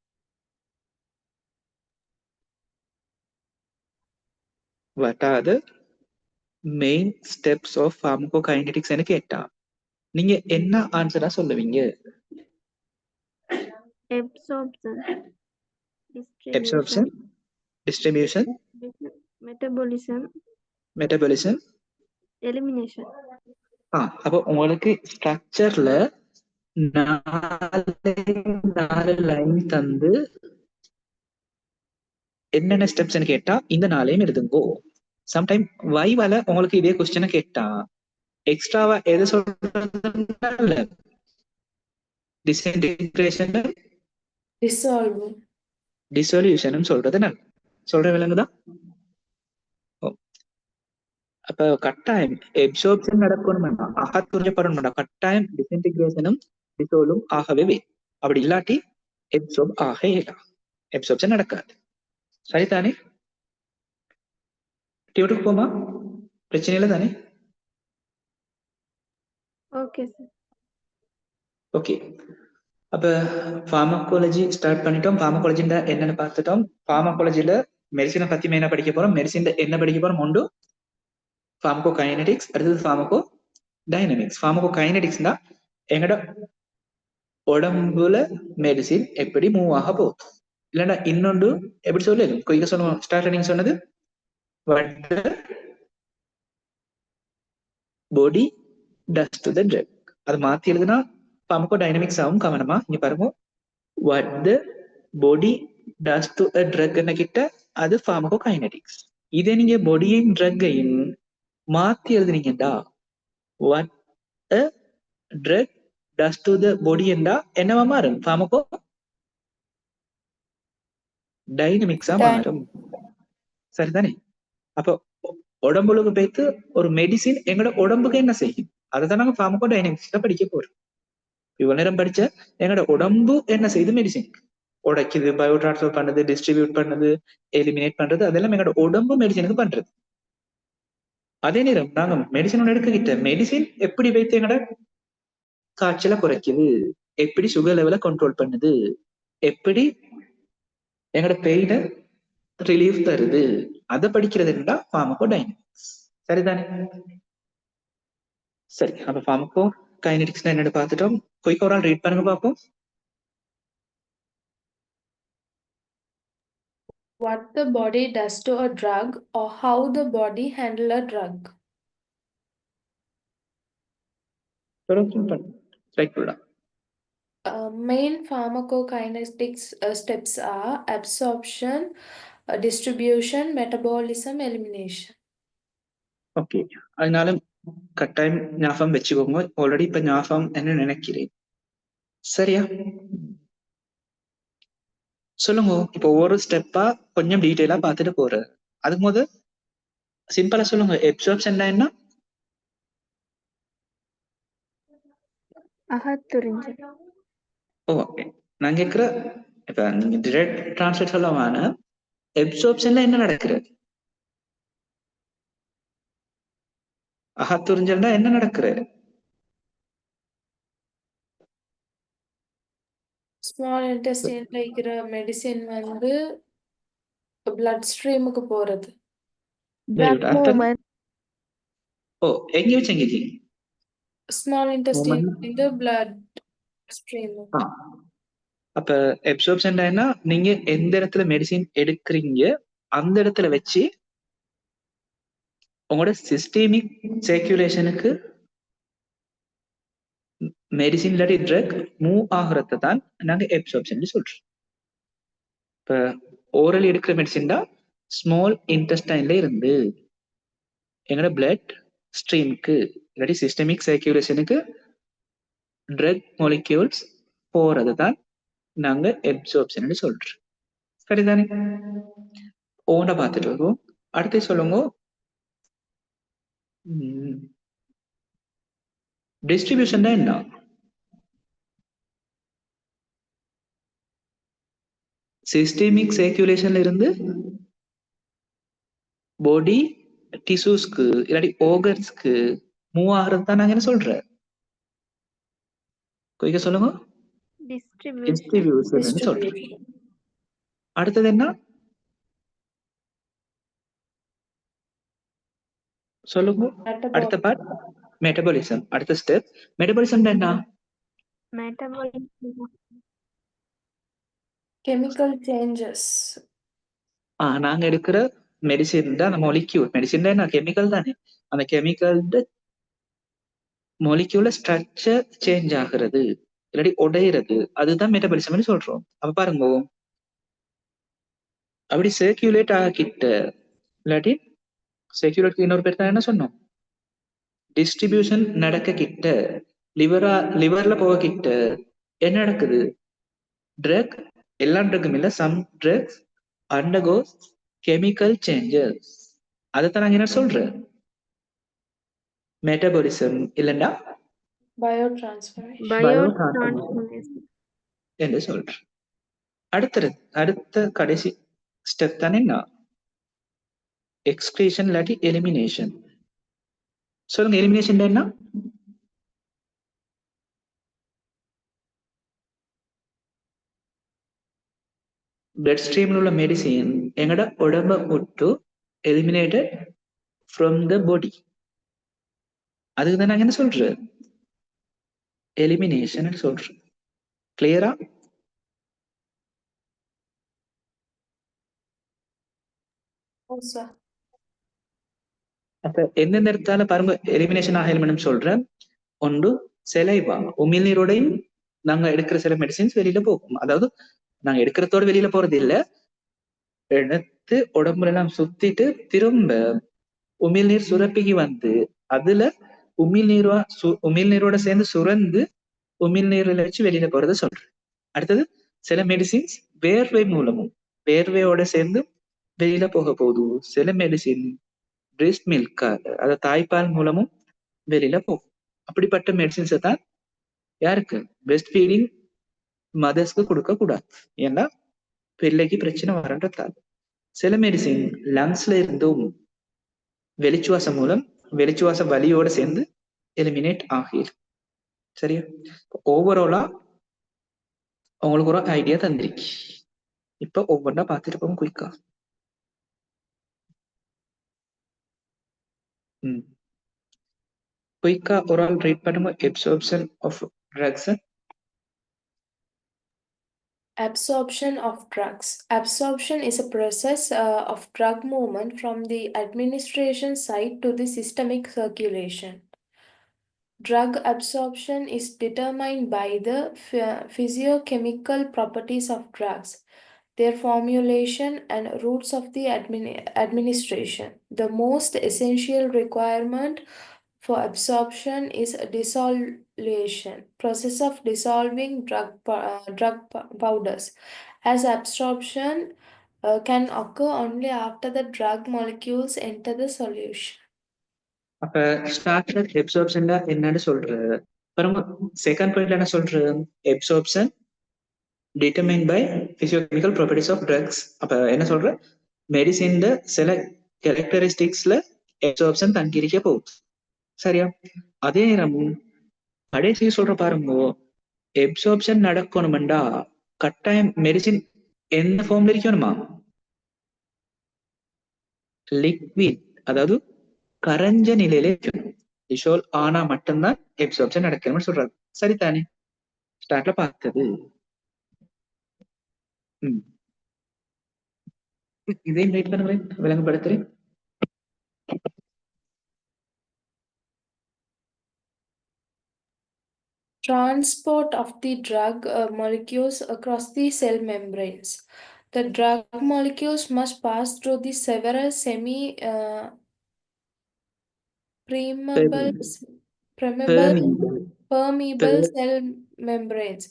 Speaker 1: What are the main steps of pharmacokinetics ன்னு கேட்டா நீங்க என்ன ஆன்சரா சொல்லுவீங்க?
Speaker 3: absorption,
Speaker 1: Absorption, distribution,
Speaker 3: metabolism,
Speaker 1: metabolism.
Speaker 3: elimination.
Speaker 1: அப்போ உங்களுக்கு ஸ்ட்ரக்சர்ல 4 லைன் தந்து என்னென்ன ஸ்டெப்ஸ் கேட்டா இந்த 4ஐயும் எழுதுங்கோ. சம்டைம் வைவால உங்களுக்கு இதே கொஸ்டினை கேட்டா எக்ஸ்ட்ராவா எது சொல்றது? Disintegration,
Speaker 2: Dissolving.
Speaker 1: டிசொல்யூஷன் சொல்றது நான் சொல்ற விலங்குதான். அப்ப கட்டாயம் எப்சோர்ப்ஷன் நடக்கணும்னா அகத்துறையப்படணும்னா கட்டாயம் டிஸ்இன்டிகிரேஷனும் டிசோலும் ஆகவே. அப்படி இல்லாட்டி எப்சோர்ப் ஆக இயலாம். எப்சோர்ப்ஷன் நடக்காது. சரிதானே? டியூட்டுக்கு போமா? பிரச்சனை இல்லை தானே?
Speaker 3: Okay, sir.
Speaker 1: ஓகே. அப்ப ஃபார்மகாலஜி ஸ்டார்ட் பண்ணிட்டோம். ஃபார்மகாலஜில என்னன்னு பார்த்துட்டோம். ஃபார்மகாலஜில மெடிசினை பத்தி மெயினா படிக்க போறோம். மெடிசின்ல என்ன படிக்க போறோம்? ஒன்று ஃபார்மகோகைனடிக்ஸ், அடுத்தது ஃபார்மகோ டைனமிக்ஸ். ஃபார்மகோகைனடிக்ஸ்னா எங்கட உடம்புல மெடிசின் எப்படி மூவ் ஆக போகுது. இல்லைன்னா இன்னொன்று எப்படி சொல்லு கொய்க சொல்லுவோம். ஸ்டார்ட் நீங்க சொன்னது பாடி டஸ் டு த ட்ரக். அது மாத்தி எழுதுனா ஃபார்மகோ டைனமிக்ஸ் ஆகும். கவனமா இங்க பாருங்க. What the body does to a drug கிட்ட அது ஃபார்மகோகைனடிக்ஸ். இதே நீங்க பாடியையும் ட்ரக்கையும் மாத்தி எழுதுனீங்கடா what a drug does to the body என்றா என்னவா மாறும்? ஃபார்மகோ டைனமிக்ஸா மாறும். சரிதானே? அப்போ உடம்புக்கு போய்த்து ஒரு மெடிசின் எங்களோட உடம்புக்கு என்ன செய்யும் அதைதான் நாங்க ஃபார்மகோ டைனமிக்ஸ்ல படிக்க போறோம். இவ்வளவு நேரம் படிச்ச எங்களோட உடம்பு என்ன செய்யுது? மெடிசின் உடைக்குது, பயோ டிரான்ஸ்ஃபர் பண்ணுது, டிஸ்ட்ரிபியூட் பண்ணுது, எலிமினேட் பண்றது, அதெல்லாம் எங்களோட உடம்பு மெடிசினுக்கு பண்றது. அதே நேரம் நாங்க மெடிசின் ஒன்று எடுத்துக்கிட்ட மெடிசின் எப்படி வைத்து எங்கட காய்ச்சலை குறைக்குது, எப்படி சுகர் லெவலை கண்ட்ரோல் பண்ணுது, எப்படி எங்கட பெயினை ரிலீஃப் தருது, அதை படிக்கிறது என்னடா ஃபார்மகோ டைனமிக்ஸ். சரிதானே? சரி, அப்ப ஃபார்மகோ கைனடிக்ஸ்ல என்னன்னு பார்த்துட்டோம். குயிக் ஒரு ஆள் ரீட் பண்ணுங்க பார்ப்போம்.
Speaker 2: What the body does to a drug or how the body handle a drug. Main pharmacokinetics steps are absorption, distribution, metabolism, elimination.
Speaker 1: Okay, அதனால கட்டாயம் ஞாபகம் வச்சுக்கோங்க. ஆல்ரெடி இப்ப ஞாபகம் என்ன நினைக்கிறேன். சரியா? சொல்லுங்க. இப்போ ஒவ்வொரு ஸ்டெப்பா கொஞ்சம் டீட்டெயிலா பார்த்துட்டு போறேன். அதுக்கு போது சிம்பிளா சொல்லுங்க. எப்சார்ப்ஷன் என்ன?
Speaker 3: அகத்துறிஞ்சல்.
Speaker 1: ஓகே. நான் கேட்கிற இப்ப நீங்க டிரெக்ட் டிரான்ஸ்லேட் சொல்லவான எப்சார்ப்ஷன்ல என்ன நடக்குது? அகத்துறிஞ்சல்னா என்ன நடக்குது?
Speaker 2: ஸ்மால் இன்டெஸ்டைன்ல இருக்கிற மெடிசின் வந்து பிளட் ஸ்ட்ரீமுக்கு போறது.
Speaker 1: Very
Speaker 3: Drug
Speaker 1: good. அர்த்தம்
Speaker 3: movement.
Speaker 1: எங்க வச்சு எங்க
Speaker 2: ஸ்மால் இன்டெஸ்டைன்ல பிளட் ஸ்ட்ரீம்.
Speaker 1: அப்ப எப்சார்ப்ஷன் என்ன? நீங்க எந்த இடத்துல மெடிசின் எடுக்கிறீங்க அந்த இடத்துல வச்சு உங்களோட சிஸ்டமிக் சர்க்குலேஷனுக்கு மெடிசின் இல்லாட்டி ட்ரக் மூவ் ஆகுறத தான் நாங்க எப்சார்ப்ஷன் சொல்றோம். இப்ப ஓரல் எடுக்கிற மெடிசின் தான் ஸ்மால் இன்டெஸ்டைன்ல இருந்து எங்களோட பிளட் ஸ்ட்ரீமுக்கு இல்லாட்டி சிஸ்டமிக் சர்க்குலேஷனுக்கு ட்ரக் மாலிக்யூல்ஸ் போறது தான் நாங்க எப்சார்ப்ஷன் சொல்றோம். சரிதானே? ஓன பார்த்துட்டு வருவோம். அடுத்து சொல்லுங்க, டிஸ்ட்ரிபியூஷன் தான் என்ன? சிஸ்டமிக் சர்க்குலேஷன்ல இருந்து பாடி டிஷ்யூஸ்க்கு இல்லாட்டி ஆர்கன்ஸ்க்கு மூவ் ஆகிறது தான் நாங்க என்ன சொல்றோம்? கொஞ்சம் சொல்லுங்க.
Speaker 3: Distribution.
Speaker 1: டிஸ்ட்ரிபியூஷன் சொல்றோம். அடுத்தது என்ன சொல்லுங்க? அடுத்த பார்ட் மெட்டபாலிசம். அடுத்த ஸ்டெப் மெட்டபாலிசம் என்ன?
Speaker 3: Metabolism.
Speaker 2: Chemical changes.
Speaker 1: நாங்க எடுக்கிற மெடிசின் தான் அந்த மொலிக்யூல். மெடிசின் தான் என்ன? கெமிக்கல் தானே. அந்த கெமிக்கல் மொலிக்யூல ஸ்ட்ரக்சர் சேஞ்ச் ஆகுறது இல்லாட்டி உடையிறது, அதுதான் மெட்டபாலிசம்னு சொல்றோம். அப்ப பாருங்க, அப்படி சர்க்குலேட் ஆகிட்ட இல்லாட்டி சர்க்குலேட் இன்னொரு பேர் தான் என்ன சொன்னோம்? டிஸ்ட்ரிபியூஷன் நடக்க கிட்ட லிவர்ல போக கிட்ட என்ன நடக்குது? ட்ரக், எல்லா ட்ரக்கும் இல்ல, some drugs undergoes chemical changes. அதைத்தான் நாங்க என்ன சொல்றேன்? மெட்டபாலிசம் இல்லைன்னா
Speaker 2: பயோ டிரான்ஸ்ஃபர்மேஷன்
Speaker 3: Biotransformation.
Speaker 1: என்று சொல்றேன். அடுத்த கடைசி ஸ்டெப் தானே என்ன? எக்ஸ்கிரீஷன் இல்லாட்டி எலிமினேஷன். சொல்லுங்க, எலிமினேஷன் என்ன? பிளட் ஸ்ட்ரீம்ல உள்ள மெடிசின் எங்கட உடம்ப விட்டு எலிமினேட்டட் ஃப்ரம் த பாடி. அதுக்கு தான் நாங்க என்ன சொல்றோம்? எலிமினேஷன் சொல்றோம். கிளியரா?
Speaker 2: சார்.
Speaker 1: அப்ப எந்தெந்த இடத்தால பாருங்க எலிமினேஷன் ஆகணும் சொல்றேன். ஒன்று செலைவா, உமிழ்நீரோடையும் நாங்க எடுக்கிற சில மெடிசின்ஸ் வெளியில போகும். அதாவது நாங்க எடுக்கிறதோட வெளியில போறது இல்ல, எடுத்து உடம்புல எல்லாம் சுத்திட்டு திரும்ப உமிழ்நீர் சுரப்பிக்கு வந்து அதுல உமிழ்நீரோட சேர்ந்து சுரந்து உமிழ்நீர்ல வச்சு வெளியில போறத சொல்றேன். அடுத்தது சில மெடிசின்ஸ் வேர்வையோட சேர்ந்து வெளியில போக போகுது. சில மெடிசின் பிரெஸ்ட் மில்க், அத தாய்ப்பால் மூலமும் வெளியில போகும். அப்படிப்பட்ட மெடிசின்ஸை தான் யாருக்கு? பிரெஸ்ட் ஃபீடிங் மதர்ஸ்க்கு கொடுக்க கூடாது. ஏன்னா பிள்ளைக்கு பிரச்சனை வரன்றதால். சில மெடிசின் லங்ஸ்ல இருந்தும் வெளிச்சுவாசம் மூலம் வெளிச்சுவாச வலியோட சேர்ந்து எலிமினேட் ஆகிடும். சரியா? ஓவராலா உங்களுக்கு ஒரு ஐடியா தந்திருக்கு. இப்ப ஒவ்வொன்றா பார்த்துட்டு போவோம் குயிக்கா. குயிக்கா ஒரு ஆள் ரீட் பண்ணுங்க. Absorption of drugs.
Speaker 2: Absorption of drugs. Absorption is a process of drug movement from the administration site to the systemic circulation. Drug absorption is determined by the physiochemical properties of drugs, their formulation, and routes of the administration. The most essential requirement for absorption is dissolution, process of dissolving powders, as absorption can occur only after the drug molecules enter the solution.
Speaker 1: அப்ப ஸ்டார்டர் அப்சார்ப்ஷன் என்னன்னு சொல்ற பாருங்க செகண்ட் பாயிண்ட்ல என்ன சொல்றது, absorption determine by physicochemical properties of drugs. அப்ப என்ன சொல்ற, மெடிசின் சில கேரக்டரிஸ்டிக்ஸ்ல அப்சார்ப்ஷன் தங்கியிருக்க போகுது. சரியா? அதே நேரம் கடைசி சொல்ற பாருங்க, அப்சார்ப்ஷன் நடக்கணும்டா கட்டாயம் மெடிசின் எந்த ஃபார்ம்ல இருக்கணுமா, லிக்விட், அதாவது கரைஞ்ச நிலையில இருக்கணும். டிசோல் ஆனா மட்டும்தான் அப்சார்ப்ஷன் நடக்கணும்னு சொல்றாரு. சரிதானே? ஸ்டார்ட்ல பார்த்தது. இதையும் ரைட் பண்ணுங்களேன், விளங்கப்படுத்துறேன்.
Speaker 2: Transport of the drug molecules across the cell membranes. The drug molecules must pass through the several permeable cell membranes.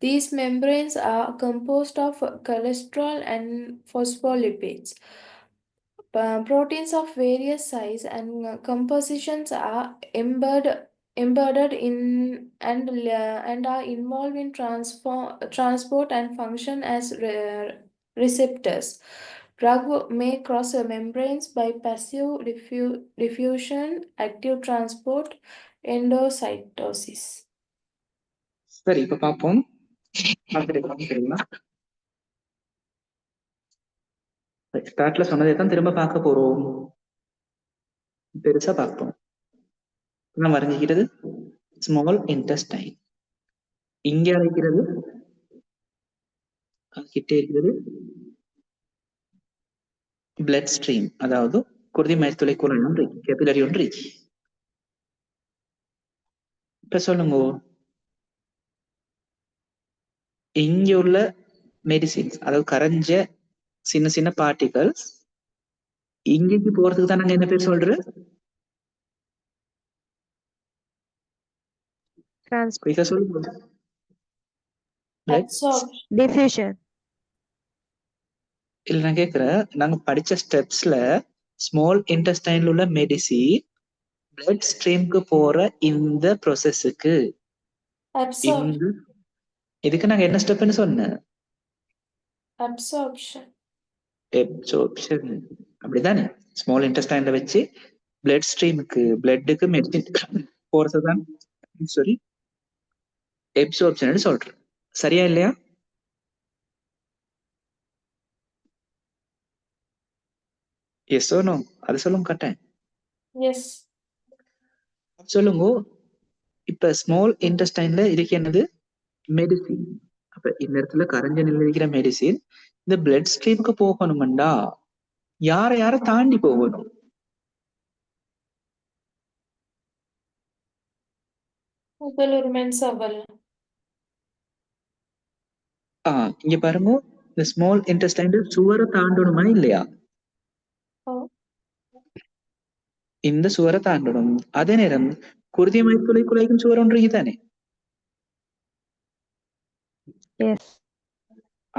Speaker 2: These membranes are composed of cholesterol and phospholipids. Proteins of various size and compositions are embedded in and are involved in transport and function as receptors. Drug may cross membranes by passive diffusion, active transport, endocytosis.
Speaker 1: சரி, இப்ப பார்ப்போம். ஸ்டார்ட்ல சொன்னதை தான் திரும்ப பார்க்க போறோம், பெருசா பார்ப்போம். நான் வரைஞ்சிக்கிறது ஸ்மால் இன்டெஸ்டைன், இங்க அழைக்கிறது கிட்டே இருக்கிறது பிளட் ஸ்ட்ரீம், அதாவது குருதி மயத்துளை குழல் ஒன்று, கேபிலரி ஒன்று. இப்ப சொல்லுங்க, இங்க உள்ள மெடிசின்ஸ், அதாவது கரைஞ்ச சின்ன சின்ன பார்ட்டிகல்ஸ் இங்கேக்கு போறதுக்கு தான் நாங்க என்ன பேர் சொல்றோம், சொல்லுங்க.
Speaker 3: Diffusion.
Speaker 1: இல்ல நான் கேக்குறேன், நாங்க படிச்ச ஸ்டெப்ஸ்ல ஸ்மால் இன்டெஸ்டைன்ல உள்ள மெடிசின் பிளட் ஸ்ட்ரீம்க்கு போற இந்த ப்ரோசஸுக்கு இதுக்கு நாங்க என்ன ஸ்டெப்னு சொன்னேன்,
Speaker 2: அப்சார்ப்ஷன்.
Speaker 1: அப்படிதானே? ஸ்மால் இன்டெஸ்டைன்ல வச்சு பிளட் ஸ்ட்ரீமுக்கு பிளட்டுக்கு மெடிசின் போறதுதான் சாரி அப்சார்ப்ஷன் சொல்றேன். சரியா இல்லையா? Yes or no? அது சொல்லுங்க கட்டேன்.
Speaker 2: எஸ்
Speaker 1: சொல்லுங்க. இப்ப ஸ்மால் இன்டெஸ்டைன்ல இருக்கு என்னது, மெடிசின். அப்ப இந்த இடத்துல கரைஞ்ச நிலையில் இருக்கிற மெடிசின் இந்த பிளட் ஸ்ட்ரீமுக்கு போகணும்டா யார தாண்டி போகணும், இங்க பாருங்க, இந்த ஸ்மால் இன்டெஸ்டைன் சுவரை தாண்டணுமா இல்லையா? இந்த சுவரை தாண்டணும். அதே நேரம் குருதி மயத்துளை குலைக்கும் சுவர் ஒன்று தானே,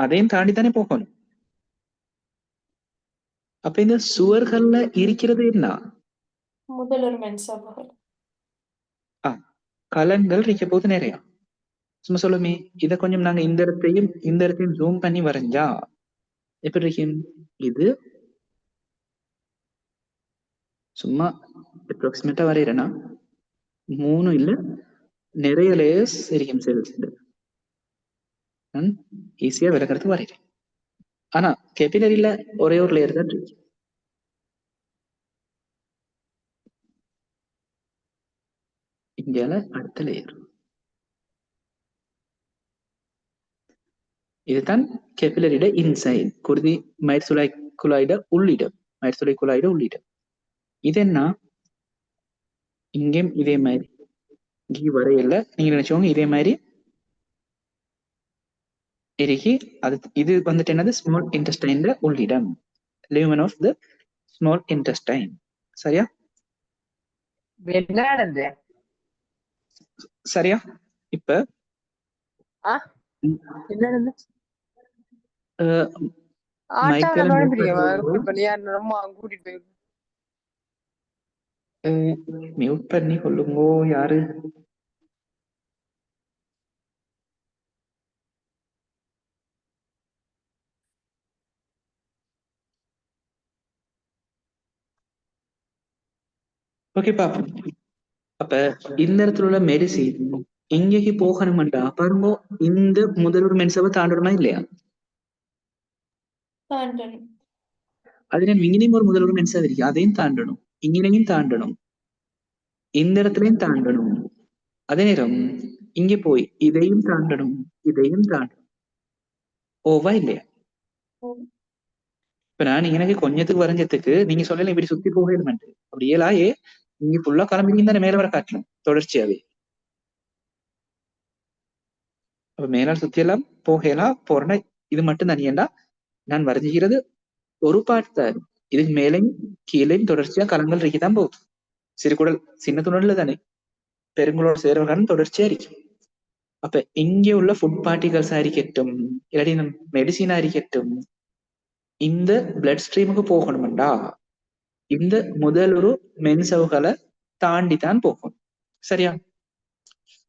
Speaker 1: அதையும் தாண்டி தானே போகணும். அப்ப இந்த சுவர்கள்ல இருக்கிறது என்ன, கலன்கள் இருக்க போது நிறைய. சும்மா சொல்லுமே, இத கொஞ்சம் நாங்க இந்த இடத்தையும் ஜூம் பண்ணி வரைஞ்சா எப்படி இருக்கும், இது சும்மா அப்ராக்சிமேட்டா வரைகிறேன்னா 3 இல்ல நிறைய லேயர்ஸ் இருக்கும் செல்ஸ், ஈஸியா விளக்குறதுக்கு வரைகிறேன். ஆனா கேபிலரியில ஒரே ஒரு லேயர் தான் இருக்கு. இங்கால அடுத்த லேயர், இதுதான் கேபிலரியோட இன்சைட், குருதி மயிர்சுளை குழாயிட உள்ளிடம், மயிர்சுளை குழாயிட உள்ளிடம். இது என்ன, இங்கேயும் இதே மாதிரி இங்கே வரையில நீங்க நினைச்சவங்க இதே மாதிரி இறுகி அது இது வந்துட்டு என்னது, ஸ்மால் இன்டெஸ்டைன்ல உள்ளிடம், lumen of the small intestine. சரியா? சரியா? இப்ப மியூட் பண்ணி கொள்ளுங்கோ. யாரு ஓகே பாப்போம். அப்ப இந்த இடத்துல உள்ள மெடிசின் இங்கேக்கு போகணும்டா பாருங்க, இந்த முதல் ஒரு மென்சவை தாண்டணுமா இல்லையா?
Speaker 2: தாண்டணும்.
Speaker 1: അതിനെ ഇങ്ങനെയും ഒരു മുതലൊരു മനസ്സിലായിരിക്കും, അதையும் தாண்டணும், இங்கனையும் தாண்டணும், இந்த இடத்துலயும் தாண்டணும். அதே நேரம் இங்க போய் இதையும் தாண்டணும், இதையும் தாண்டணும். ஓவா இல்லையா? இப்ப நான் எனக்கு கொஞ்சத்துக்கு வரைஞ்சதுக்கு நீங்க சொல்லல இப்படி சுத்தி போகணும், அப்படி ஏலாயே நீங்க ஃபுல்லா கிளம்பினீங்க தானே மேல வர காட்டணும் தொடர்ச்சியாவே. அப்ப மேலால் சுத்தி எல்லாம் போகலாம் போறேன்னா இது மட்டும் தனியண்டா நான் வரைஞ்சிக்கிறது ஒரு பாட்டு தான். இதுக்கு மேலையும் கீழையும் தொடர்ச்சியா களங்கள் இருக்கதான் போகுது. சிறுகுடல் சின்ன துணல்ல தானே பெருங்குளோட சேர்வகாரம் தொடர்ச்சியா இருக்கு. அப்ப இங்கே உள்ள ஃபுட் பார்ட்டிகல்ஸ் ஆയിരിக்கட்டும் இல்லாட்டி மெடிசின் ஆയിരിக்கட்டும் இந்த பிளட் ஸ்ட்ரீமுக்கு போகணும்டா இந்த முதல் ஒரு மென்சவுகளை தாண்டித்தான் போகணும். சரியா?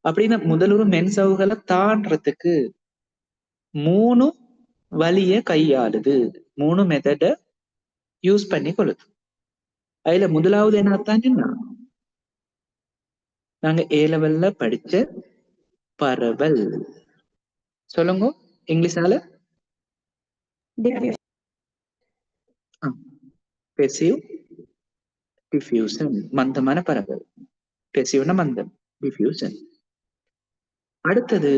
Speaker 1: அப்படி இந்த முதல் ஒரு மென்சவுகளை தாண்டறதுக்கு 3 வழிய கையாளுது, 3 மெத்தட யூஸ் பண்ணி கொள்ளுது. அதுல முதலாவது என்னத்தான்னா நாங்க ஏ லெவல்ல படிச்ச பரவல். சொல்லுங்க இங்கிலீஷால. பெசிவ் டிஃப்யூசன், மந்தமான பரவல். பெசிவ்னா மந்தம், டிஃப்யூசன். அடுத்தது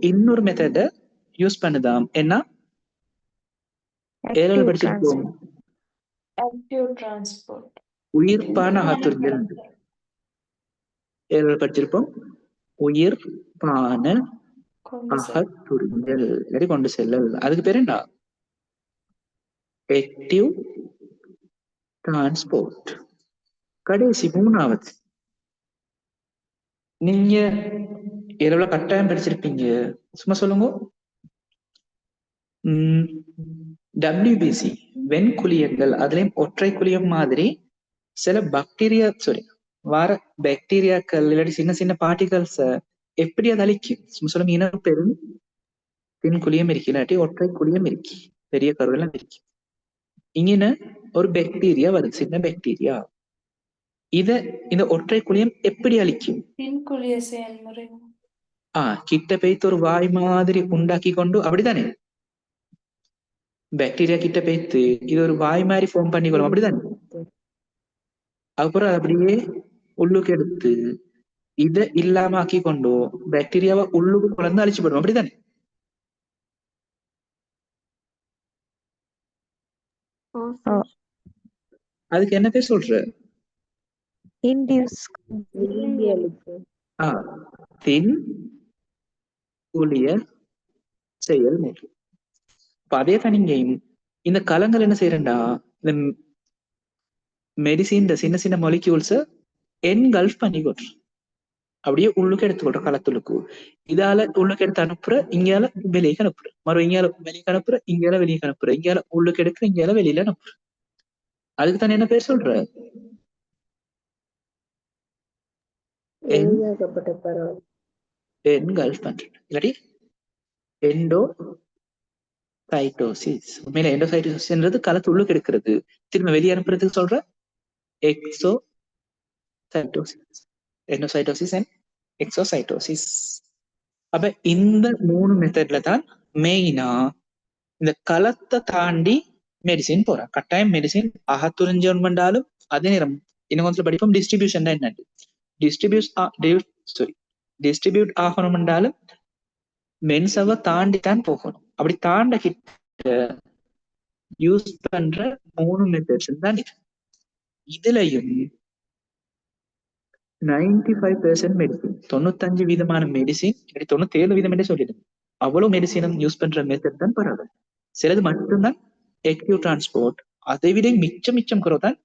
Speaker 1: இன்னொரு மெத்தட யூஸ் பண்ணுதாம், என்ன ஏழல் படிச்சிருப்போம்,
Speaker 2: ஆக்டிவ் டிரான்ஸ்போர்ட்,
Speaker 1: உயிர்ப்பான அகத்துறிஞ்சல். ஏழல் படிச்சிருப்போம், உயிர்ப்பான அகத்துறிஞ்சல் இல்லாட்டி கொண்டு செல்லல். அதுக்கு பேரு என்ன? Active transport. கடைசி மூணாவது நீங்க எவ்வளவு கட்டாயம் படிச்சிருப்பீங்க, சும்மா சொல்லுங்க. டபிள்யூபிசி வெண்குளியங்கள், அதுலயும் ஒற்றை குளியம் மாதிரி சில பாக்டீரியா வார பாக்டீரியாக்கள் இல்லாட்டி சின்ன சின்ன பார்ட்டிகல்ஸ் எப்படி அது அழிக்கும், சும்மா சொல்லுங்க. இன பெரும் தென் குளியம் இருக்கு இல்லாட்டி ஒற்றை குளியம் இருக்கு, பெரிய கருவெல்லாம் இருக்கு. இங்க ஒரு பாக்டீரியா வருது, சின்ன பாக்டீரியா. இந்த ஒற்றை குளியம் எப்படி அழிக்கும்?
Speaker 2: பின்குளிய செயல்முறை.
Speaker 1: கிட்ட பேய்த்து ஒரு வாய் மாதிரி உண்டாக்கி கொண்டு, அப்படித்தானே? பாக்டீரியா கிட்ட பேய்த்து இது ஒரு வாய் மாதிரி ஃபார்ம் பண்ணிக்கொள்ளும், அப்படித்தானே? அப்புறம் அப்படியே உள்ளுக்கு எடுத்து இத இல்லாம ஆக்கி கொண்டு பாக்டீரியாவை உள்ளுக்கு குழந்தை அழிச்சுப்படும், அப்படித்தானே? அதுக்கு என்ன பேர் சொல்ற? தென் குளிய செயல்முறை. அதே தான் நீங்க இந்த கலங்கள் என்ன செய்யறா, இந்த மெடிசின் சின்ன சின்ன மாலிக்யூல்ஸ் என்கல்ஃப் பண்ணி கொள்ற, அப்படியே உள்ளுக்கு எடுத்துக்கொள்ற களத்துளுக்கு. இதால உள்ளுக்கு எடுத்து அனுப்புற, இங்கால வெளியே அனுப்புற, மறுபடியும் இங்கால வெளியே அனுப்புற, இங்கால வெளியே அனுப்புற, இங்கால உள்ளுக்கு எடுக்கிற, இங்கால வெளியில அனுப்புற. அதுக்கு தானே என்ன பேர் சொல்ற? என்கல்ஃப் பண்ற இல்லாட்டி எண்டோ சைட்டோசிஸ். உண்மையில எண்டோசைட்டோசிஸ்ன்றது களத்து உள்ளுக்கு எடுக்கிறது, திரும்ப வெளியே அனுப்புறதுக்கு சொல்ற Exo cytosis. Endocytosis and exocytosis. அப்ப இந்த 3 மெத்தட்ல தான் மெயினா இந்த களத்தை தாண்டி மெடிசின் போற. கட்டாயம் மெடிசின் அகத்துறிஞ்சோன்மெண்டாலும் அதே நேரம் இன்னும் கொஞ்சம் படிப்போம் டிஸ்ட்ரிபியூஷன் தான் என்னது. டிஸ்ட்ரிபியூட் ஆகணும்ன்றாலும் மென்சவை தாண்டி தான் போகணும். அப்படி தாண்ட கிட்ட யூஸ் பண்ற 3 மெத்தட்ஸ் தான் இது. இதுலயும் 95% மெடிசின், 95% மெடிசின், 97% சொல்லிடுது. அவ்வளவு மெடிசினும் யூஸ் பண்ற மெத்தட் தான் பரவாயில்ல. சிலது மட்டும்தான் ஆக்டிவ் டிரான்ஸ்போர்ட், அதை விட மிச்சம் குறை தான்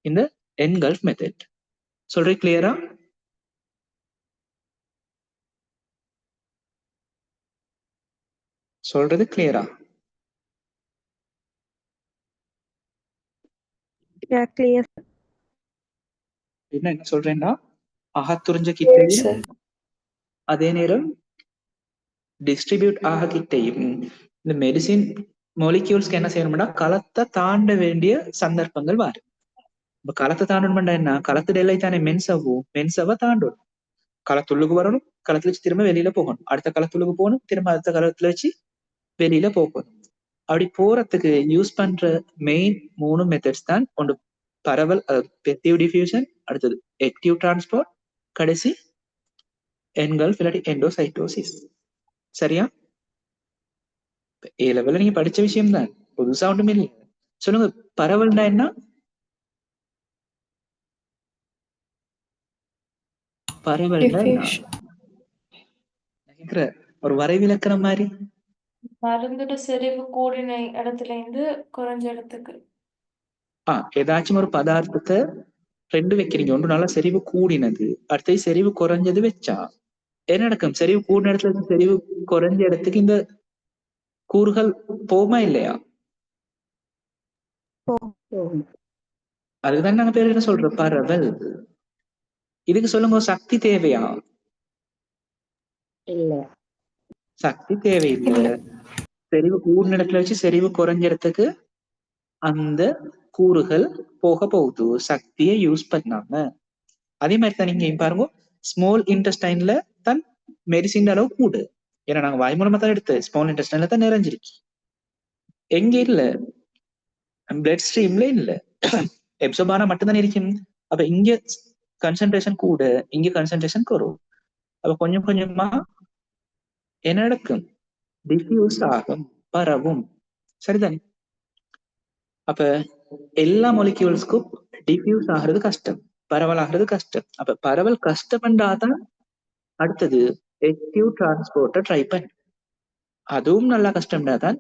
Speaker 1: இந்த என்கல்ஃப் மெத்தட். சொல்றேன் கிளியரா? சொல்றது கிளியரா? என்ன சொல்றேன்னா அகத்துறிஞ்ச கிட்டையும் அதே நேரம் டிஸ்ட்ரிபியூட் ஆக கிட்டையும் இந்த மெடிசின் மாலிக்யூல்ஸ்க்கு என்ன செய்யணும்னா களத்தை தாண்ட வேண்டிய சந்தர்ப்பங்கள் வரும். இப்ப களத்தை தாண்டணும்டா என்ன, களத்து எல்லை தானே மென்சவ்வும், மென்சவை தாண்டணும், களத்துள்ளுக்கு வரணும், களத்துல வச்சு திரும்ப வெளியில போகணும், அடுத்த களத்துள்ளுக்கு போகணும், திரும்ப அடுத்த களத்துல வச்சு வெளியில போகணும். அப்படி போறதுக்கு யூஸ் பண்ற மெயின் 3 மெத்தட்ஸ் தான். ஒன்று பரவல், பெத்திவ் டிஃபியூஷன், அடுத்தது ஆக்டிவ் டிரான்ஸ்போர்ட், கடைசி என்கல்ஃப் இல்லாட்டி எண்டோசைட்டோசிஸ். சரியா? ஏ லெவல்ல நீங்க படிச்ச விஷயம் தான், புதுசா ஒன்றுமே இல்லை. சொல்லுங்க, பரவல்னா என்ன? பரவல்னா என்ன?
Speaker 2: Diffusion.
Speaker 1: நினைக்கிற ஒரு வரைவிலக்கணம் மாதிரி.
Speaker 2: மருந்தோட செறிவு கூடின இடத்துல இருந்து குறைஞ்ச இடத்துக்கு.
Speaker 1: ஏதாச்சும் ஒரு பதார்த்தத்தை ரெண்டு வைக்கிறீங்க, ஒன்று நல்லா செறிவு கூடினது, அடுத்தது செறிவு குறைஞ்சது வச்சா என்ன நடக்கும்? செறிவு கூடின இடத்துல இருந்து செறிவு குறைஞ்ச இடத்துக்கு இந்த கூறுகள் போகுமா இல்லையா? அதுதான் நாங்க பேர் என்ன சொல்றோம், பரவல். இதுக்கு சொல்லுங்க, சக்தி தேவையா?
Speaker 3: இல்ல.
Speaker 1: சக்தி தேவையில்லை. செறிவு கூடின இடத்துல வச்சு செறிவு குறைஞ்ச இடத்துக்கு அந்த கூறுகள் போக போகுது, சக்தியை யூஸ் பண்ணாம. அதே மாதிரி தான் நீங்க பாருங்க, ஸ்மால் இன்டெஸ்டைன்ல தான் மெடிசின் அளவு கூடு, ஏன்னா நாங்க வாய் மூலமா தான் எடுத்து ஸ்மால் இன்டெஸ்டைன்ல தான் நிறைஞ்சிருக்கு. எங்க இல்ல, பிளட் ஸ்ட்ரீம்ல இல்ல, எப்சோபானா மட்டும்தான் இருக்கும். அப்ப இங்க கன்சன்ட்ரேஷன் கூட, இங்க கன்சன்ட்ரேஷன் குறைவு. அப்ப கொஞ்சம் கொஞ்சமா என்ன நடக்கும்? டிஃப்யூஸ் ஆகும், பரவும். சரிதானே? அப்ப எல்லா மொலிக்யூல்ஸ்க்கும் டிஃப்யூஸ் ஆகிறது கஷ்டம், பரவல் ஆகிறது கஷ்டம். அப்ப பரவல் கஷ்டப்பட்டாதான் அடுத்தது ஆக்டிவ் டிரான்ஸ்போர்ட்டை ட்ரை பண்ணு, அதுவும் நல்லா கஷ்டம்னா தான்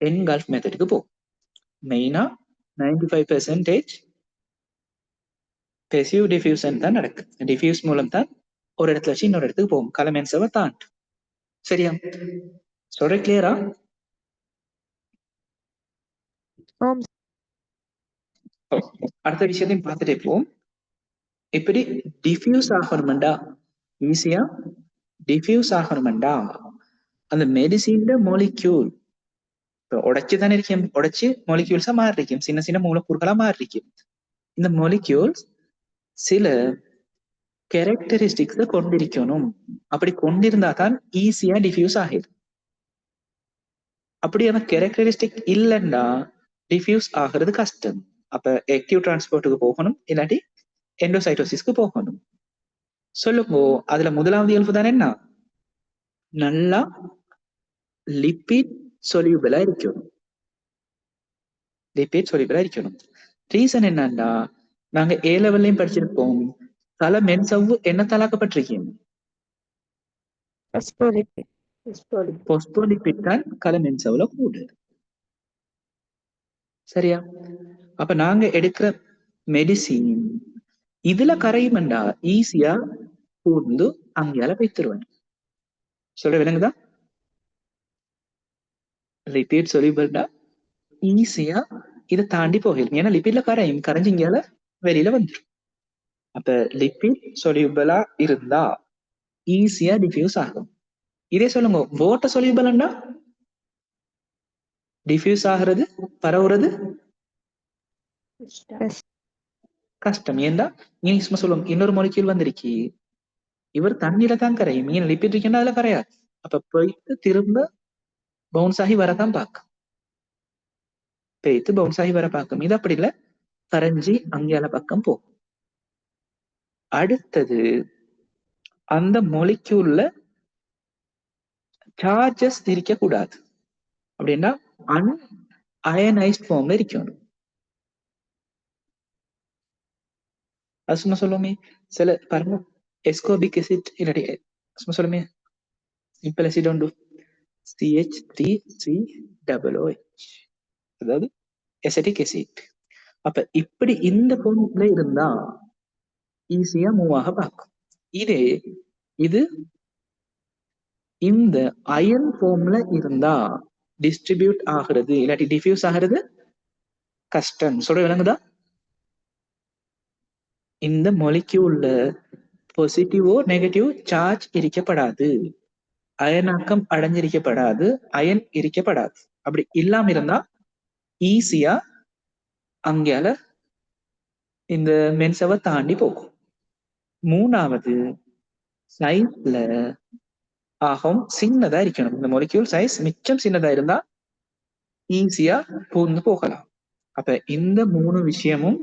Speaker 1: என்கல்ஃப் மெத்தடுக்கு போ. மெயினா 95% பெசிவ் டிஃப்யூஷன் தான் நடக்கும். டிஃப்யூஸ் மூலம் தான் ஒரு இடத்துல வச்சு இன்னொரு இடத்துக்கு போகும், கலமென்சவை தாண்டு. சரியா? சொல்ற கிளியரா? அடுத்த விஷயத்தையும் பார்த்துட்டே போவோம். இப்படி டிஃப்யூஸ் ஆகணும்டா, ஈஸியா டிஃப்யூஸ் ஆகணும்டா அந்த மெடிசின் மொலிக்யூல் உடைச்சு தானே இருக்கும், உடைச்சு மொலிக்யூல்ஸா மாறி இருக்கும், சின்ன சின்ன மூலக்கூறுகளா மாறி இருக்கும். இந்த மொலிக்யூல்ஸ் சில கேரக்டரிஸ்டிக்ஸை கொண்டிருக்கணும், அப்படி கொண்டிருந்தா தான் ஈஸியா டிஃப்யூஸ் ஆகிடும். அப்படியான கேரக்டரிஸ்டிக் இல்லைன்னா டிஃப்யூஸ் ஆகிறது கஷ்டம். அப்ப ஆக்டிவ் டிரான்ஸ்போர்ட்டுக்கு போகணும், இல்லாட்டி எண்டோசைட்டோசிஸ்க்கு போகணும். சொல்லுங்க, அதுல முதலாவது இயல்பு தானே என்ன? நல்லா லிப்பிட் சொல்யூபிளா இருக்கணும், லிப்பிட் சொல்யூபிளா இருக்கணும். ரீசன் என்னன்னா, நாங்க ஏ லெவல்லையும் படிச்சிருப்போம், தலை மென்சவ்வு என்ன தலாக்கப்பட்டிருக்கீங்க? பொஸ்போலிபிட் தான் கலை மென்சவ்ல கூடு. சரியா? அப்ப நாங்க எடுக்கிற மெடிசின் இதுல கரையுமெண்டா ஈஸியா கூர்ந்து அங்கேயால வைத்துருவேன். சொல்ற விலங்குதா? லிபிட் சொல்யூபிள்டா ஈஸியா இதை தாண்டி போகிடும், ஏன்னா லிபிட்ல கரையும், கரைஞ்சு இங்கேயால வெளியில வந்துடும். அப்ப லிபிட் சொல்யூபிளா இருந்தா ஈஸியா டிஃப்யூஸ் ஆகும். இதே சொல்லுங்க, வாட்டர் சொல்யூபிள்னா டிஃப்யூஸ் ஆகிறது, பரவுறது கஷ்டம். ஏன்டா நீங்க சும்மா சொல்லுவோம், இன்னொரு மொலிக்யூல் வந்திருக்கு, இவர் தண்ணியில தான் கரையும், மீன் லிப்பிட் இருக்குன்னா அதுல கரையாது. அப்ப போயிட்டு திரும்ப பவுன்ஸ் ஆகி வரதான் பார்க்கும், போயிட்டு பவுன்ஸ் ஆகி வர பார்க்கும். இது அப்படி இல்ல, கரைஞ்சி அங்கேயால பக்கம் போகும். அடுத்தது அந்த மொலிக்யூல்ல சார்ஜஸ் இருக்க கூடாது, அப்படின்னா அயனைஸ்ட் ஃபார்ம்ல இருக்கணும். அது சும்மா சொல்லுவோமே, சில பாருங்க எஸ்கோபிக் அசிட் இல்லாட்டி சும்மா சொல்லுமே சிம்பிள் அசிட் உண்டு, CH3COOH, அதாவது எசிட்டிக் அசிட். அப்ப இப்படி இந்த ஃபார்ம்ல இருந்தா ஈஸியா மூவ் ஆக பார்க்கும். இது இந்த அயன் ஃபார்ம்ல இருந்தா டிஸ்ட்ரிபியூட் ஆகிறது இல்லாட்டி டிஃப்யூஸ் ஆகிறது கஷ்டம். சொல்ற விளங்குதா? இந்த மொலிக்யூல்ல பாசிட்டிவோ நெகட்டிவ் சார்ஜ் இருக்கப்படாது, அயனாக்கம் அடைஞ்சிருக்கப்படாது, அயன் இருக்கப்படாது. அப்படி இல்லாம இருந்தா ஈஸியா அங்கேயால இந்த மென்சவை தாண்டி போகும். மூணாவது சைஸ்ல ஆகும் சின்னதா இருக்கணும். இந்த மொலிக்யூல் சைஸ் மிச்சம் சின்னதா இருந்தா ஈஸியா பூந்து போகலாம். அப்ப இந்த 3 விஷயமும்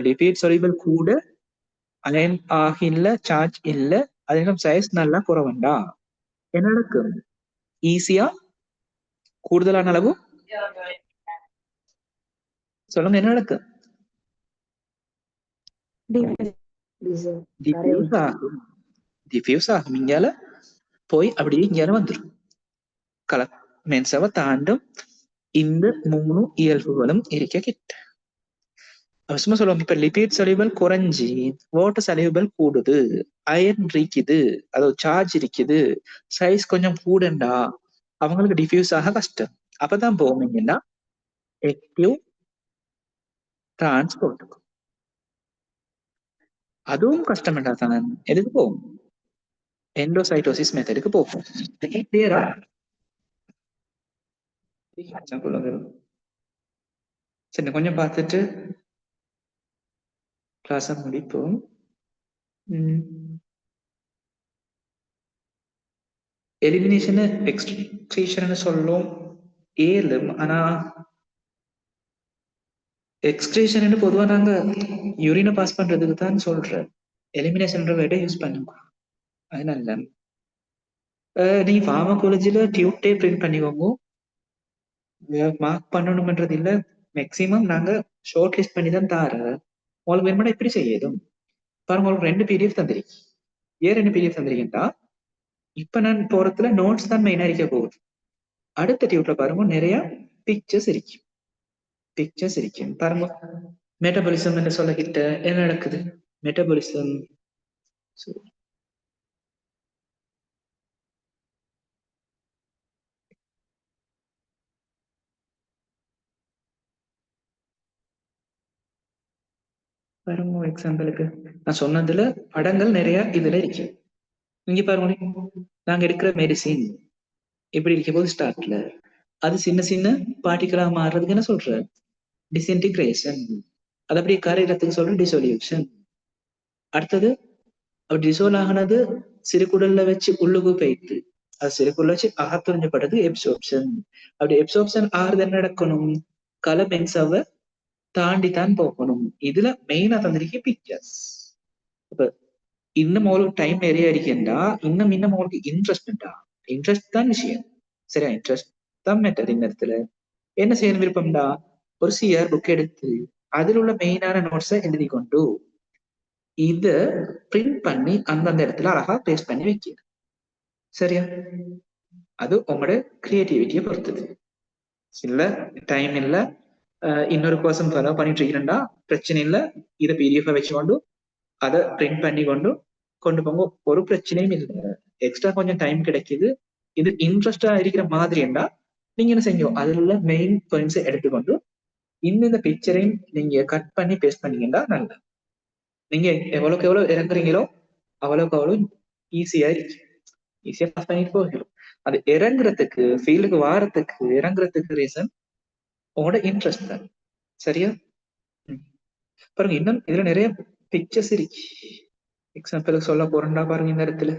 Speaker 1: லிபிட் சொலிபிள் கூட அயன் ஆகில்ல சார்ஜ் இல்ல அதிகம் சைஸ் நல்லா குறவண்டா என்ன நடக்கும்? ஈஸியா கூடுதலான அளவு சொல்லுங்க என்ன நடக்கும்? டிஃப்யூஸ் ஆகும். இங்கால போய் அப்படியே இங்கால வந்துடும். மென்சவை தாண்டும் இந்த 3 இயல்புகளும் இருக்க கிட்ட. சும்மா சொல்லுவாங்க, இப்ப லிபிட் சொலிபிள் குறைஞ்சி வாட்டர் சொலிபிள் கூடுது, அயன் இருக்குது, அதோட சார்ஜ் இருக்குது, சைஸ் கொஞ்சம் கூடண்டா அவங்களுக்கு டிஃப்யூஸ் ஆக கஷ்டம். அப்பதான் போவீங்கன்னா ஆக்டிவ் டிரான்ஸ்போர்ட். அதுவும் கஷ்டம்டா தான். எதுக்கு போகும்? எண்டோசைட்டோசிஸ் மெத்தடுக்கு போகும். கிளியரா? சரி, கொஞ்சம் பார்த்துட்டு கிளாஸ முடிப்போம். எலிமினேஷன் எக்ஸ்ட்ரீஷன் சொல்லும் ஏலும், ஆனா எக்ஸ்ட்ரீஷன் பொதுவா நாங்க யூரினை பாஸ் பண்றதுக்கு தான் சொல்றேன். எலிமினேஷன் வேர்டை யூஸ் பண்ணுங்க. அதனால நீ ஃபார்மகாலஜில டியூப்டே பிரிண்ட் பண்ணிக்கோங்க. மார்க் பண்ணணும்ன்றது இல்ல, மேக்சிமம் நாங்க ஷார்ட் லிஸ்ட் பண்ணி தான் தார. உங்களுக்கு வேணுமாடா இப்படி செய்யதும் பாருங்க. உங்களுக்கு 2 பிடிஎஃப் தந்திருக்கு. ஏன் 2 பிடிஎஃப் தந்திருக்கீங்களா? இப்ப நான் போறதுல நோட்ஸ் தான் மெயினா இருக்க போகுது. அடுத்த டியூப்ல பாருங்க நிறைய பிக்சர்ஸ் இருக்கும் பாருங்க. மெட்டபாலிசம் என்று சொல்லக்கிட்ட என்ன நடக்குது? மெட்டபாலிசம் பாருங்க. எக்ஸாம்பிளுக்கு நான் சொன்னதுல படங்கள் நிறைய இதுல இருக்கு. இங்க பாருங்க, நாங்க எடுக்கிற மெடிசின் எப்படி இருக்க போது ஸ்டார்ட்ல அது சின்ன சின்ன பார்ட்டிகளா மாறுறதுக்கு என்ன சொல்ற? டிஸ்இன்டிகிரேஷன். அது அப்படியே கரையிறதுக்கு சொல்ற டிசோலியூஷன். அடுத்தது அப்படி டிசோல் ஆகினது சிறுகுடல்ல வச்சு உள்ளுக்கு போயிட்டு அது சிறுகுடல்ல வச்சு அகத்துறிஞ்சப்பட்டது எப்சோப்ஷன். அப்படி எப்சோப்ஷன் ஆறுது என்ன நடக்கணும்? கலபென்சாவை தாண்டி தான் போகணும். இதுல மெயினா தந்திருக்க பிக்சர்ஸ். இப்ப இன்னும் உங்களுக்கு டைம் நிறைய இருக்கேன்டா, இன்னும் உங்களுக்கு இன்ட்ரெஸ்ட் தான் விஷயம். சரியா? இன்ட்ரெஸ்ட் தான் மேட்டர். இந்த இடத்துல என்ன செய்ய விருப்பம்டா? ஒரு சிஆர் புக் எடுத்து அதில் உள்ள மெயினான நோட்ஸை எழுதி கொண்டு இத பிரிண்ட் பண்ணி அந்தந்த இடத்துல அழகா பேஸ்ட் பண்ணி வைக்க. சரியா? அது உங்களோட கிரியேட்டிவிட்டியை பொறுத்தது. இல்ல டைம் இல்ல, இன்னொரு பர்சன் ஃபாலோ பண்ணிட்டு இருக்கிறேன்டா, பிரச்சனை இல்லை, இதை பிடிஎஃப் வச்சுக்கொண்டு அதை பிரிண்ட் பண்ணி கொண்டு போங்க. ஒரு பிரச்சனையும் இல்லை. எக்ஸ்ட்ரா கொஞ்சம் டைம் கிடைக்குது. இது இன்ட்ரெஸ்டா இருக்கிற மாதிரிண்டா நீங்க என்ன செஞ்சோ அதுல உள்ள மெயின் பாயிண்ட்ஸை எடுத்துக்கொண்டு இந்த பிக்சரையும் நீங்க கட் பண்ணி பேஸ்ட் பண்ணீங்கன்னா நல்லா. நீங்க எவ்வளவுக்கு எவ்வளவு இறங்குறீங்களோ அவ்வளவுக்கு அவ்வளவு ஈஸியா இருக்கு. ஈஸியா பாஸ் பண்ணிட்டு போகிறோம். அது இறங்குறதுக்கு ஃபீல்டுக்கு வாரத்துக்கு இறங்குறதுக்கு ரீசன் உங்களோட இன்ட்ரெஸ்ட் தான். சரியா? பாருங்க, இன்னும் இதுல நிறைய பிக்சர்ஸ் இருக்கு. எக்ஸாம்பிளுக்கு சொல்ல போறேன்டா பாருங்க. இந்த இடத்துல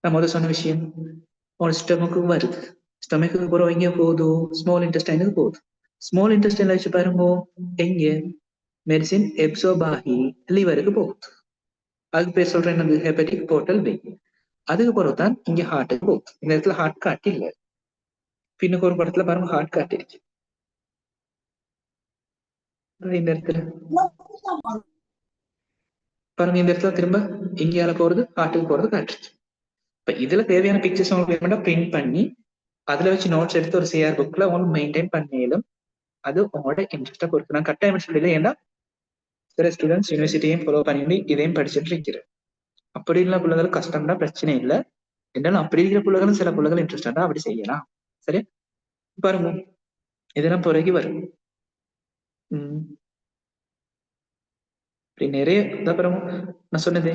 Speaker 1: நான் முதல் சொன்ன விஷயம் உங்களோட ஸ்டொமக்கு வருது. ஸ்டொமக்கு போறோம் எங்க போதும்? ஸ்மால் இன்டெஸ்டைனுக்கு போகுது. ஸ்மால் இன்டெஸ்டைன்ல வச்சு பாருங்க எங்க மெடிசின் எப்சோர்ப் ஆகி லிவருக்கு போகுது. அதுக்கு பேர் சொல்றேன் என்னது? Hepatic portal vein. அதுக்கு பிறகுதான் இங்க ஹார்ட்டுக்கு போகுது. இந்த இடத்துல ஹார்ட் காட்டி இல்லை. பின்னுக்கு ஒரு படத்துல பாருங்க ஹார்ட் காட்டிருக்கு. இந்த இடத்துல பாருங்க, இந்த இடத்துல திரும்ப இங்கேயால போறது ஹார்ட்டுக்கு போறது காட்டுருச்சு. இப்ப இதுல தேவையான பிக்சர்ஸ் உங்களுக்கு பிரிண்ட் பண்ணி அதுல வச்சு நோட்ஸ் எடுத்து ஒரு சிஆர் புக்ல உங்களுக்கு மெயின்டைன் பண்ணிடும். அது உங்களோட இன்ட்ரெஸ்டா பொறுத்து. நான் கட்டாயம் சொல்லல, ஏன்னா சில ஸ்டூடெண்ட்ஸ் யூனிவர்சிட்டியும் ஃபாலோ பண்ணி இதையும் படிச்சுட்டு இருக்கிறேன். அப்படி இல்ல பிள்ளைகள் கஷ்டம்னா பிரச்சனை இல்லை. இருந்தாலும் அப்படி இருக்கிற பிள்ளைகளும் சில பிள்ளைகள் இன்ட்ரெஸ்டா அப்படி செய்யலாம். சரி பாருங்க, இதெல்லாம் பிறகு வரும். நிறைய அப்புறம் நான் சொன்னது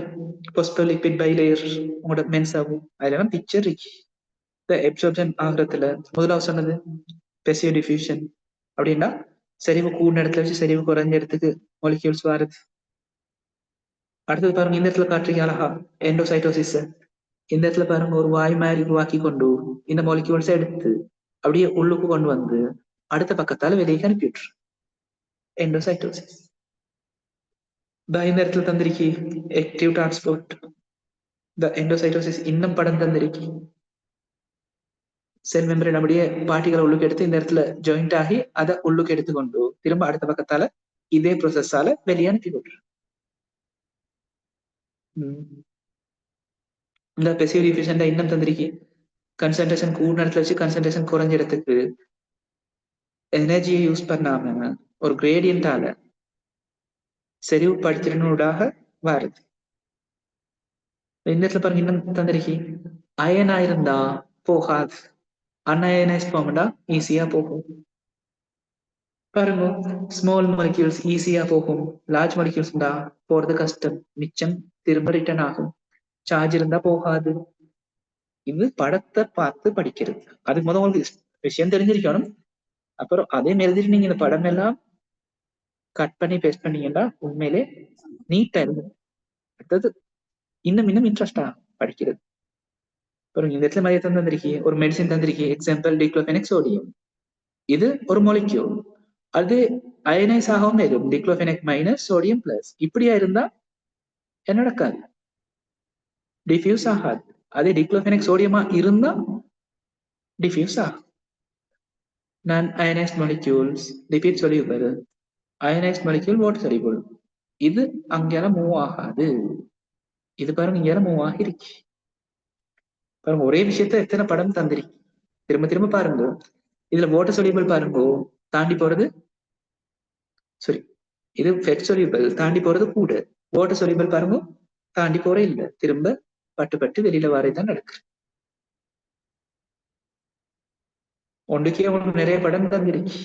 Speaker 1: போஸ்போலிபிட் பைலேயர் உங்களோட மென்ஸ் ஆகும். அதுல பிக்சர் இருக்கு. எப்சர்ப்ஷன் ஆகுறதுல முதலாவது சொன்னது பெசியோ டிஃபியூஷன் அப்படின்னா செறிவு கூடின இடத்துல வச்சு செறிவு குறைஞ்ச இடத்துக்கு மாலிக்யூல்ஸ் வருது. அடுத்தது பாருங்க, இந்த இடத்துல காட்டுறீங்க அழகா எண்டோசைட்டோசிஸ். இந்த இடத்துல பாருங்க ஒரு வாய் மாதிரி உருவாக்கி கொண்டு இந்த மாலிக்யூல்ஸ் எடுத்து அப்படியே உள்ளுக்கு கொண்டு வந்து அடுத்த பக்கத்தால வெளியே அனுப்பிவிட்டுரு எண்டோசைட்டோசிஸ். இந்த இடத்துல தந்திருக்கி ஆக்டிவ் டிரான்ஸ்போர்ட். இந்த எண்டோசைட்டோசிஸ் இன்னும் படம் தந்திருக்கி செல் மெம்பரேன் அப்படியே பார்ட்டிகளை உள்ளுக்கு எடுத்து இந்த இடத்துல ஜாயிண்ட் ஆகி அதை உள்ளுக்கு எடுத்துக்கொண்டு திரும்ப அடுத்த பக்கத்தால இதே ப்ரோசஸால வெளியே அனுப்பி விட்டுரு. இந்த பெசிவ் டிஃபியூஷன் இன்னும் தந்திருக்கி கன்சன்ட்ரேஷன் கூடின இடத்துல வச்சு கன்சன்ட்ரேஷன் குறைஞ்ச இடத்துக்கு எனர்ஜியை யூஸ் பண்ணாம ஒரு கிரேடியண்டால செறிவு படித்திறனூடாக வருது. இந்த இடத்துல பாருங்க இன்னும் தந்திருக்கி அயனா இருந்தா போகாது, அன்அயனைஸ் ஃபார்ம்டா ஈஸியா போகும். பாருங்க ஸ்மால் மாலிக்யூல்ஸ் ஈஸியா போகும், லார்ஜ் மாலிக்யூல்ஸ் இருந்தா போறது கஷ்டம், மிச்சம் திரும்ப ரிட்டர்ன் ஆகும். சார்ஜ் இருந்தா போகாது. இது படத்தை பார்த்து படிக்கிறது. அதுக்கு முதல் உங்களுக்கு விஷயம் தெரிஞ்சிருக்கணும். அப்புறம் அதே மாதிரி நீங்க இந்த படம் எல்லாம் கட் பண்ணி பேஸ்ட் பண்ணீங்கன்னா உண்மையிலே நீட்டா இருக்கும். அடுத்தது இன்னும் இன்ட்ரெஸ்டா படிக்கிறது. பாருங்க இந்த இடத்துல மாதிரி தந்திருக்கீ ஒரு மெடிசின் தந்திருக்கீ, எக்ஸாம்பிள் டிக்ளோஃபெனக் சோடியம். இது ஒரு மாலிக்யூல், அது அயனைஸ் ஆகவும் இருக்கும், டிக்ளோஃபெனக் மைனஸ் சோடியம் பிளஸ். இப்படியா இருந்தா என்ன நடக்காது, டிஃப்யூஸ் ஆகாது. அதே டிக்ளோஃபெனக் சோடியமா இருந்தா டிஃப்யூஸ் ஆகும். நான் ionised molecules lipid soluble, ionised molecule water soluble. இது அங்கெல்லாம் மூவ் ஆகாது. இது பாருங்க இங்கெல்லாம் மூவ் ஆகிருக்கு. பாருங்க ஒரே விஷயத்த எத்தனை படம் தந்திருக்கு, திரும்ப திரும்ப பாருங்க. இதுல வாட்டர் சொல்யூபிள் பாருங்க தாண்டி போறது, சரி இது ஃபெட் சொல்யூபிள் தாண்டி போறது கூட, வாட்டர் சொல்யூபிள் பாருங்க தாண்டி போற இல்ல, திரும்ப பட்டு வெளியில வரதான் நடக்கு. ஒன்றுக்கே ஒன்று நிறைய படம் தந்திருக்கு,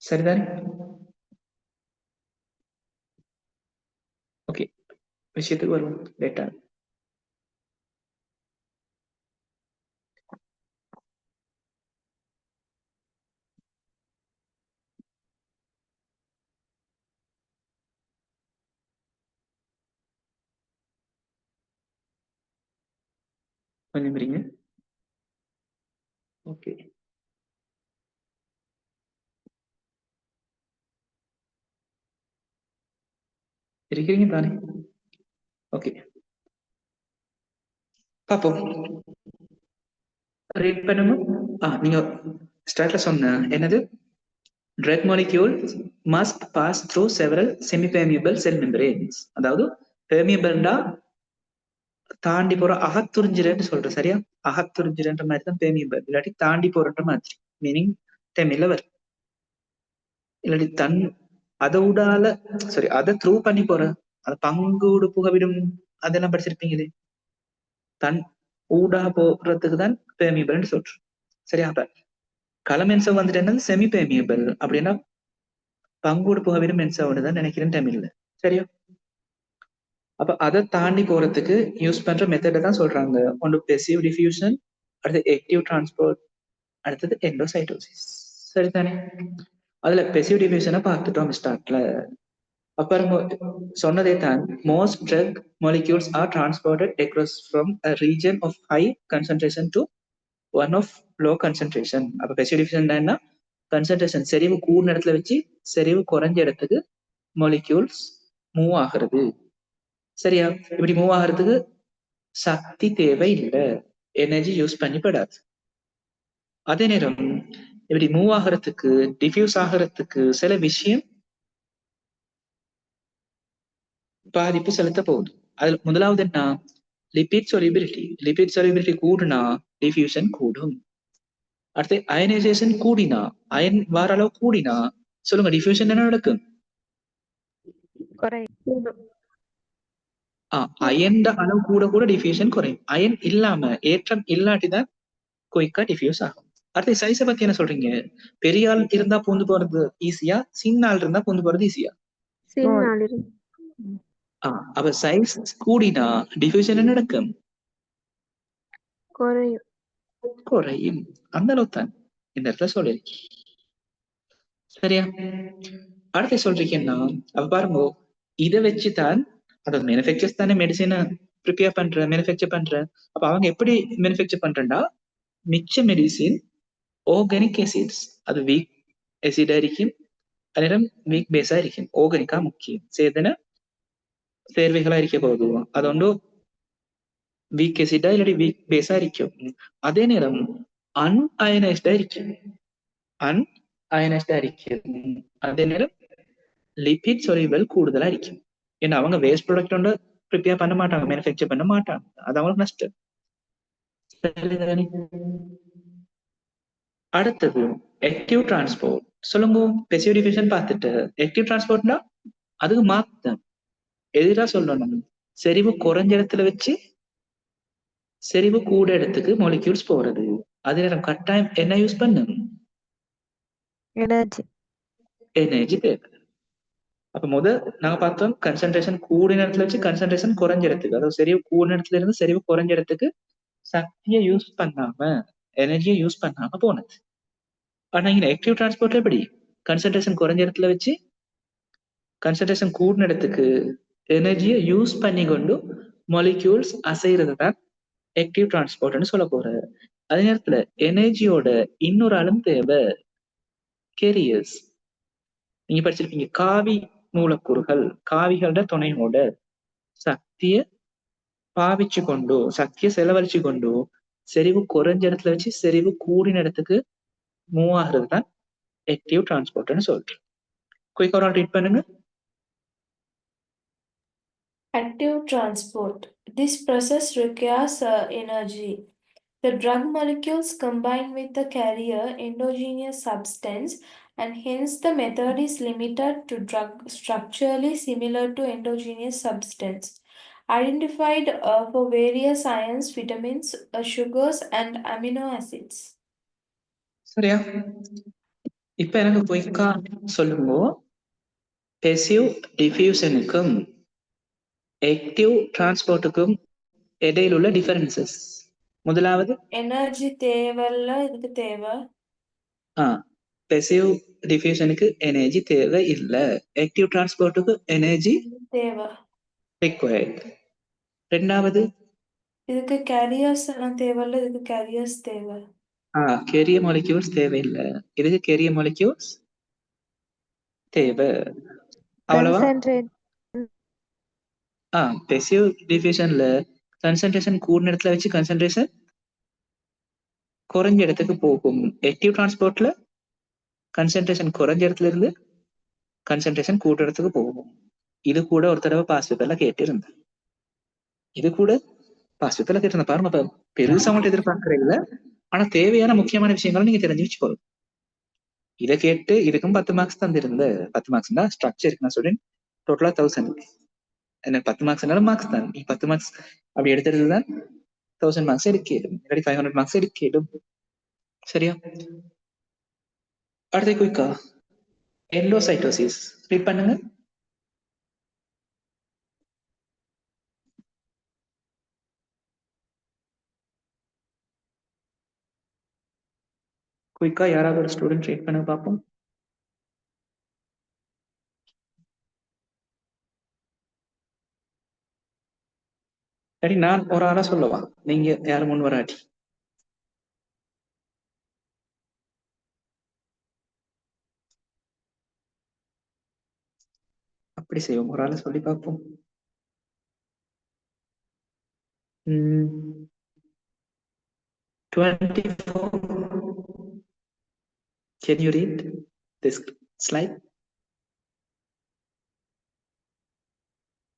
Speaker 1: சரிதானே? ஓகே, விஷயத்துக்கு வருவோம் லேட்டா. கொஞ்சம் இருங்க. ஓகே, இருக்கிறீங்க தானே? ஓகே பாப்போம், ரீட் பண்ணுங்க. நீங்க ஸ்டார்ட்ல சொன்ன என்னது, drug molecules must pass through several semi-permeable cell membranes. அதாவது பெர்மியபிள்டா தாண்டி போற அகத்துறிஞ்சிரன்னு சொல்றேன், சரியா? அகத்துறிஞ்சிரன்ற மாதிரி தான் பெர்மியபிள், இல்லாட்டி தாண்டி போறன்ற மாதிரி மீனிங் தமிழ்ல வரும். இல்லாட்டி அதை விடால சாரி அதை த்ரூ பண்ணி போற, அதை பங்கூடு புகவிடும் அதெல்லாம் படிச்சிருப்பீங்களே, தன் ஊடா போறதுக்கு தான் பெர்மியபிள்னு சொல்றோம், சரியா? அப்ப கலமென்சோ வந்துட்டு என்னது செமி பெர்மியபிள், அப்படின்னா பங்கூடு புகவிடும் மென்சாவோடு தான் நினைக்கிறேன் தமிழ்ல, சரியா? அப்ப அதை தாண்டி போறதுக்கு யூஸ் பண்ற மெத்தடை தான் சொல்றாங்க. ஒன்று பெசிவ் டிஃபியூஷன், அடுத்து ஆக்டிவ் டிரான்ஸ்போர்ட், அடுத்தது எண்டோசைட்டோசிஸ், சரிதானே? அதுல பெசிவ் டிஃபியூஷனை பார்த்துட்டோம் ஸ்டார்ட்ல. அப்புறம் சொன்னதே தான், most drug molecules are transported across from a region of high concentration to one of low concentration. அப்ப பெசிவ் டிஃபியூஷன் என்ன, கன்சன்ட்ரேஷன் செறிவு கூடின இடத்துல வச்சு செறிவு குறைஞ்ச இடத்துக்கு molecules மூவ் ஆகிறது, சரியா? இப்படி மூவ் ஆகிறதுக்கு சக்தி தேவை இல்லை, எனர்ஜி யூஸ் பண்ணப்படாது. அதே நேரம் இப்படி மூவ் ஆகிறதுக்கு டிஃப்யூஸ் ஆகிறதுக்கு சில விஷயம் பாதிப்பு செலுத்த போகுது. அதுல முதலாவது என்ன, லிபிட் சொலிபிலிட்டி. லிபிட் சொலிபிலிட்டி கூடுனா டிஃப்யூஷன் கூடும். அடுத்து அயனைசேஷன் கூடினா, அயன் வார அளவு கூடினா சொல்லுங்க டிஃப்யூஷன் என்ன நடக்கும்? அயன் அளவு கூட கூட டிஃப்யூஷன் குறையும். அயன் இல்லாம ஏற்றம் இல்லாட்டிதான் குயிக்கா டிஃப்யூஸ் ஆகும். அடுத்த சைஸை பத்தி என்ன சொல்றீங்க? பெரிய ஆள் இருந்தா பூந்து போறது ஈஸியா, சின்ன ஆள் இருந்தா பூந்து போறது ஈஸியா? அப்ப சைஸ் கூடினா டிஃப்யூஷன் என்ன நடக்கும்? குறையும். அந்த அளவு தான் இந்த இடத்துல சொல்லிருக்கேன். சரியா? அடுத்து சொல்றீங்கன்னா அப்ப பாருங்க, இதை வச்சுதான் அதாவது மேனுஃபேக்சர்ஸ் தானே மெடிசினை ப்ரிப்பேர் பண்ற மேனுஃபேக்சர் பண்ற. அப்ப அவங்க எப்படி மேனுஃபேக்சர் பண்றா, மிச்ச மெடிசின் ഓർഗാനിക് ആസിഡ്സ് അത് വീക്ക് ആസിഡ് ആയിരിക്കും, അന്നേരം വീക്ക് ബേസ് ആയിരിക്കും. ഓർഗാനിക്കാ മുഖ്യം ചേതന ചേർവകളായിരിക്കും പോകുക. അതുകൊണ്ട് വീക്ക് ആസിഡ് ഇല്ലാടി വീക്ക് ബേസ് ആയിരിക്കും. അതേ നേരം അൺഅയനൈസ്ഡ് ആയിരിക്കും. അൺഅയനൈസ്ഡ് ആയിരിക്കും. അതേ നേരം லிபிட் சொலிபிள் கூடுதலா இருக்கும். ஏன்னா அவங்க வேஸ்ட் ப்ராடக்ட் வந்து ப்ரிப்பேர் பண்ண மாட்டாங்க, மேனுஃபேக்சர் பண்ண மாட்டாங்க. அது அவங்களுக்கு நஷ்டம். அடுத்தது ஆக்டிவ் டிரான்ஸ்போர்ட். சொல்லுங்க, பெசிவ் டிஃபியூஷன் பார்த்துட்டு ஆக்டிவ் டிரான்ஸ்போர்ட்னா அதுக்கு மாத்தம் எதிரா சொல்லணும். செறிவு குறைஞ்ச இடத்துல வச்சு செறிவு கூட இடத்துக்கு மாலிக்யூல்ஸ் போறது. அதே நேரம் கட்டாயம் என்ன யூஸ் பண்ணும், எனர்ஜி தேவை. அப்ப நாங்க பார்த்தோம் கன்சன்ட்ரேஷன் கூடின இடத்துல வச்சு கன்சன்ட்ரேஷன் குறைஞ்ச இடத்துக்கு, அதாவது செறிவு கூடின இடத்துல இருந்து செறிவு குறைஞ்ச இடத்துக்கு சக்தியை யூஸ் பண்ணாம எனர்ஜியை யூஸ் பண்ணாம போனது. ஆனா இங்க ஆக்டிவ் டிரான்ஸ்போர்ட் எப்படி, கன்சன்ட்ரேஷன் குறைஞ்ச இடத்துல வச்சு கன்சன்ட்ரேஷன் கூடின இடத்துக்கு எனர்ஜியை யூஸ் பண்ணி கொண்டு மாலிக்யூல்ஸ் அசைறது தான் ஆக்டிவ் டிரான்ஸ்போர்ட்னு சொல்ல போற. அதே நேரத்துல எனர்ஜியோட இன்னொரு ஆளும் தேவை, கேரியர்ஸ். நீங்க படிச்சிருப்பீங்க காவி மூலக்கூறுகள், காவிகளோட துணையோட சக்திய பாவிச்சு கொண்டு சக்தியை செலவழிச்சு கொண்டு செறிவு குறைஞ்ச இடத்துல வச்சு செறிவு கூடின இடத்துக்கு மூவ் ஆகுறது தான் ஆக்டிவ் டிரான்ஸ்போர்ட்னு சொல்றேன். குயிக்கா ஒரு ரீட் பண்ணுங்க.
Speaker 2: Active transport. This process requires energy. The drug molecules combine with the carrier endogenous substance, and hence the method is limited to drug structurally similar to endogenous substance, identified for various ions, vitamins, sugars, and amino acids.
Speaker 1: சரியா? இப்ப எனக்கு குயிக்கா சொல்லுங்க, பெசிவ் டிஃபியூஷனுக்கும் ஆக்டிவ் டிரான்ஸ்போர்ட்டுக்கும் இடையில உள்ள டிஃபரன்சஸ். முதலாவது
Speaker 2: எனர்ஜி தேவையில்ல, இதுக்கு தேவை.
Speaker 1: பெசிவ் டிஃபியூஷனுக்கு எனர்ஜி தேவை இல்ல, ஆக்டிவ் டிரான்ஸ்போர்ட்டுக்கு எனர்ஜி
Speaker 2: தேவை,
Speaker 1: ரிக்வயர்ட். ரெண்டாவது
Speaker 2: இதுக்கு கேரியர்ஸ் எல்லாம் தேவையில்ல, இதுக்கு கேரியர்ஸ் தேவை.
Speaker 1: கேரியர் மாலிக்யூல்ஸ் தேவையில்லை, இதுக்கு கேரியர் மாலிக்யூல்ஸ் தேவை. அவ்வளவா? பெசிவ் டிஃபியூஷன்ல கன்சன்ட்ரேஷன் கூடின இடத்துல வச்சு கன்சன்ட்ரேஷன் குறைஞ்ச இடத்துக்கு போகும். ஆக்டிவ் டிரான்ஸ்போர்ட்ல கன்சன்ட்ரேஷன் குறைஞ்ச இடத்துல இருந்து கன்சன்ட்ரேஷன் கூட்ட இடத்துக்கு போகும். இது கூட ஒரு தடவை பாஸ் பேப்பர்ல கேட்டிருந்தேன். பாருங்க, பெருசா மட்டும் எதிர்பார்க்கறீங்கள, ஆனா தேவையான முக்கியமான விஷயங்களை நீங்க தெரிஞ்சு வச்சுக்கோங்க. இதை கேட்டு இதுக்கும் 10 மார்க்ஸ் தந்திருந்த 10 மார்க்ஸ் தான் ஸ்ட்ரக்சருக்கு நான் சொல்றேன். டோட்டலா 1000. எனக்கு 10 மார்க்ஸ்னாலும் மார்க்ஸ் தான். நீ 10 மார்க்ஸ் அப்படி எடுத்துறதுதான் 1000 மார்க்ஸ் எடுக்கணும், இல்லாட்டி 500 மார்க்ஸ் எடுக்கணும். சரியா? அடுத்த குயிக்கா எண்டோசைட்டோசிஸ் ரீட் பண்ணுங்க. குயிக்கா யாராவது ஒரு ஸ்டூடெண்ட் ரீட் பண்ண பார்ப்போம். சரி, நான் ஒரு ஆளா சொல்லவா, நீங்க யாரும் முன் வராட்டி? அப்படி செய்வோம், ஒரு ஆளை சொல்லி பார்ப்போம். 24. Can you read this slide?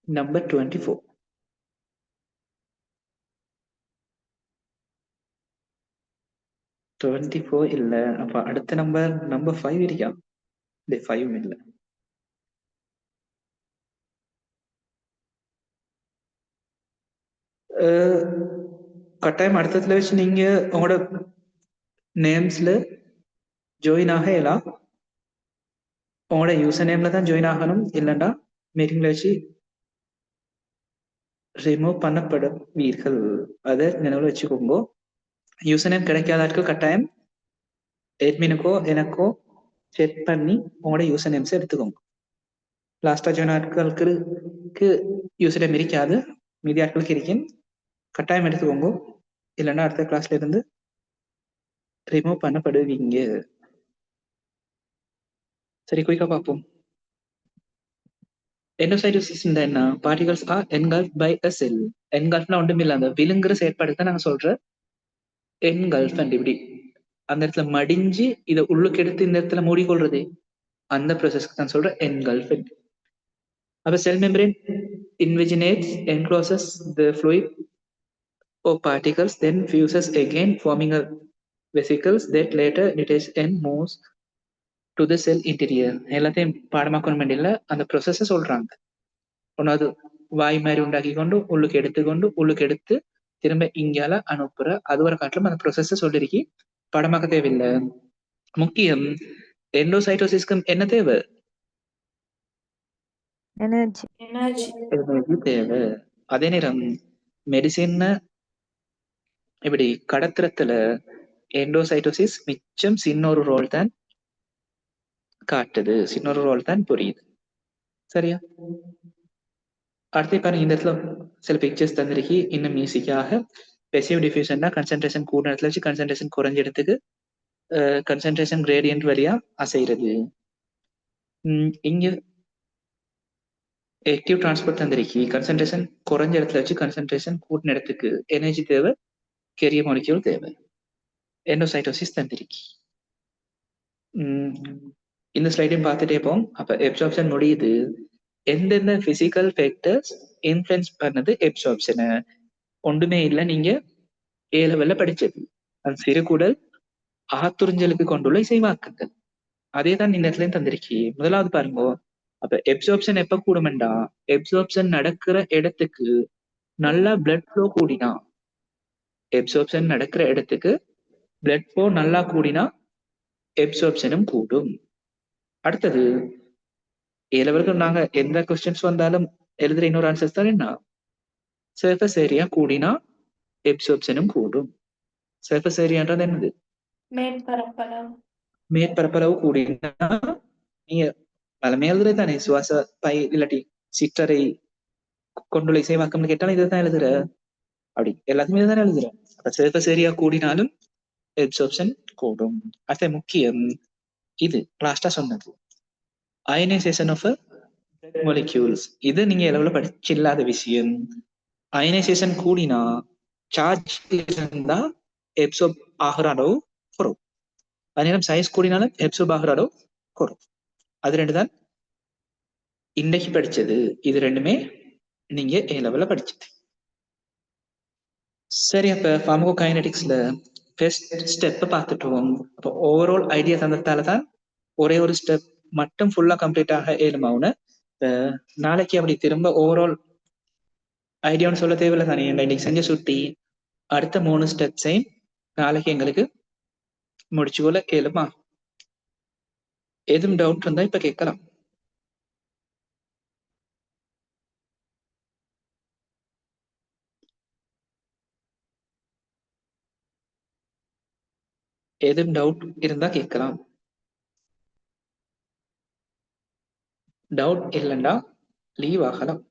Speaker 1: Number 24. இல்ல, அப்ப அடுத்த நம்பர் 5 இருக்கா? 5 இல்ல. கட்டாயம் அடுத்ததுல வச்சு நீங்க உங்களோட நேம்ஸ்ல ஜாயின் ஆகலாம். உங்களோட யூசர் நேம்ல தான் ஜாயின் ஆகணும், இல்லைன்னா மீட்டிங்ல வச்சு ரிமூவ் பண்ணப்படுவீர்கள். அதை நினைவுல வச்சுக்கோங்க. யூசர் நேம் கிடைக்காதற்கு கட்டாயம் எட்மினுக்கோ எனக்கோ செக் பண்ணி உங்களோட யூசர் நேம்ஸ் எடுத்துக்கோங்க. லாஸ்டா ஜாயின் ஆட்களுக்கு யூசர் நேம் இருக்காது, மீதி ஆட்களுக்கு இருக்கேன், கட்டாயம் எடுத்துக்கோங்க, இல்லைன்னா அடுத்த கிளாஸ்ல இருந்து ரிமூவ் பண்ணப்படுவீங்க. சரி, குயிக்கா பார்ப்போம். எண்டோசைட்டோசிஸ் என்ன? பார்ட்டிகல்ஸ் ஆர் என்கல்ஃப்ட் பை அ செல். என்கல்ஃப்னா ஒன்றுமில்லை, அந்த விழுங்குற செயற்பாடு தான் நாங்கள் சொல்ற என்கல்ஃப். அண்ட் இப்படி அந்த இடத்துல மடிஞ்சு இதை உள்ளுக்கு எடுத்து இந்த இடத்துல மூடிக்கொள்றது, அந்த ப்ராசஸ்க்கு தான் சொல்ற என்கல்ஃப். அப்ப செல் membrane invaginates, encloses the fluid or particles, then fuses again, forming a vesicles that later detaches and moves to the cell interior. எல்லாத்தையும் பாடமாக்கணும் வேண்டியில்ல, அந்த ப்ரொசஸை சொல்றாங்க. ஒன்னாவது வாய் மாதிரி உண்டாக்கி கொண்டு உள்ளுக்கு எடுத்து திரும்ப இங்கால அனுப்புற அது ஒரு காட்டிலும் அந்த ப்ரொசஸை சொல்லிருக்கி, பாடமாக்க தேவையில்லை. முக்கியம், எண்டோசைட்டோசிஸ்க்கு என்ன தேவை?
Speaker 3: எனர்ஜி.
Speaker 2: எனர்ஜி
Speaker 1: தேவை. அதே நேரம் மெடிசின் இப்படி கடத்துறத்துல எண்டோசைட்டோசிஸ் மிச்சம் சின்ன ஒரு ரோல் தான் காட்டுது, சின்ன ஒரு ரோல் தான் புரியுது. சரியா? அடுத்த பாருங்க, இந்த இடத்துல சில பிக்சர்ஸ் தந்திருக்கி. இன்னும் ஈஸிக்காக பெசிவ் டிஃப்யூஷன்னா கன்சன்ட்ரேஷன் கூட இடத்துல வச்சு கன்சன்ட்ரேஷன் குறைஞ்ச இடத்துக்கு கன்சன்ட்ரேஷன் கிரேடியன்ட் வழியா அசைகிறது. இங்க ஆக்டிவ் டிரான்ஸ்போர்ட் தந்திருக்கி. கன்சன்ட்ரேஷன் குறைஞ்ச இடத்துல வச்சு கன்சன்ட்ரேஷன் கூட்டின இடத்துக்கு எனர்ஜி தேவை, கெரிய மாலிக்யூல் தேவை. எண்டோசைட்டோசிஸ் தந்திருக்கி. இந்த ஸ்லைடையும் பார்த்துட்டே போம். அப்ப எப்சார்ப்ஷன் முடியுது. எந்தெந்த பிசிக்கல் ஃபேக்டர்ஸ் இன்ஃப்ளூயன்ஸ் பண்ணது எப்சார்ப்ஷனை? ஒன்றுமே இல்லை, நீங்க ஏ லெவல்ல படிச்சது. அந்த சிறுகுடல் ஆத்துறிஞ்சலுக்கு கொண்டுள்ள இசைவாக்குங்கள், அதே தான் இந்த இடத்துல தந்திருக்கி. முதலாவது பாருங்க, அப்ப எப்சார்ப்ஷன் எப்ப கூடுமெண்டா, எப்சார்ப்ஷன் நடக்கிற இடத்துக்கு நல்லா பிளட் ஃப்ளோ கூடினா, எப்சார்ப்ஷன் நடக்கிற இடத்துக்கு பிளட் ஃப்ளோ நல்லா கூடினா எப்சார்ப்ஷனும் கூடும். அடுத்தது ஏலவர்கள் நாங்க எந்த கொஸ்டின்ஸ் வந்தாலும் எழுதுற இன்னொரு ஆன்சர்ஸ் தான் என்ன, சர்ஃபஸ் ஏரியா கூடினா எப்சார்ப்ஷனும் கூடும். சர்ஃபஸ் ஏரியான்றது என்னது?
Speaker 2: மேற்பரப்பளவு.
Speaker 1: மேற்பரப்பளவு கூடினா நீங்க பலமே எழுதுறது தானே, சுவாச பை இல்லாட்டி சிற்றறை கொண்டுள்ள இசைவாக்கம் கேட்டாலும் இதுதான் எழுதுற, அப்படி எல்லாத்தையுமே தானே எழுதுற. அப்ப சர்ஃபஸ் ஏரியா கூடினாலும் எப்சார்ப்ஷன் கூடும். அது முக்கியம். இது லாஸ்டா சொன்னது அயனைசேஷன் ஆஃப் மாலிக்யூல்ஸ். இது நீங்க எவ்வளவு படிச்சில்லாத விஷயம். அயனைசேஷன் கூடினா சார்ஜ் இருந்தா எப்சார்ப் ஆகிற அளவு குறையும், அதே நேரம் சைஸ் கூடினாலும் எப்சார்ப் ஆகிற அளவு குறையும். அது ரெண்டு தான் இன்னைக்கு படிச்சது. இது ரெண்டுமே நீங்க ஏ லெவல்ல படிச்சது. சரி, அப்ப ஃபார்மகோகைனடிக்ஸ்ல ஃபர்ஸ்ட் ஸ்டெப் பார்த்துட்டுவோம். அப்போ ஓவரால் ஐடியா தந்ததால தான் ஒரே ஒரு ஸ்டெப் மட்டும் ஃபுல்லா கம்ப்ளீட் ஆக ஏழுமாவுன்னு. நாளைக்கு அப்படி திரும்ப ஓவரால் ஐடியான்னு சொல்ல தேவையில்லை தானே, இன்னைக்கு செஞ்ச சுட்டி அடுத்த 3 ஸ்டெப்ஸையும் நாளைக்கு எங்களுக்கு முடிச்சு போல ஏழுமா. எதுவும் டவுட் இருந்தா இப்ப கேட்கலாம். எதுவும் டவுட் இருந்தா கேட்கலாம். டவுட் இல்லைண்டா லீவ் ஆகலாம்.